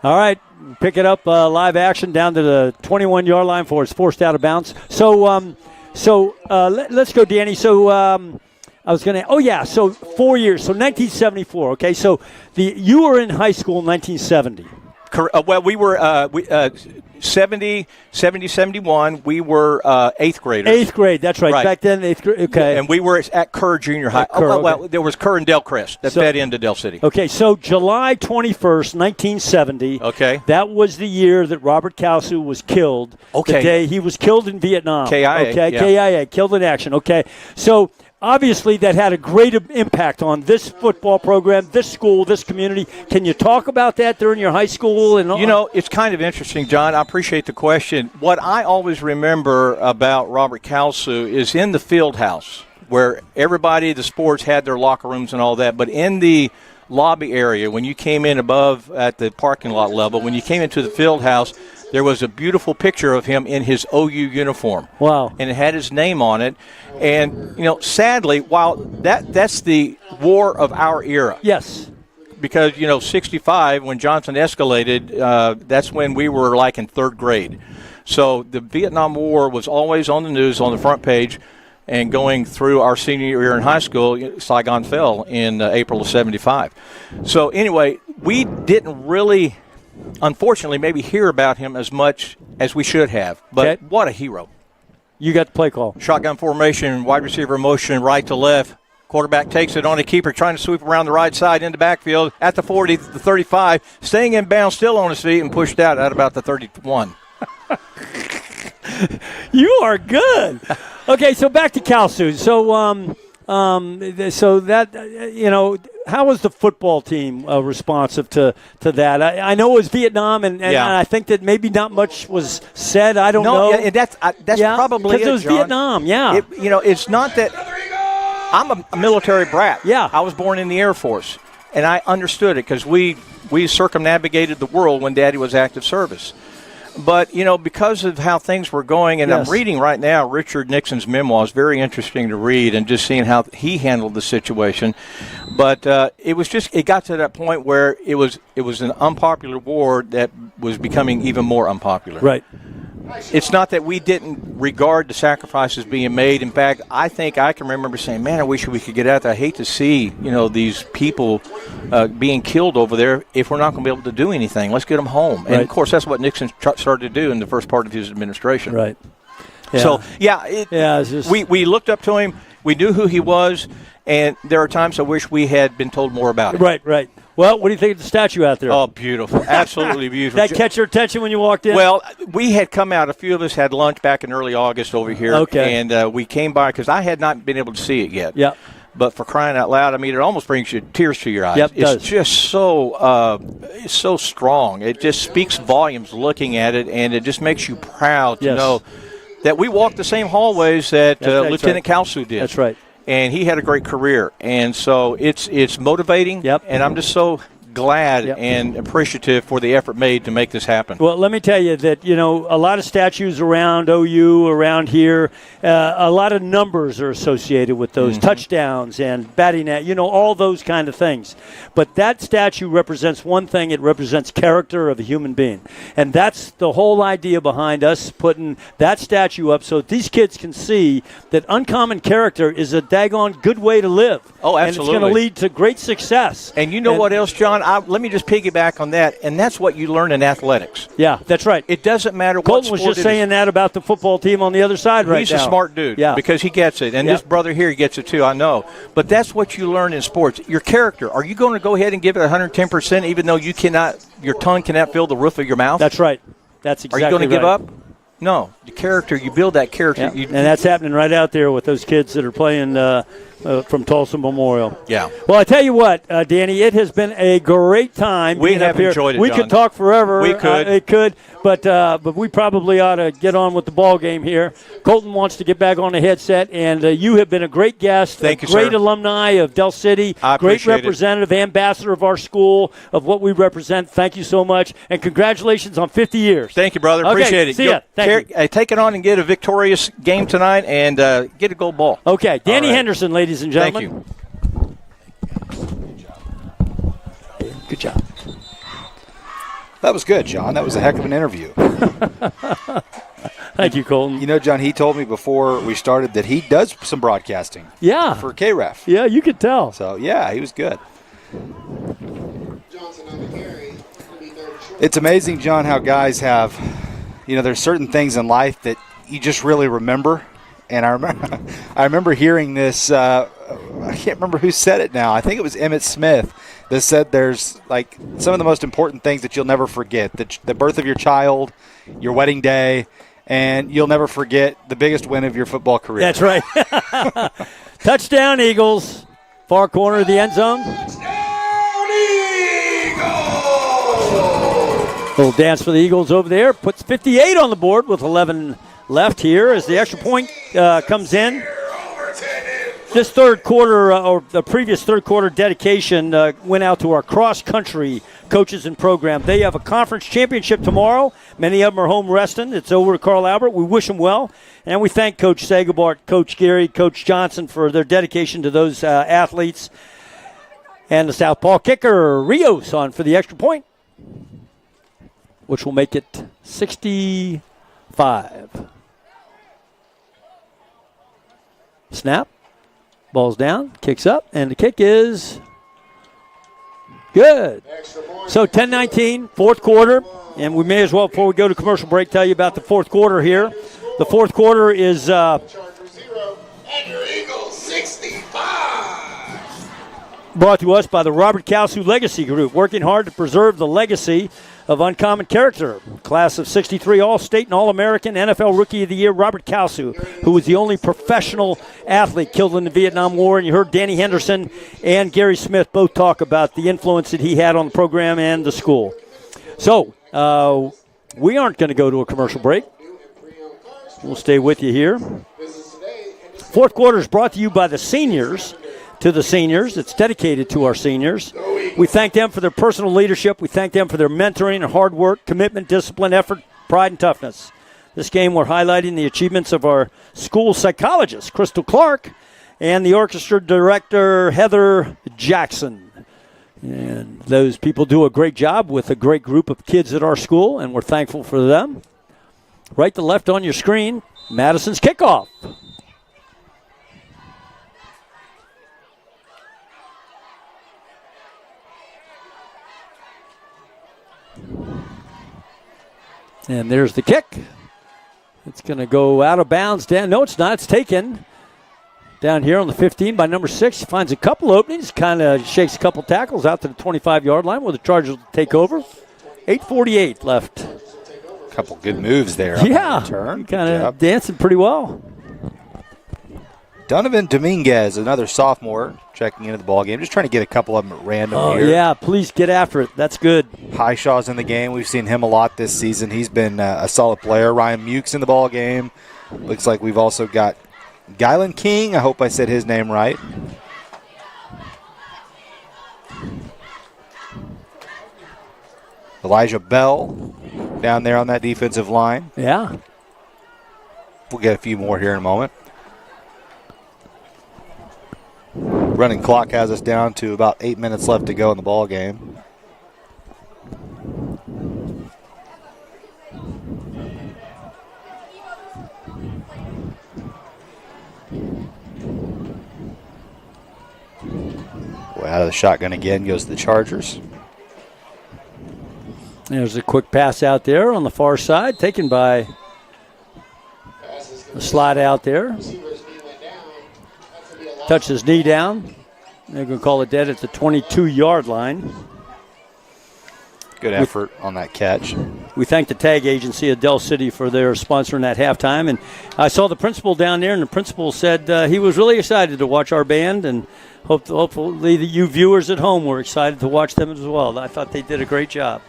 S3: All right, pick it up live action down to the 21-yard line for it's forced out of bounds. So let's go, Danny. So I was going to. So 4 years. So 1974. Okay, so you were in high school in 1970.
S18: Well, we were 70, 71. We were 8th graders.
S3: 8th grade, that's right. Back then, 8th grade. Okay.
S18: And we were at Kerr Junior High. Well, there was Kerr and Delcrest that fed into Del City.
S3: Okay, so July 21st, 1970.
S18: Okay.
S3: That was the year that Robert Kalsu was killed.
S18: Okay.
S3: The day he was killed in Vietnam.
S18: KIA.
S3: Okay, yeah. KIA, killed in action. Okay, so obviously that had a great impact on this football program, this school, this community. Can you talk about that during your high school? And
S18: it's kind of interesting, John. I appreciate the question. What I always remember about Robert Kalsu is in the field house where everybody, the sports, had their locker rooms and all that, but in the lobby area, when you came in above at the parking lot level, when you came into the field house, there was a beautiful picture of him in his OU uniform.
S3: Wow.
S18: And it had his name on it. And, sadly, while that's the war of our era.
S3: Yes.
S18: Because, 65, when Johnson escalated, that's when we were like in 3rd grade. So the Vietnam War was always on the news, on the front page. And going through our senior year in high school, Saigon fell in April of 75. So anyway, we didn't really, unfortunately, maybe hear about him as much as we should have. But what a hero.
S3: You got the play call.
S18: Shotgun formation, wide receiver motion, right to left. Quarterback takes it on a keeper, trying to sweep around the right side into backfield at the 40, the 35, staying in bounds, still on his feet, and pushed out at about the 31.
S3: You are good. Okay, so back to Kalsu. So that how was the football team responsive to that? I know it was Vietnam, and I think that maybe not much was said. I don't know.
S18: Yeah, that's probably
S3: because it was
S18: John.
S3: Vietnam. Yeah,
S18: it's not that I'm a military brat.
S3: Yeah,
S18: I was born in the Air Force, and I understood it because we circumnavigated the world when Daddy was active service. But, because of how things were going, and I'm reading right now Richard Nixon's memoir. It's very interesting to read and just seeing how he handled the situation. But it got to that point where it was an unpopular war that was becoming even more unpopular.
S3: Right.
S18: It's not that we didn't regard the sacrifices being made. In fact, I think I can remember saying, man, I wish we could get out there. I hate to see, these people being killed over there if we're not going to be able to do anything. Let's get them home. And, of course, that's what Nixon started to do in the first part of his administration.
S3: Right. Yeah.
S18: So,
S3: it's just,
S18: we looked up to him. We knew who he was, and there are times I wish we had been told more about him.
S3: Right. Well, what do you think of the statue out there?
S18: Oh, beautiful. Absolutely beautiful.
S3: That catch your attention when you walked in?
S18: Well, we had come out. A few of us had lunch back in early August over here.
S3: Okay.
S18: And we came by because I had not been able to see it yet.
S3: Yeah.
S18: But for crying out loud, I mean, it almost brings you tears to your eyes.
S3: Yep, it
S18: it's
S3: does.
S18: just it's so strong. It just speaks volumes looking at it, and it just makes you proud to know that we walked the same hallways that Lieutenant Kalsu did.
S3: That's right.
S18: And he had a great career. And so it's motivating, and I'm just so glad and appreciative for the effort made to make this happen.
S3: Well, let me tell you that, a lot of statues around OU, around here, a lot of numbers are associated with those touchdowns and batting at, all those kind of things. But that statue represents one thing. It represents character of a human being. And that's the whole idea behind us putting that statue up so these kids can see that uncommon character is a daggone good way to live.
S18: Oh, absolutely.
S3: And it's going to lead to great success.
S18: And you know what else, John? Let me just piggyback on that, and that's what you learn in athletics.
S3: Yeah, that's right.
S18: It doesn't matter what
S3: Colton
S18: sport
S3: was just saying that about the football team on the other side right now.
S18: He's a smart dude because he gets it, and this brother here gets it too, I know. But that's what you learn in sports, your character. Are you going to go ahead and give it 110% even though your tongue cannot fill the roof of your mouth?
S3: That's right. That's exactly right.
S18: Are you going to give up? No. The character, you build that character.
S3: Yeah. And that's happening right out there with those kids that are playing from Tulsa Memorial.
S18: Yeah.
S3: Well, I tell you what, Danny, it has been a great time.
S18: We have enjoyed it,
S3: We
S18: John.
S3: could talk forever.
S18: We could.
S3: It could, but we probably ought to get on with the ball game here. Colton wants to get back on the headset, and you have been a great guest.
S18: Thank you,
S3: great
S18: sir.
S3: alumni of Del City.
S18: I
S3: great
S18: appreciate
S3: representative, ambassador of our school, of what we represent. Thank you so much, and congratulations on 50 years.
S18: Thank you, brother.
S3: Okay,
S18: Appreciate it.
S3: see ya. Thank you.
S18: Take it on and get a victorious game tonight and get a gold ball.
S3: Okay, Danny
S18: All right.
S3: Henderson, ladies and gentlemen.
S18: Thank you.
S3: Good job.
S7: That was good, John. That was a heck of an interview.
S3: Thank you, Colton.
S7: You know, John, he told me before we started that he does some broadcasting.
S3: Yeah.
S7: For KREF.
S3: Yeah, you could tell.
S7: So, yeah, he was good. It's amazing, John, how guys have, there's certain things in life that you just really remember. And I remember hearing this, I can't remember who said it now. I think it was Emmett Smith that said there's like some of the most important things that you'll never forget. The birth of your child, your wedding day, and you'll never forget the biggest win of your football career.
S3: That's right. Touchdown, Eagles. Far corner of the end zone. Little dance for the Eagles over there. Puts 58 on the board with 11 left here as the extra point comes in. This third quarter, or the previous third quarter dedication, went out to our cross-country coaches and program. They have a conference championship tomorrow. Many of them are home resting. It's over at Carl Albert. We wish them well. And we thank Coach Sagabart, Coach Gary, Coach Johnson for their dedication to those athletes. And the southpaw kicker, Rios, on for the extra point, which will make it 65. Snap. Ball's down, kicks up, and the kick is good. So 10-19, fourth quarter, and we may as well, before we go to commercial break, tell you about the fourth quarter here. The fourth quarter is
S1: And your Eagles 65.
S3: brought to us by the Robert Kalsu Legacy Group, working hard to preserve the legacy of uncommon character. Class of 63 All-State and All-American NFL Rookie of the Year, Robert Kalsu, who was the only professional athlete killed in the Vietnam War. And you heard Danny Henderson and Gary Smith both talk about the influence that he had on the program and the school. So we aren't going to go to a commercial break. We'll stay with you here. Fourth quarter is brought to you by the seniors. To the seniors. It's dedicated to our seniors. We thank them for their personal leadership. We thank them for their mentoring and hard work, commitment, discipline, effort, pride, and toughness. This game, we're highlighting the achievements of our school psychologist, Crystal Clark, and the orchestra director, Heather Jackson. And those people do a great job with a great group of kids at our school, and we're thankful for them. Right to left on your screen, Madison's kickoff. And there's the kick. It's going to go out of bounds. No, it's not. It's taken. Down here on the 15 by number 6. He finds a couple openings, kind of shakes a couple tackles out to the 25-yard line where the Chargers will take over. 8:48 left.
S24: A couple good moves there.
S3: Yeah,
S24: Kind
S3: of dancing pretty well.
S24: Donovan Dominguez, another sophomore, checking into the ball game. Just trying to get a couple of them at random here.
S3: Yeah, please get after it. That's good.
S24: Highshaw's in the game. We've seen him a lot this season. He's been a solid player. Ryan Mukes in the ball game. Looks like we've also got Gylan King, I hope I said his name right. Elijah Bell down there on that defensive line.
S3: Yeah.
S24: We'll get a few more here in a moment. Running clock has us down to about 8 minutes left to go in the ball game. Out of the shotgun again goes the Chargers.
S3: There's a quick pass out there on the far side, taken by the slide out there. Touched his knee down. They're going to call it dead at the 22-yard line.
S24: Good effort on that catch.
S3: We thank the tag agency of Del City for their sponsoring that halftime. And I saw the principal down there, and the principal said he was really excited to watch our band, and hopefully you viewers at home were excited to watch them as well. I thought they did a great job.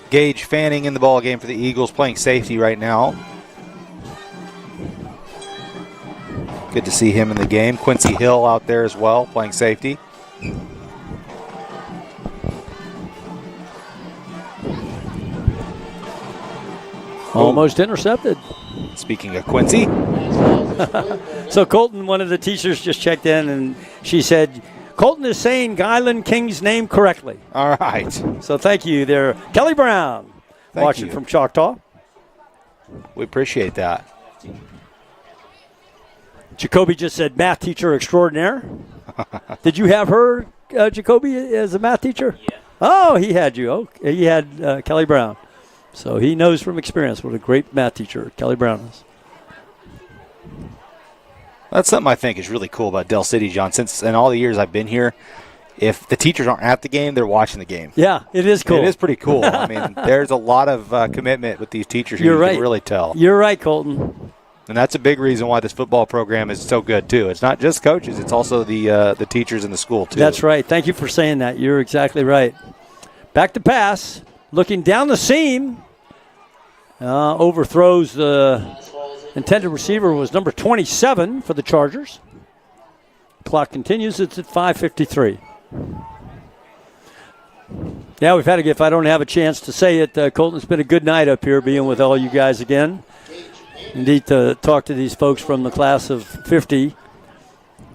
S24: Gage Fanning in the ball game for the Eagles, playing safety right now. Good to see him in the game. Quincy Hill out there as well, playing safety.
S3: Almost intercepted.
S24: Speaking of Quincy.
S3: So Colton, one of the teachers, just checked in, and she said, Colton is saying Gylan King's name correctly.
S24: All right.
S3: So thank you there. Kelly Brown, watching from Choctaw.
S24: We appreciate that.
S3: Jacoby just said math teacher extraordinaire. Did you have her, Jacoby, as a math teacher? Yeah. Oh, he had you. Oh, he had Kelly Brown. So he knows from experience what a great math teacher Kelly Brown is.
S24: That's something I think is really cool about Del City, John. Since in all the years I've been here, if the teachers aren't at the game, they're watching the game.
S3: Yeah, it is cool.
S24: It is pretty cool. I mean, there's a lot of commitment with these teachers here.
S3: You're right.
S24: You can really tell.
S3: You're right, Colton.
S24: And that's a big reason why this football program is so good, too. It's not just coaches. It's also the teachers in the school, too.
S3: That's right. Thank you for saying that. You're exactly right. Back to pass. Looking down the seam. Overthrows the intended receiver was number 27 for the Chargers. Clock continues. It's at 5:53. Yeah, we've had to get, if I don't have a chance to say it, Colton, it's been a good night up here being with all you guys again. Indeed, to talk to these folks from the class of 50.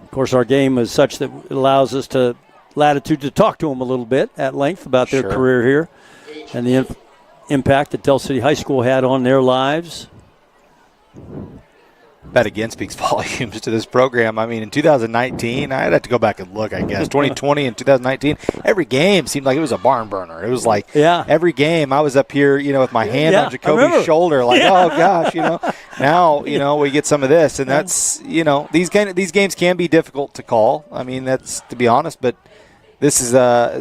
S3: Of course, our game is such that it allows us to latitude to talk to them a little bit at length about their career here and the impact that Del City High School had on their lives.
S24: That again speaks volumes to this program. I mean, in 2019, I'd have to go back and look, I guess. 2020 and 2019, every game seemed like it was a barn burner. It was like every game I was up here, with my hand on Jacoby's shoulder, like, oh, gosh, Now, we get some of this. And that's, these games can be difficult to call. I mean, that's to be honest, but this is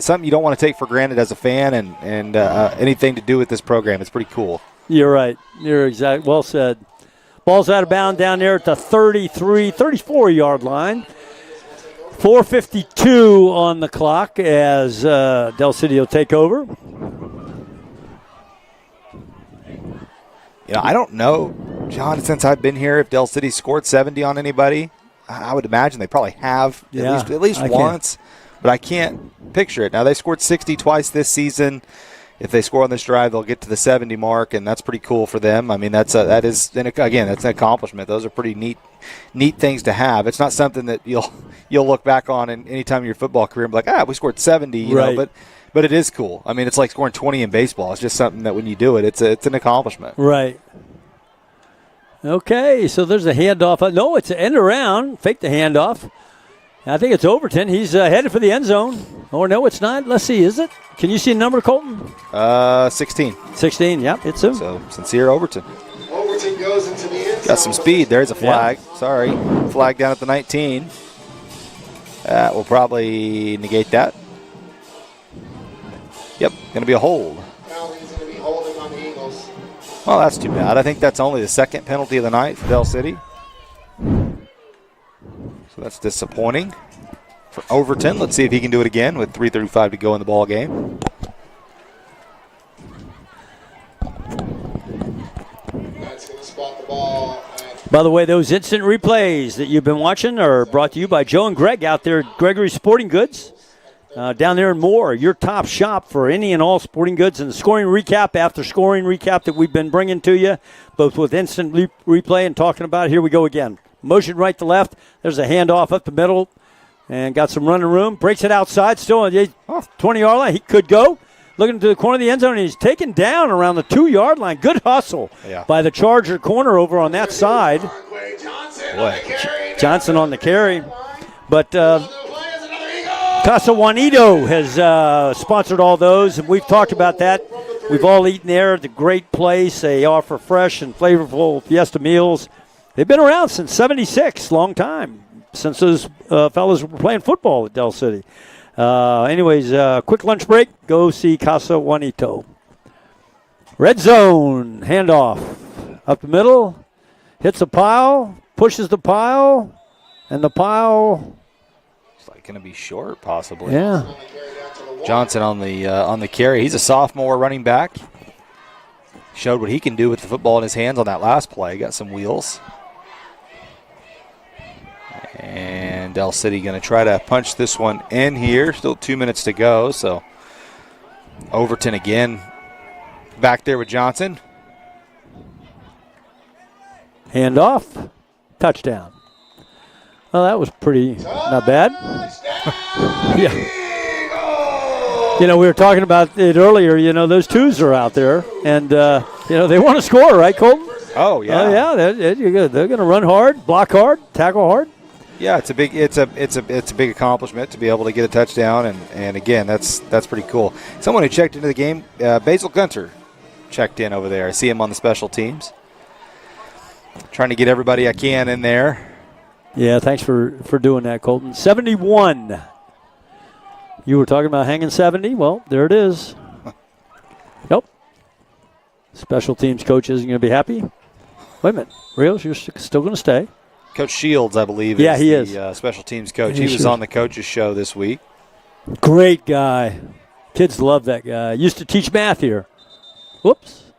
S24: something you don't want to take for granted as a fan and anything to do with this program. It's pretty cool.
S3: You're right. You're exact. Well said. Ball's out of bounds down there at the 34-yard line. 4:52 on the clock as Del City will take over.
S24: I don't know, John, since I've been here, if Del City scored 70 on anybody. I would imagine they probably have at least once, but I can't picture it. Now, they scored 60 twice this season. If they score on this drive, they'll get to the 70 mark, and that's pretty cool for them. I mean, that's an accomplishment. Those are pretty neat things to have. It's not something that you'll look back on in any time in your football career and be like, we scored 70, you know, but it is cool. I mean, it's like scoring 20 in baseball. It's just something that when you do it, it's an accomplishment.
S3: Right. Okay, so there's a handoff. No, it's an end around. Fake the handoff. I think it's Overton. He's headed for the end zone. Or no, it's not. Let's see. Is it? Can you see a number, Colton?
S24: 16.
S3: 16, yep, it's him.
S24: So, Sincere Overton.
S1: Overton goes
S7: Got some speed. There's a flag. Yeah. Sorry. Flag down at the 19. That will probably negate that. Yep, going to be a hold.
S1: Penalty's going to be holding on the Eagles.
S7: Well, that's too bad. I think that's only the second penalty of the night for Del City. So that's disappointing. For Overton, let's see if he can do it again with 3:35 to go in the ball game.
S1: That's going to spot the ball.
S3: By the way, those instant replays that you've been watching are brought to you by Joe and Greg out there at Gregory's Sporting Goods. Down there in Moore, your top shop for any and all sporting goods. And the scoring recap, after scoring recap that we've been bringing to you, both with instant replay and talking about it. Here we go again. Motion right to left. There's a handoff up the middle and got some running room. Breaks it outside, still on the 20-yard line. He could go. Looking to the corner of the end zone, and he's taken down around the 2-yard line. Good hustle by the Charger corner over on that side. Johnson on the carry. But Casa Juanito has sponsored all those, and we've talked about that. We've all eaten there at the great place. They offer fresh and flavorful Fiesta meals. They've been around since '76, long time, since those fellas were playing football at Del City. Anyways, quick lunch break. Go see Casa Juanito. Red zone, handoff. Up the middle, hits a pile, pushes the pile, and the pile...
S7: It's like going to be short, possibly.
S3: Yeah.
S7: Johnson on the carry. He's a sophomore running back. Showed what he can do with the football in his hands on that last play. Got some wheels. And Del City going to try to punch this one in here. Still 2 minutes to go. So Overton again back there with Johnson.
S3: Handoff. Touchdown. Well, that was pretty not bad. Yeah. You know, we were talking about it earlier. You know, those twos are out there. And, you know, they want to score, right, Colton?
S7: Oh, yeah.
S3: Oh, yeah. They're going to run hard, block hard, tackle hard.
S7: Yeah, it's a big accomplishment to be able to get a touchdown, and again, that's pretty cool. Someone who checked into the game, Basil Gunter, checked in over there. I see him on the special teams. Trying to get everybody I can in there.
S3: Yeah, thanks for doing that, Colton. 71. You were talking about hanging 70. Well, there it is. Nope. Special teams coach isn't going to be happy. Wait a minute, Rios, you're still going to stay.
S7: Coach Shields, I believe, is the special teams coach. He was on the coaches show this week.
S3: Great guy. Kids love that guy. Used to teach math here. Whoops.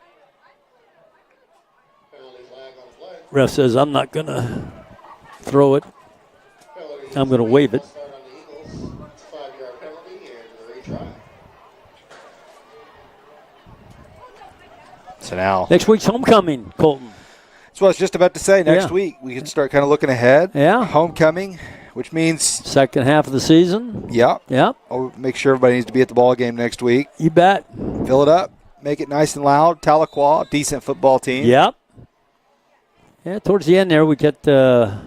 S3: Ref says, I'm not going to throw it. I'm going to wave it.
S7: So now.
S3: Next week's homecoming, Colton.
S7: That's what I was just about to say. Next week, we can start kind of looking ahead.
S3: Yeah.
S7: Homecoming, which means
S3: second half of the season.
S7: Yeah.
S3: Yeah.
S7: I'll make sure everybody needs to be at the ball game next week.
S3: You bet.
S7: Fill it up. Make it nice and loud. Tahlequah, decent football team.
S3: Yep. Yeah, towards the end there, we get Claremore,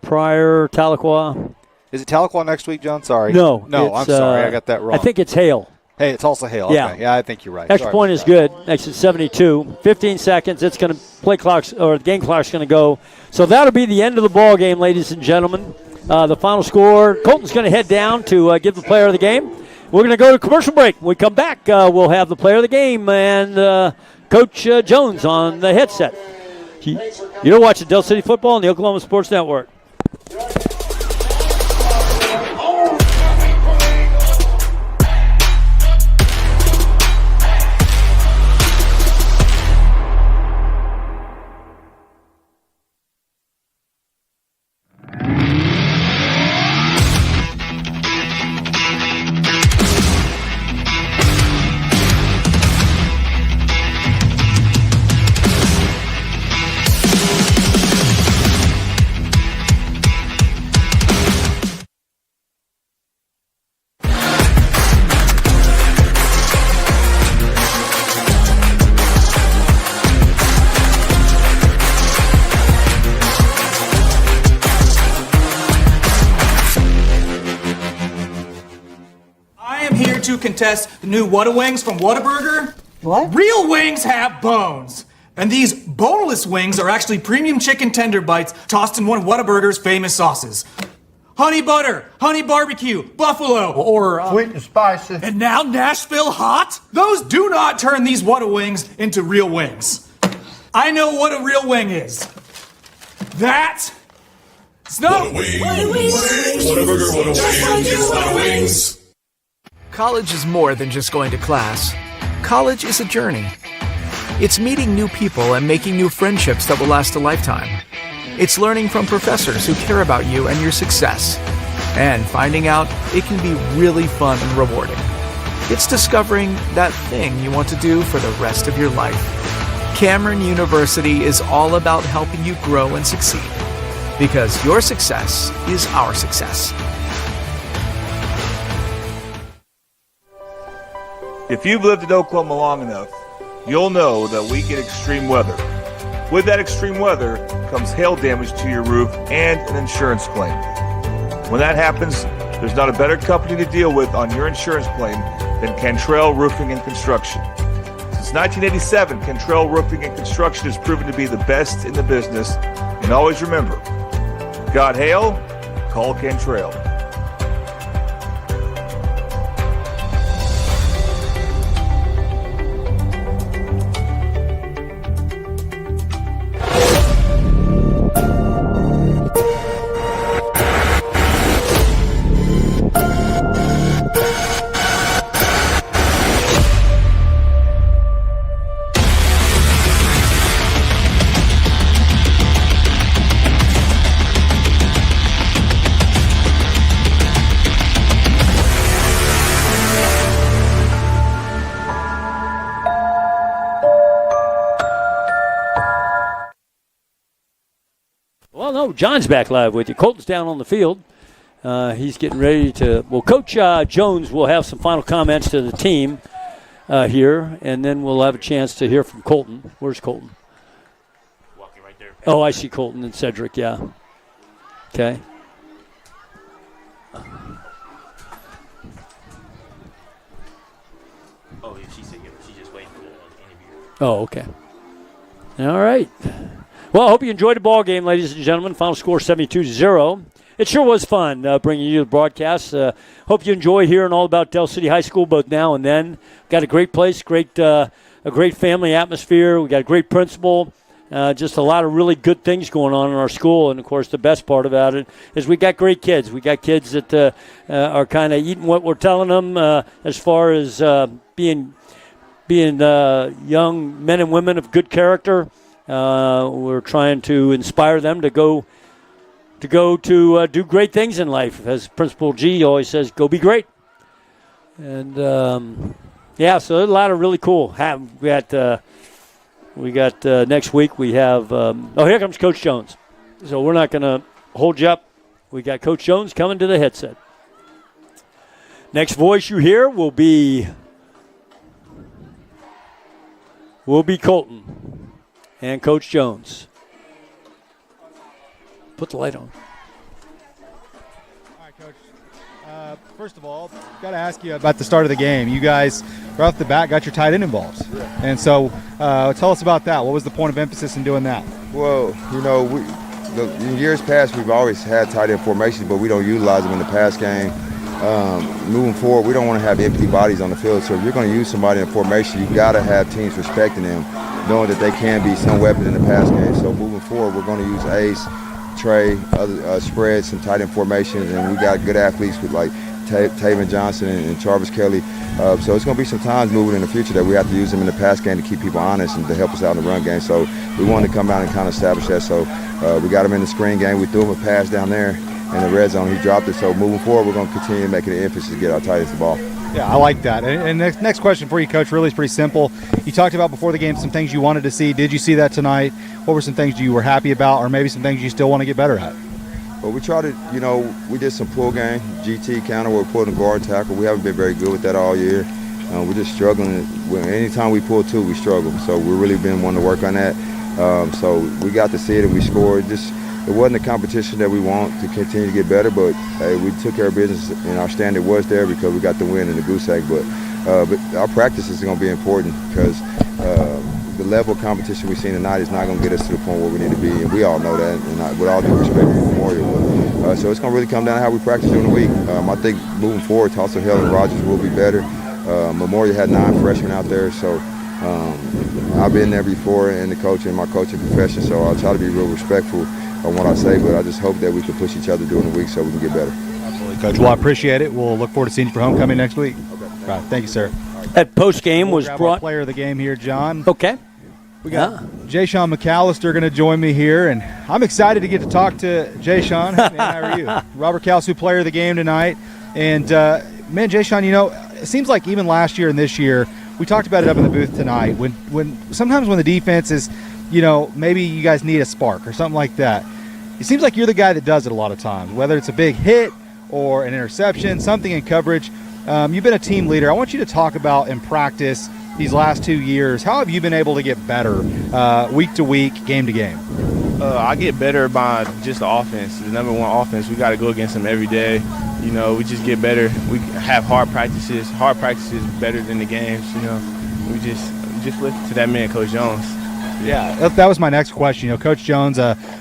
S3: Pryor, Tahlequah.
S7: Is it Tahlequah next week, John? Sorry.
S3: No,
S7: I'm sorry. I got that wrong.
S3: I think it's Hale.
S7: Hey, it's also Hale.
S3: Yeah.
S7: Okay. Yeah, I think you're right.
S3: Extra point is good. Next at 72. 15 seconds. It's going to the game clock's going to go. So that'll be the end of the ball game, ladies and gentlemen. The final score. Colton's going to head down to give the player of the game. We're going to go to commercial break. When we come back, we'll have the player of the game and Coach Jones on the headset. You're watching Del City football on the Oklahoma Sports Network.
S6: Contest the new Whataburger from Whataburger. What? Real wings have bones. And these boneless wings are actually premium chicken tender bites tossed in one of Whataburger's famous sauces. Honey butter, honey barbecue, buffalo, or
S16: Sweet and spicy.
S6: and now Nashville hot? Those do not turn these Whata wings into real wings. I know what a real wing is. That's no.
S8: College is more than just going to class. College is a journey. It's meeting new people and making new friendships that will last a lifetime. It's learning from professors who care about you and your success. And finding out it can be really fun and rewarding. It's discovering that thing you want to do for the rest of your life. Cameron University is all about helping you grow and succeed. Because your success is our success.
S2: If you've lived in Oklahoma long enough, you'll know that we get extreme weather. With that extreme weather comes hail damage to your roof and an insurance claim. When that happens, there's not a better company to deal with on your insurance claim than Cantrell Roofing and Construction. Since 1987, Cantrell Roofing and Construction has proven to be the best in the business. And always remember, got hail? Call Cantrell.
S3: Well, no, John's back live with you. Colton's down on the field. He's getting ready to. Well, Coach Jones will have some final comments to the team here, and then we'll have a chance to hear from Colton. Where's Colton?
S19: Walking right there.
S3: Oh, I see Colton and Cedric, yeah. Okay.
S19: Oh, yeah, she said she's just waiting for the interview.
S3: Oh, okay. All right. Well, I hope you enjoyed the ball game, ladies and gentlemen. Final score 72-0. It sure was fun bringing you the broadcast. Hope you enjoy hearing all about Del City High School both now and then. Got a great place, a great family atmosphere. We got a great principal. Just a lot of really good things going on in our school. And, of course, the best part about it is we got great kids. We got kids that are kind of eating what we're telling them as far as being young men and women of good character. We're trying to inspire them to go to do great things in life. As Principal G always says, go be great. And, so there's a lot of really cool. We got next week we have, here comes Coach Jones. So we're not going to hold you up. We got Coach Jones coming to the headset. Next voice you hear will be Colton and Coach Jones. Put the light on.
S20: All right, Coach. First of all, got to ask you about the start of the game. You guys, right off the bat, got your tight end involved. Yeah. And so tell us about that. What was the point of emphasis in doing that?
S21: Well, in years past, we've always had tight end formations, but we don't utilize them in the pass game. Moving forward, we don't want to have empty bodies on the field. So if you're going to use somebody in formation, you've got to have teams respecting them, knowing that they can be some weapon in the pass game. So moving forward, we're going to use Ace, Trey, other spreads, some tight end formations, and we got good athletes with like Taven Johnson and Travis Kelly. So it's going to be some times moving in the future that we have to use them in the pass game to keep people honest and to help us out in the run game. So we wanted to come out and kind of establish that. So we got him in the screen game. We threw him a pass down there in the red zone. He dropped it. So moving forward, we're going to continue making an emphasis to get our tight ends the ball.
S20: Yeah, I like that. And next question for you, Coach, really is pretty simple. You talked about before the game some things you wanted to see. Did you see that tonight? What were some things you were happy about, or maybe some things you still want to get better at?
S21: Well, we tried to, we did some pull game, GT counter where we pulled a guard tackle. We haven't been very good with that all year. We're just struggling. Anytime we pull two, we struggle. So we've really been wanting to work on that. So we got to see it and we scored. It wasn't a competition that we want to continue to get better, but hey, we took care of business and our standard was there because we got the win and the goose egg. But our practice is going to be important because the level of competition we've seen tonight is not going to get us to the point where we need to be, and we all know that, and with all due respect for Memorial. So it's going to really come down to how we practice during the week. I think moving forward, Tulsa, Hill, and Rogers will be better. Memorial had 9 freshmen out there, so I've been there before in my coaching profession, so I'll try to be real respectful on what I say, but I just hope that we can push each other during the week so we can get better.
S20: Absolutely, Coach. Well, I appreciate it. We'll look forward to seeing you for homecoming next week.
S21: Okay.
S20: All right, thank you, sir.
S3: That post game was
S20: grab
S3: brought.
S20: our player of the game here, John.
S3: Okay.
S20: We got Jay-Sean McAllister going to join me here, and I'm excited to get to talk to Jay-Sean. Hey, man, how are you? Robert Kalsu, player of the game tonight. And, man, Jay-Sean, it seems like even last year and this year, we talked about it up in the booth tonight, when sometimes when the defense is, maybe you guys need a spark or something like that. It seems like you're the guy that does it a lot of times, whether it's a big hit or an interception, something in coverage. You've been a team leader. I want you to talk about in practice these last 2 years. How have you been able to get better week to week, game to game?
S4: I get better by just the offense. The number one offense, we got to go against them every day. We just get better. We have hard practices. Hard practices better than the games. We just listen to that man, Coach Jones.
S20: Yeah, that was my next question. Coach Jones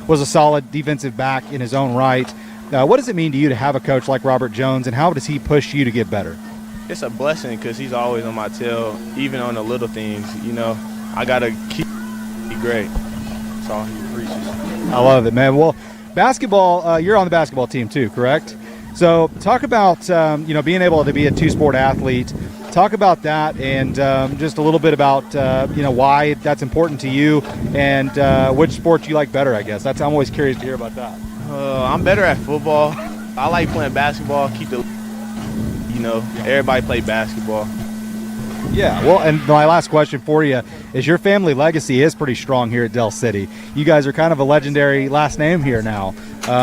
S20: was a solid defensive back in his own right. What does it mean to you to have a coach like Robert Jones, and how does he push you to get better?
S4: It's a blessing because he's always on my tail, even on the little things. I got to keep great. That's all he preaches.
S20: I love it, man. Well, basketball, you're on the basketball team too, correct? So talk about, being able to be a two-sport athlete. Talk about that and just a little bit about, why that's important to you and which sport you like better, I guess. I'm always curious to hear about that.
S4: I'm better at football. I like playing basketball. Everybody play basketball.
S20: Yeah, well, and my last question for you is your family legacy is pretty strong here at Del City. You guys are kind of a legendary last name here now.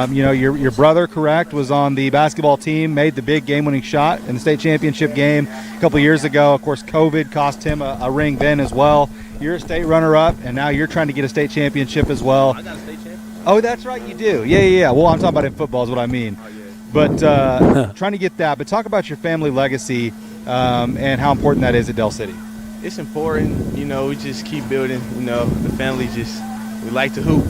S20: Your brother, correct, was on the basketball team, made the big game-winning shot in the state championship game a couple years ago. Of course, COVID cost him a ring then as well. You're a state runner-up, and now you're trying to get a state championship as well.
S4: I got a state championship.
S20: Oh, that's right, you do. Yeah. Well, I'm talking about in football is what I mean. But trying to get that. But talk about your family legacy and how important that is at Del City.
S4: It's important. We just keep building. The family we like to hoop.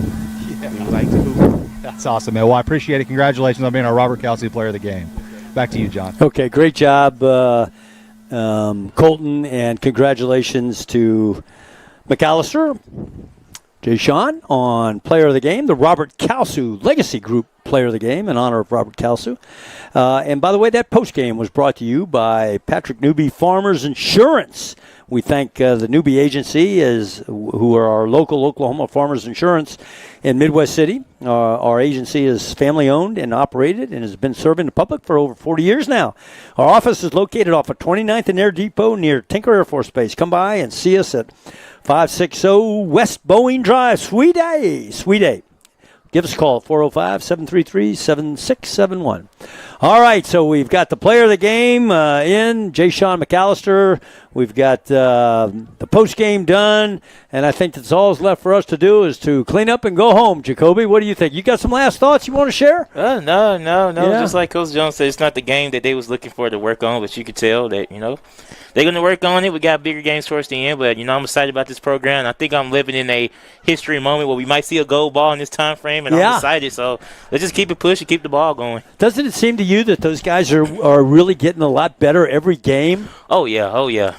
S4: Yeah. We like to hoop.
S20: That's awesome, man. Well, I appreciate it. Congratulations on being our Robert Kalsu player of the game. Back to you, John.
S3: Okay, great job, Colton, and congratulations to McAllister. Jay-Sean on player of the game, the Robert Kalsu Legacy Group player of the game in honor of Robert Kalsu. And by the way, that post game was brought to you by Patrick Newby Farmers Insurance. We thank the Newby Agency, who are our local Oklahoma Farmers Insurance in Midwest City. Our agency is family-owned and operated and has been serving the public for over 40 years now. Our office is located off of 29th and Air Depot near Tinker Air Force Base. Come by and see us at 560 West Boeing Drive, Sweet A. Give us a call, 405-733-7671. All right, so we've got the player of the game in, Jay-Sean McAllister. We've got the post-game done, and I think that's all that's left for us to do is to clean up and go home. Jacoby, what do you think? You got some last thoughts you want to share?
S19: No.
S3: Yeah.
S19: Just like Coach Jones said, it's not the game that they was looking for to work on, but you could tell that, they're going to work on it. We got bigger games towards the end, but, I'm excited about this program. I think I'm living in a history moment where we might see a gold ball in this time frame, and I'm excited. So let's just keep it pushing, keep the ball going.
S3: Doesn't it seem to you that those guys are really getting a lot better every game?
S19: Oh yeah.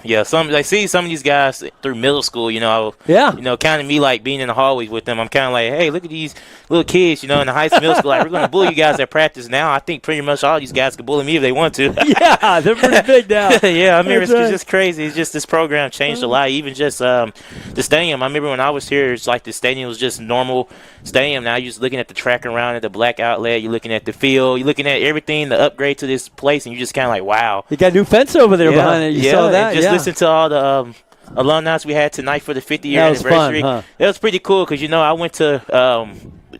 S19: I see some of these guys through middle school. Kind of me like being in the hallways with them. I'm kind of like, hey, look at these little kids. In the high school, middle school. Like, we're going to bully you guys at practice now. I think pretty much all these guys can bully me if they want to.
S3: Yeah, they're pretty big now.
S19: Yeah, it's just crazy. It's just this program changed a lot. Even just the stadium. I remember when I was here, it's like the stadium was just normal stadium. Now you're just looking at the track around at the black outlet. You're looking at the field. You're looking at everything, the upgrade to this place, and you're just kind of like, wow.
S3: You got a new fence over there behind it. You saw that?
S19: Just listen to all the alumni we had tonight for the 50-year anniversary.
S3: Fun, huh?
S19: That was pretty cool because, I went to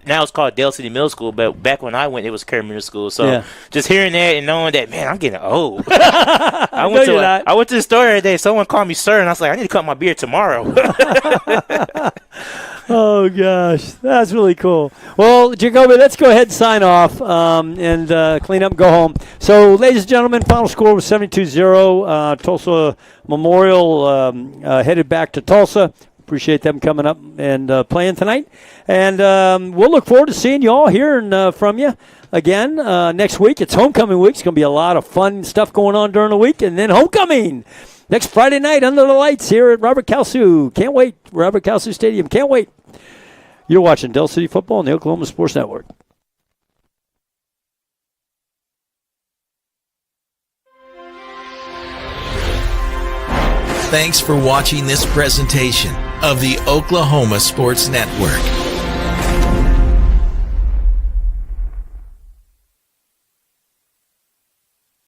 S19: now it's called Del City Middle School, but back when I went, it was Kerr Middle School. So just hearing that and knowing that, man, I'm getting old. I went to the store every day. Someone called me sir, and I was like, I need to cut my beard tomorrow.
S3: Oh, gosh. That's really cool. Well, Jacoby, let's go ahead and sign off and clean up and go home. So, ladies and gentlemen, final score was 72-0. Tulsa Memorial headed back to Tulsa. appreciate them coming up and playing tonight. And we'll look forward to seeing you all, hearing from you again next week. It's homecoming week. It's going to be a lot of fun stuff going on during the week. And then homecoming next Friday night under the lights here at Robert Kalsu. Can't wait. Robert Kalsu Stadium. Can't wait. You're watching Del City Football on the Oklahoma Sports Network.
S12: Thanks for watching this presentation of the Oklahoma Sports Network.